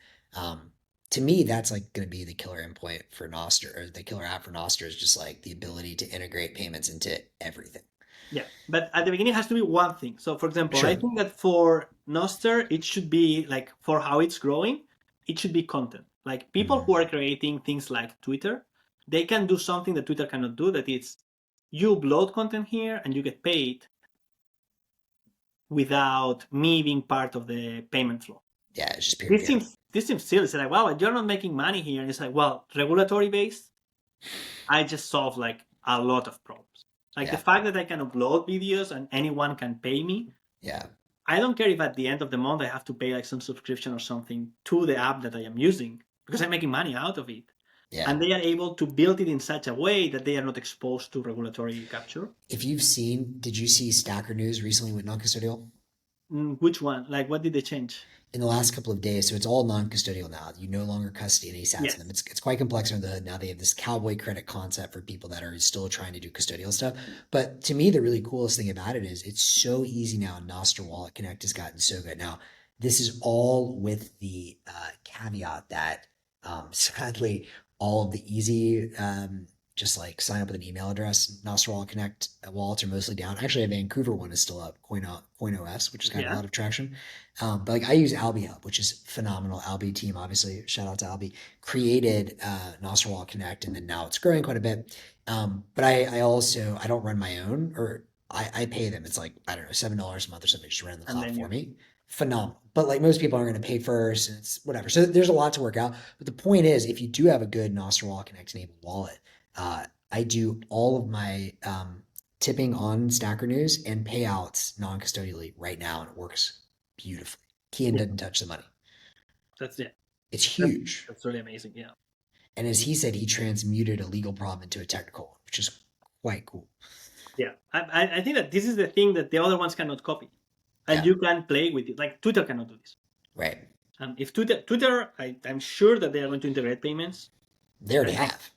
To me, that's like going to be the killer endpoint for Nostr, or the killer app for Nostr is just like the ability to integrate payments into everything. Yeah, but at the beginning it has to be one thing. So for example, Sure. I think that for Nostr, it should be like for how it's growing, it should be content. Like people who are creating things like Twitter, they can do something that Twitter cannot do, that it's you upload content here and you get paid without me being part of the payment flow. Yeah, it's just peer-to-peer. This seems silly. It's like, wow, you're not making money here. And it's like, well, regulatory based, I just solve like a lot of problems. Like Yeah. the fact that I can upload videos and anyone can pay me. Yeah. I don't care if at the end of the month I have to pay like some subscription or something to the app that I am using because I'm making money out of it. Yeah. And they are able to build it in such a way that they are not exposed to regulatory capture. If you've seen, did you see Stacker News recently with non-custodial? Which one? Like, what did they change? In the last couple of days, so it's all non-custodial now. You no longer custody any sats Yes. in them. It's quite complex under the hood. Now they have this cowboy credit concept for people that are still trying to do custodial stuff. But to me, the really coolest thing about it is it's so easy now. Nostr Wallet Connect has gotten so good. Now, this is all with the caveat that sadly, all of the easy just like sign up with an email address. Nostr Wallet Connect wallets are mostly down. Actually, a Vancouver one is still up, CoinOS, which has gotten a lot of traction. But like I use Albi Hub, which is phenomenal. Albi team, obviously, shout out to Albi, created Nostr Wallet Connect, and then now it's growing quite a bit. But I also, I don't run my own, or I pay them. It's like, I don't know, $7 a month or something, just run the cloud for me. Phenomenal. But like most people aren't going to pay first, and it's whatever. So there's a lot to work out. But the point is, if you do have a good Nostr Wallet Connect enabled wallet, I do all of my tipping on Stacker News and payouts non-custodially right now, and it works beautifully. Kian doesn't touch the money. That's it. It's huge. That's really amazing. Yeah. And as he said, he transmuted a legal problem into a technical one, which is quite cool. Yeah. I think that this is the thing that the other ones cannot copy. And you can play with it. Like Twitter cannot do this. Right. If Twitter, I'm sure that they are going to integrate payments. They already have.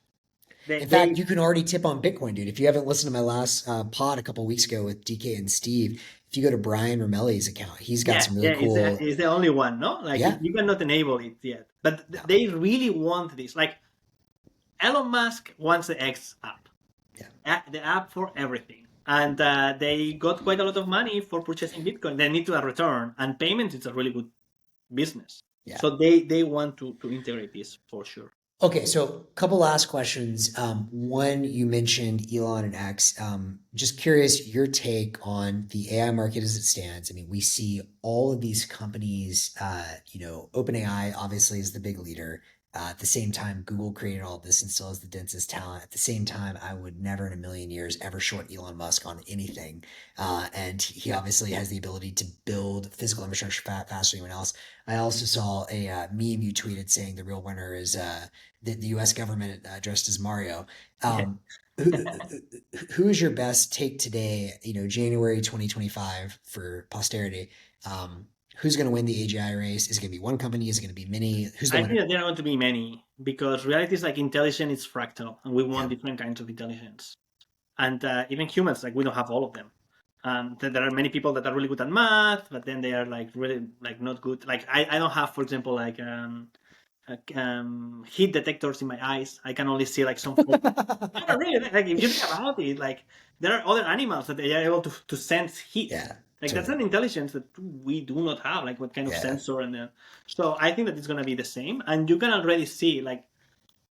In fact, they you can already tip on Bitcoin, dude. If you haven't listened to my last pod a couple weeks ago with DK and Steve, if you go to Brian Romelli's account, he's got yeah, some really yeah, cool. it's the only one, no? Like Yeah, you cannot enable it yet, but no, they really want this. Like Elon Musk wants the X app, yeah, the app for everything, and they got quite a lot of money for purchasing Bitcoin. They need to a return, and payments is a really good business. yeah. So they want to integrate this for sure. Okay, so couple last questions. One, you mentioned Elon and X. Just curious your take on the AI market as it stands. I mean, we see all of these companies, OpenAI obviously is the big leader. At the same time, Google created all this and still has the densest talent. At the same time, I would never in a million years ever short Elon Musk on anything. And he obviously has the ability to build physical infrastructure faster than anyone else. I also saw a meme you tweeted saying the real winner is the U.S. government dressed as Mario. Yeah. Who, who is your best take today? January 2025 for posterity. Who's going to win the AGI race? Is it going to be one company? Is it going to be many? Who's the I think winner? that there are going to be many because reality is like intelligence is fractal, and we Yeah. want different kinds of intelligence. And even humans, like we don't have all of them. There are many people that are really good at math, but then they are like really like not good. Like I don't have, for example, heat detectors in my eyes. I can only see like some. No, really, like if you think about it, like there are other animals that they are able to sense heat. Yeah. Like that's Totally. an intelligence that we do not have. Like what kind of Yeah. sensor and so I think that it's gonna be the same. And you can already see like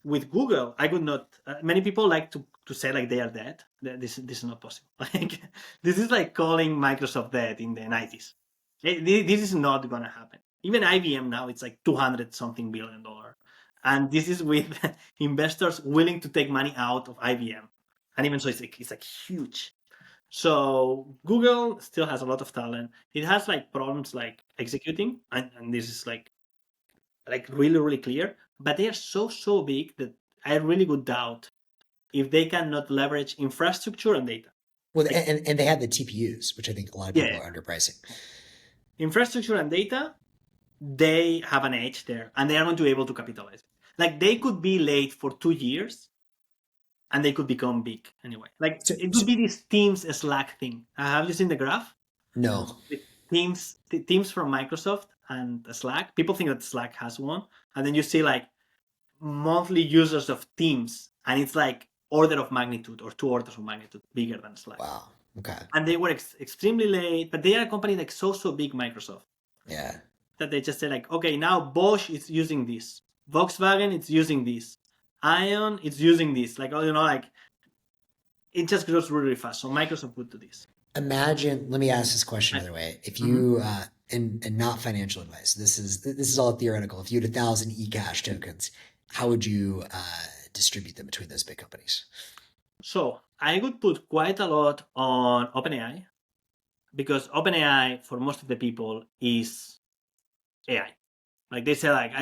with Google, I would not. Many people like to say like they are dead. This is not possible. Like this is like calling Microsoft dead in the 90s. This is not gonna happen. Even IBM now it's like 200 something $billion, and this is with investors willing to take money out of IBM, and even so it's like huge. So Google still has a lot of talent. It has like problems like executing, and this is like really really clear, but they are so big that I really would doubt if they cannot leverage infrastructure and data. Well, Like, and they have the TPUs, which I think a lot of people yeah, are underpricing. infrastructure and data, they have an edge there and they are going to be able to capitalize it. Like they could be late for 2 years and they could become big anyway. Like So, it so would be this Teams Slack thing. Have you seen the graph? no. The Teams from Microsoft and Slack. People think that Slack has one, and then you see like monthly users of Teams, and it's like order of magnitude or 2 orders of magnitude bigger than Slack. Wow. Okay. And they were extremely late, but they are a company like so big, Microsoft, Yeah. that they just say like, okay, now Bosch is using this, Volkswagen is using this, Ion is using this, like like it just grows really fast. So Microsoft would do this. Imagine. Let me ask this question another way. If Mhm. you and not financial advice. This is all theoretical. If you had 1,000 eCash tokens, how would you distribute them between those big companies? So I would put quite a lot on OpenAI because OpenAI for most of the people is AI. Like they say, like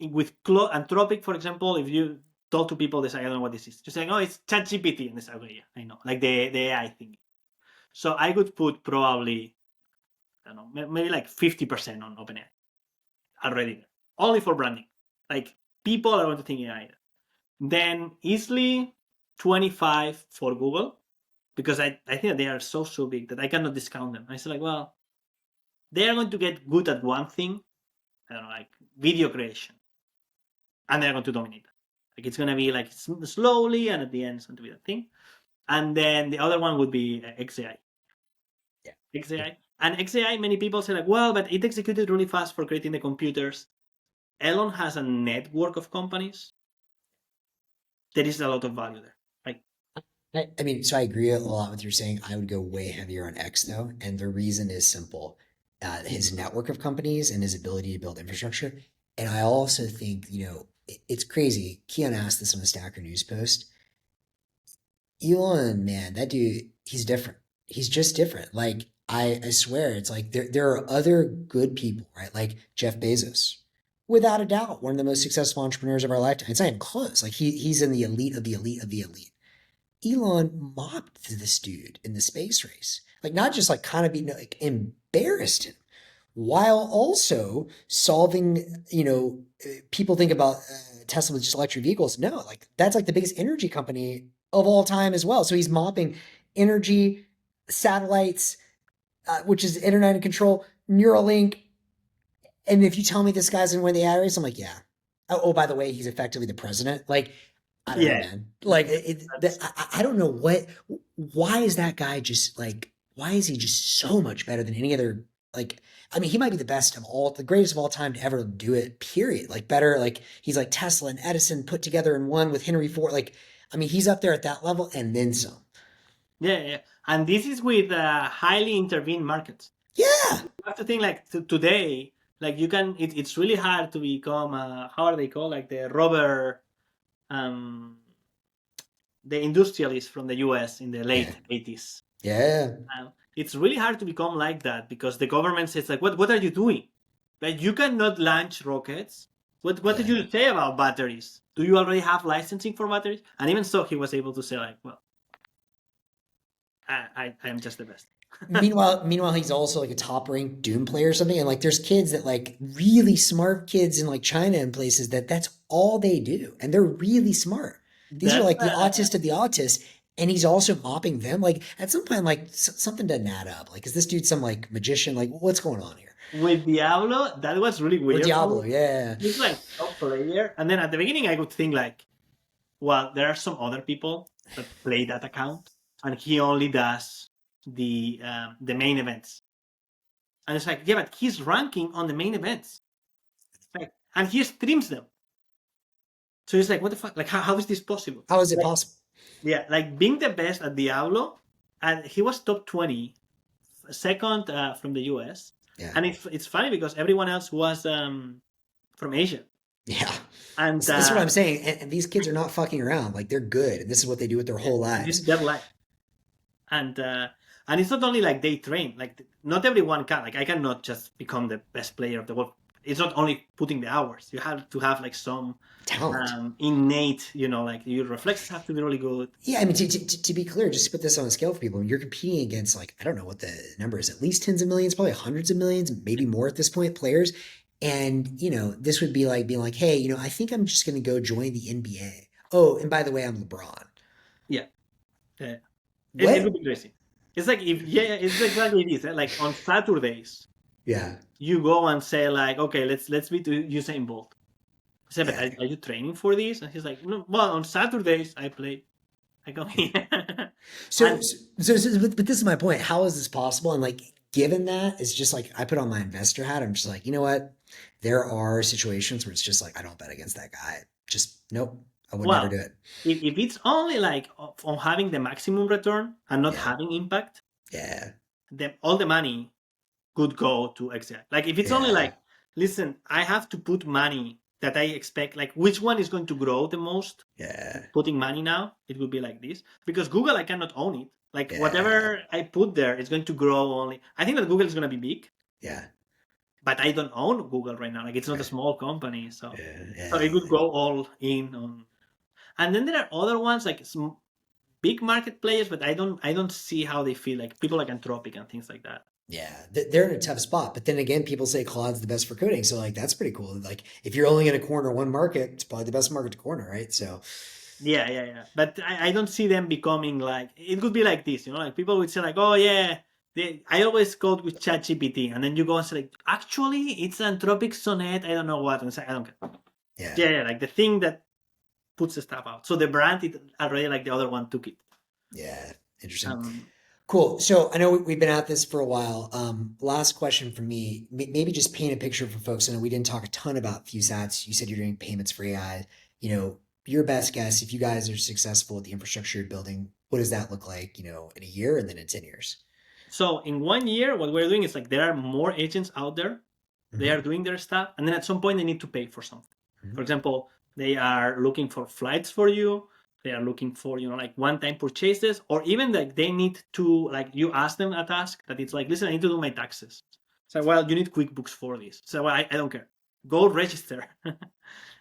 with Anthropic, for example, if you talk to people, they say, I don't know what this is. Just saying, oh, it's ChatGPT, and they say, okay, yeah, I know, like the AI thing. So I would put probably, I don't know, maybe like 50% on OpenAI already, only for branding. Like people are going to think AI. Then easily 25 for Google because I think that they are so big that I cannot discount them. I say like, well, they are going to get good at one thing. I don't know, like video creation, and they're going to dominate. Like it's going to be like slowly, and at the end, it's going to be a thing. And then the other one would be XAI. Yeah. XAI. And XAI, many people say like, well, but it executed really fast for creating the computers. Elon has a network of companies. There is a lot of value there. Like, I mean, so I agree a lot with you saying. I would go way heavier on X though, and the reason is simple: his network of companies and his ability to build infrastructure. And I also think it's crazy. Keon asked this on a Stacker News post. Elon, man, that dude, he's different. He's just different. Like I swear, it's like there are other good people, right? Like Jeff Bezos, without a doubt, one of the most successful entrepreneurs of our lifetime. It's not even close. Like he's in the elite of the elite of the elite. Elon mocked this dude in the space race. Like not just like kind of being like embarrassed him while also solving, people think about Tesla with just electric vehicles. No, like that's like the biggest energy company of all time as well. So he's mopping energy, satellites, which is internet and control, Neuralink. And if you tell me this guy's gonna win the ad race, I'm like, yeah. Oh, by the way, he's effectively the president. Like, I don't know, Yeah, man. Like, that's I don't know why is that guy just like, why is he just so much better than any other? Like, I mean, he might be the greatest of all time to ever do it, period. Like, better, like, he's like Tesla and Edison put together in one with Henry Ford. Like, I mean, he's up there at that level and then some. yeah. And this is with highly intervened markets. Yeah. You have to think like today, like you can. It's really hard to become. How are they called? Like the rubber, um, the industrialists from the U.S. in the Yeah. late 80s. Yeah. It's really hard to become like that because the government says like, what are you doing? Like you cannot launch rockets. What did Yeah. you say about batteries? Do you already have licensing for batteries? And even so, he was able to say like, well, I am just the best. Meanwhile, he's also like a top ranked Doom player or something. And like, there's kids that like really smart kids in like China and places that's all they do, and they're really smart. These are That's like the autist of the autists, and he's also mopping them. Like at some point, like something doesn't add up. Like, is this dude some like magician? Like, what's going on here? with Diablo. That was really Or weird for Diablo? me. Yeah, He's like top player, and then at the beginning I would think like, well, there are some other people that play that account, and he only does the main events. And it's like, yeah, but he's ranking on the main events, like, and he streams them. So it's like, what the fuck? Like, how is this possible? how is it Like, possible? yeah, like being the best at Diablo, and he was top 20, second from the US. Yeah, And it's funny because everyone else was from Asia. yeah. And This is what I'm saying. And these kids are not fucking around. Like they're good, and this is what they do with their whole this is lives. their life. And it's not only like they train, like not everyone can. Like I cannot just become the best player of the world. It's not only putting the hours. You have to have like some Talent. innate, like your reflexes have to be really good. Yeah, I mean, to be clear, just to put this on a scale for people, you're competing against, like, I don't know what the number is, at least tens of millions, probably hundreds of millions, maybe more at this point, players. And, this would be like being like, hey, I think I'm just going to go join the NBA. Oh, and by the way, I'm LeBron. Yeah, yeah. It would What? be crazy. It's like it's exactly this. Like on Saturdays, Yeah, you go and say like, okay, let's meet Usain Bolt. I said, but yeah. are you training for this? And he's like, no. Well, on Saturdays I play. I go, yeah. So, And but this is my point. How is this possible? And like, given that, it's just like I put on my investor hat. I'm just like, you know what? There are situations where it's just like I don't bet against that guy. Just nope. I would never well, do it. if it's only like on having the maximum return and not Yeah, having impact, yeah, then all the money could go to AGI. Like if it's only yeah, like, listen, I have to put money that I expect, like which one is going to grow the most? yeah, Putting money now, it would be like this. Because Google, I cannot own it. Like yeah, whatever I put there, it's going to grow only. I think that Google is going to be big, yeah, but I don't own Google right now. Like it's not a right, small company, so yeah, it yeah, would go all in on. And then there are other ones like some big market players, but I don't see how they feel like people like Anthropic and things like that. yeah. They're in a tough spot. But then again, people say Claude's the best for coding, so like that's pretty cool. Like if you're only going to corner one market, it's probably the best market to corner, right? So, Yeah. But I don't see them becoming like it could be like this, like people would say like, oh yeah, I always code with ChatGPT, and then you go and say like, actually it's Anthropic Sonnet, I don't know what, and say I don't care. yeah, Yeah, like the thing that puts the stuff out. So the brand it already like the other one took it. yeah. Interesting. Um, Cool. So I know we've been at this for a while. Last question for me, maybe just paint a picture for folks. I know we didn't talk a ton about Fewsats. You said you're doing payments for AI. Your best guess, if you guys are successful with the infrastructure you're building, what does that look like, in a year and then in 10 years? so in 1 year, what we're doing is like there are more agents out there. They are Hmm. doing their stuff, and then at some point they need to pay for something. For Hmm. example, they are looking for flights for you. They are looking for like one-time purchases, or even like they need to like you ask them a task that it's like, listen, I need to do my taxes. So well, you need QuickBooks for this. So well, I don't care. Go register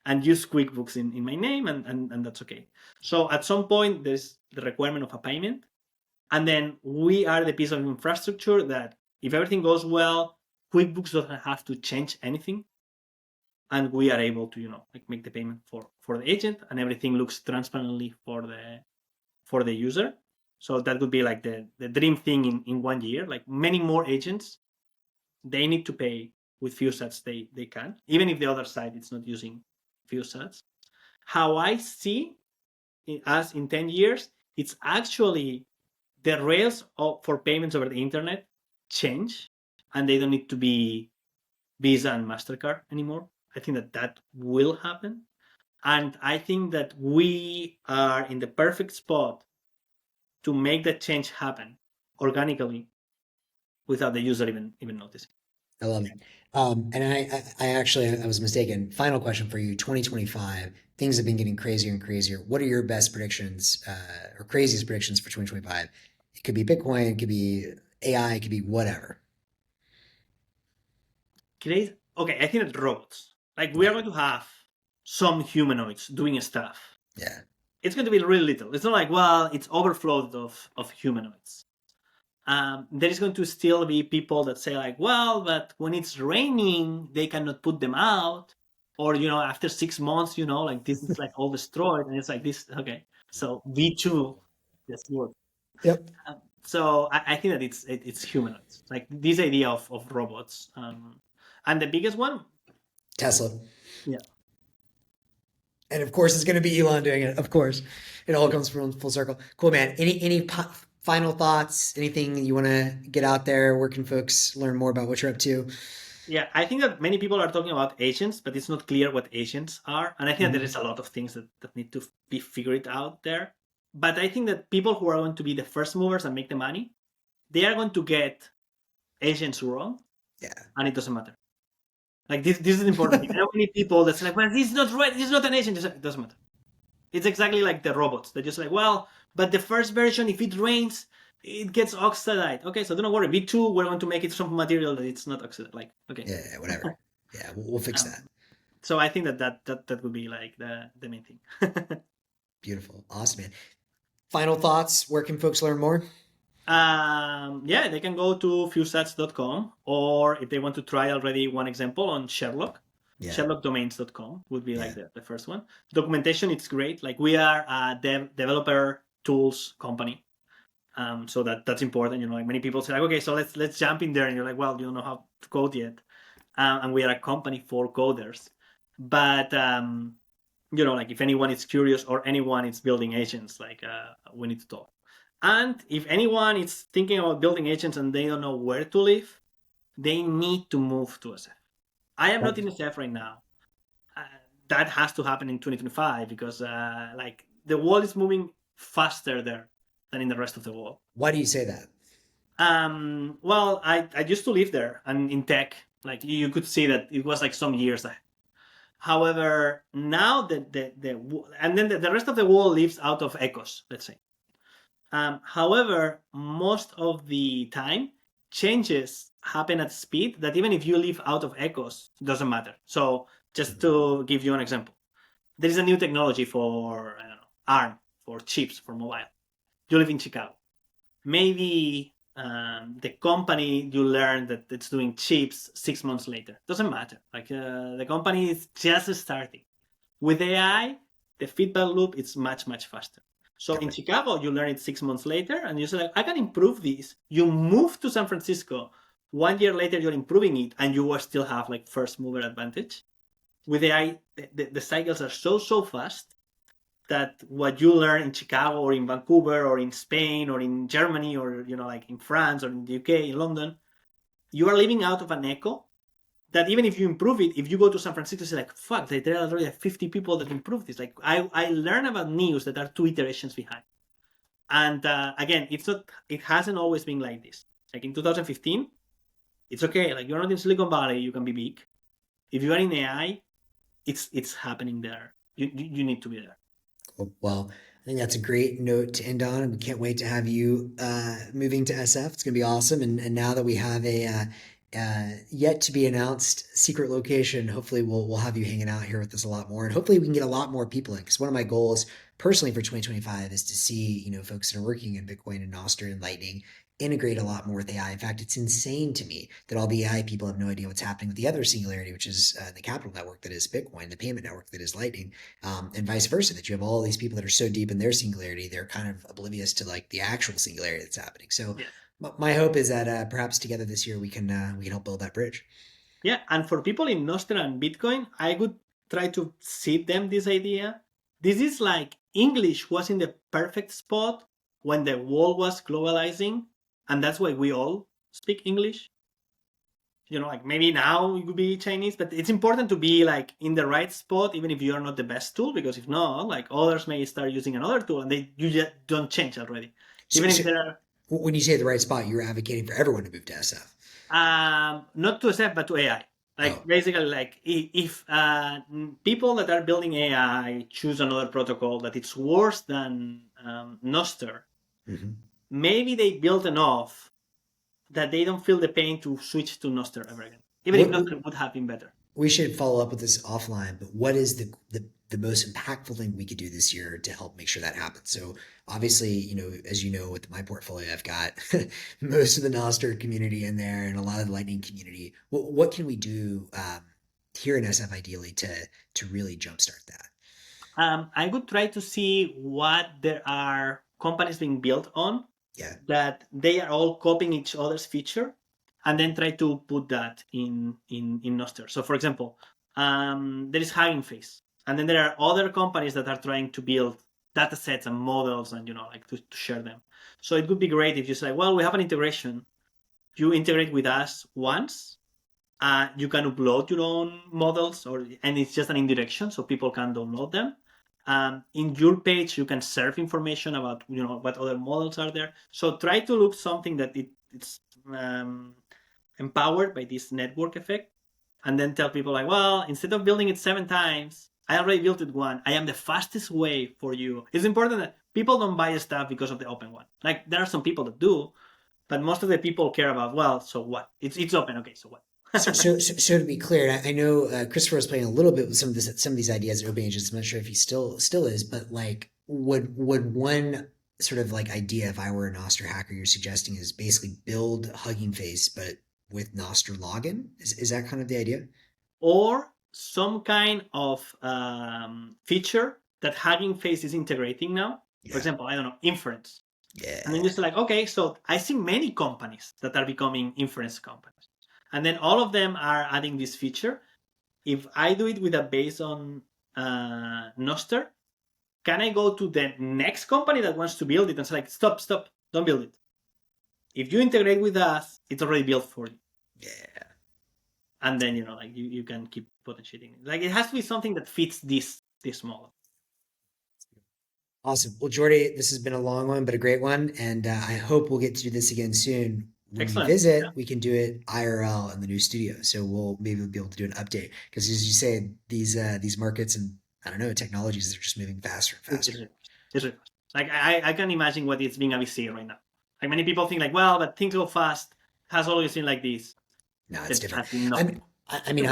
and use QuickBooks in my name, and that's okay. So at some point there's the requirement of a payment, and then we are the piece of infrastructure that if everything goes well, QuickBooks doesn't have to change anything. and we are able to like make the payment for the agent, and everything looks transparently for the user. So that would be like the dream thing in 1 year. Like many more agents, they need to pay with Fewsats. They can, even if the other side is not using Fewsats. How I see us in 10 years, it's actually the rails for payments over the internet change, and they don't need to be Visa and MasterCard anymore. I think that will happen. And I think that we are in the perfect spot to make that change happen organically without the user even noticing. I love it. And I actually, I was mistaken. Final question for you. 2025, things have been getting crazier and crazier. What are your best predictions or craziest predictions for 2025? It could be Bitcoin, it could be AI, it could be whatever. Okay, I think that robots, like we are going to have some humanoids doing stuff. Yeah. It's going to be really little. It's not like, well, it's overflowed of humanoids. There is going to still be people that say like, well, but when it's raining, they cannot put them out. Or, after 6 months, like this is like all destroyed. And it's like this, okay. So V2 just work. Yep. So I think that it's humanoids, like this idea of robots. And the biggest one, Tesla. yeah. And of course, it's going to be Elon doing it. Of course, it all comes from full circle. Cool, man. Any final thoughts? Anything you want to get out there? Where can folks learn more about what you're up to? Yeah, I think that many people are talking about agents, but it's not clear what agents are. And I think that there is a lot of things that need to be figured out there. But I think that people who are going to be the first movers and make the money, they are going to get agents wrong. Yeah. And it doesn't matter. Like this is important. There are many people that's like, well, this is not right. This is not an agent. It doesn't matter. It's exactly like the robots. They're just like, well, but the first version, if it rains, it gets oxidized. Okay, so don't worry. V2, we're going to make it some material that it's not oxidized. Like, okay. Yeah, whatever. Yeah, we'll fix that. So I think that would be like the main thing. Beautiful. Awesome, man. Final thoughts. Where can folks learn more? Yeah, they can go to fewsats.com, or if they want to try already one example on Sherlock, Yeah. sherlockdomains.com would be like the first one. Documentation, it's great. Like we are a developer tools company. So that's important. Like many people say like, okay, so let's jump in there, and you're like, well, you don't know how to code yet. And we are a company for coders. But like if anyone is curious or anyone is building agents, like we need to talk. And if anyone is thinking about building agents and they don't know where to live, they need to move to SF. I am not in SF right now. That has to happen in 2025 because like the world is moving faster there than in the rest of the world. Why do you say that? Well, I used to live there, and in tech, like you could see that it was like some years ahead. However, now and then the rest of the world lives out of ecos, let's say. However, most of the time, changes happen at speed that even if you live out of ecos, it doesn't matter. So just to give you an example, there is a new technology for, I don't know, ARM, for chips, for mobile. You live in Chicago. Maybe the company you learn that it's doing chips 6 months later. Doesn't matter. Like the company is just starting. With AI, the feedback loop is much, much faster. So in Chicago, you learn it 6 months later, and you say, like, I can improve this. You move to San Francisco. 1 year later, you're improving it, and you will still have like first mover advantage. With AI, the cycles are so fast that what you learn in Chicago or in Vancouver or in Spain or in Germany or like in France or in the UK, in London, you are living out of an echo that even if you improve it, if you go to San Francisco, it's like, fuck, there are already 50 people that improve this. Like I learn about news that are 2 iterations behind. And again, it hasn't always been like this. Like in 2015, it's okay. Like you're not in Silicon Valley, you can be big. If you are in AI, it's happening there. You need to be there. Well, I think that's a great note to end on, and we can't wait to have you moving to SF. It's going to be awesome. And now that we have a yet to be announced secret location, hopefully we'll have you hanging out here with us a lot more, and hopefully we can get a lot more people in. Because one of my goals personally for 2025 is to see folks that are working in Bitcoin and Nostr and Lightning integrate a lot more with AI. In fact, it's insane to me that all the AI people have no idea what's happening with the other singularity, which is the capital network that is Bitcoin, the payment network that is Lightning, and vice versa. That you have all these people that are so deep in their singularity, they're kind of oblivious to like the actual singularity that's happening. So Yes. my hope is that perhaps together this year we can help build that bridge. Yeah, and for people in Nostr and Bitcoin, I would try to seed them this idea. This is like English was in the perfect spot when the world was globalizing, and that's why we all speak English. Like maybe now it could be Chinese, but it's important to be like in the right spot, even if you are not the best tool, because if not, like others may start using another tool and you just don't change already. So, Even so if there are when you say the right spot, you're advocating for everyone to move to SF. not to SF but to AI. Like Oh. basically, like if people that are building AI choose another protocol that it's worse than Nostr, Mm-hmm. maybe they build enough that they don't feel the pain to switch to Nostr ever again, even if What Nostr would have been better. we should follow up with this offline, but what is the most impactful thing we could do this year to help make sure that happens? So obviously, as you know, with my portfolio, I've got most of the Nostr community in there and a lot of the Lightning community. What can we do here in SF ideally to really jumpstart that? I would try to see what there are companies being built on Yeah, that they are all copying each other's feature, and then try to put that in Nostr. So, for example, there is Hugging Face, and then there are other companies that are trying to build data sets and models, and like to share them. So it would be great if you say, well, we have an integration. You integrate with us once. You can upload your own models, and it's just an indirection, so people can download them. In your page, you can serve information about what other models are there. So try to look something that it's empowered by this network effect, and then tell people like, well, instead of building it 7 times, I already built it one. I am the fastest way for you. It's important that people don't buy stuff because of the open one. Like there are some people that do, but most of the people care about, well, so what? It's open, okay, so what? So to be clear, I know Christopher was playing a little bit with some of these ideas at Open Agents. I'm not sure if he still is, but like, would one sort of like idea, if I were a Nostr hacker, you're suggesting is basically build Hugging Face, but with Nostr login? Is that kind of the idea? Or some kind of feature that Hugging Face is integrating now. For Yeah, example, I don't know, inference. And then yeah. just like, okay, so I see many companies that are becoming inference companies. And then all of them are adding this feature. If I do it with a base on Nostr, can I go to the next company that wants to build it and say like, stop, don't build it. If you integrate with us, it's already built for you. Yeah. And then like you can keep potentiating it. Like it has to be something that fits this model. Awesome. Well, Jordi, this has been a long one, but a great one. And I hope we'll get to do this again soon. When you Excellent. Yeah. visit, we can do it IRL in the new studio. So we'll be able to do an update. Because as you say, these markets and I don't know, technologies are just moving faster and It's, faster. it's like I can imagine what it's being a VC right now. Like many people think like, well, but things go fast. Has always been like this. No, it's It different. has been I not. mean,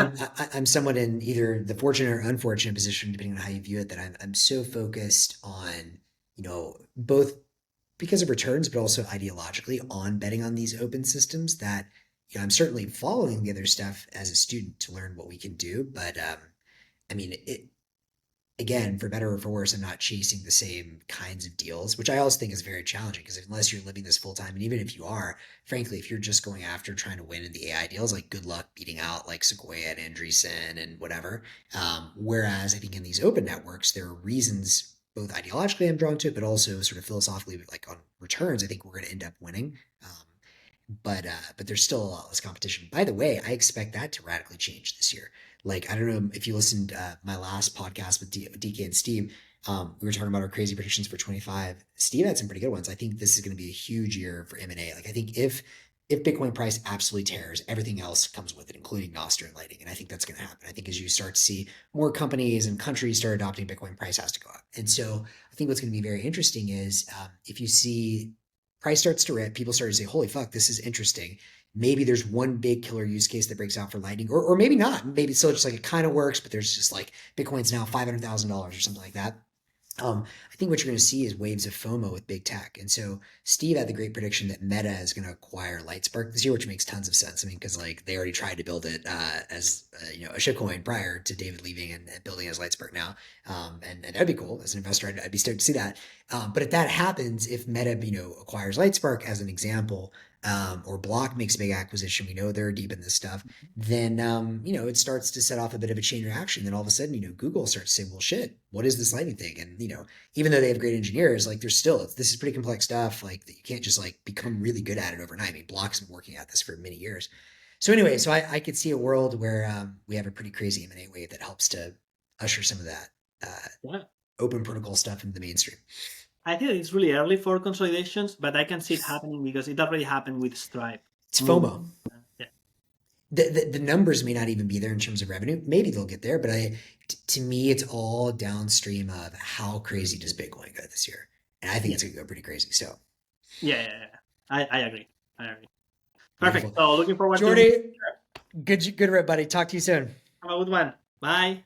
I'm somewhat in either the fortunate or unfortunate position, depending on how you view it, that I'm so focused on, both because of returns, but also ideologically on betting on these open systems that, I'm certainly following the other stuff as a student to learn what we can do. But I mean, again, for better or for worse, I'm not chasing the same kinds of deals, which I also think is very challenging because unless you're living this full time, and even if you are, frankly, if you're just going after trying to win in the AI deals, like good luck beating out like Sequoia and Andreessen and whatever. Whereas I think in these open networks, there are reasons both ideologically I'm drawn to it, but also sort of philosophically, like on returns, I think we're going to end up winning. But there's still a lot less competition. By the way, I expect that to radically change this year. Like I don't know if you listened my last podcast with DK and Steve. We were talking about our crazy predictions for 25. Steve had some pretty good ones. I think this is going to be a huge year for M&A. Like I think if Bitcoin price absolutely tears, everything else comes with it, including Nostr and Lightning. And I think that's going to happen. I think as you start to see more companies and countries start adopting Bitcoin, price has to go up. And so I think what's going to be very interesting is if you see price starts to rip, people start to say, holy fuck, this is interesting. Maybe there's one big killer use case that breaks out for Lightning, or maybe not. Maybe it's still just like it kind of works, but there's just like Bitcoin's now $500,000 or something like that. I think what you're going to see is waves of FOMO with big tech. And so Steve had the great prediction that Meta is going to acquire Lightspark this year, which makes tons of sense. I mean, because like they already tried to build it as a shitcoin prior to David leaving and building as Lightspark now, and that'd be cool as an investor. I'd be stoked to see that. But if that happens, if Meta acquires Lightspark as an example, or Block makes a big acquisition, we know they're deep in this stuff, then it starts to set off a bit of a chain reaction. Then all of a sudden, Google starts to say, well, shit, what is this Lightning thing? And even though they have great engineers, like there's still this is pretty complex stuff. Like that you can't just like become really good at it overnight. I mean, Block's been working at this for many years. So anyway, so I could see a world where we have a pretty crazy M&A wave that helps to usher some of that Yeah. open protocol stuff into the mainstream. I think it's really early for consolidations, but I can see it happening because it already happened with Stripe. It's FOMO. Yeah. The numbers may not even be there in terms of revenue. Maybe they'll get there, but to me, it's all downstream of how crazy does Bitcoin go this year, and I think it's gonna go pretty crazy. So, yeah. I agree. Perfect. Beautiful. So looking forward to Jordi, good rip, buddy. Talk to you soon. have a good one. Bye.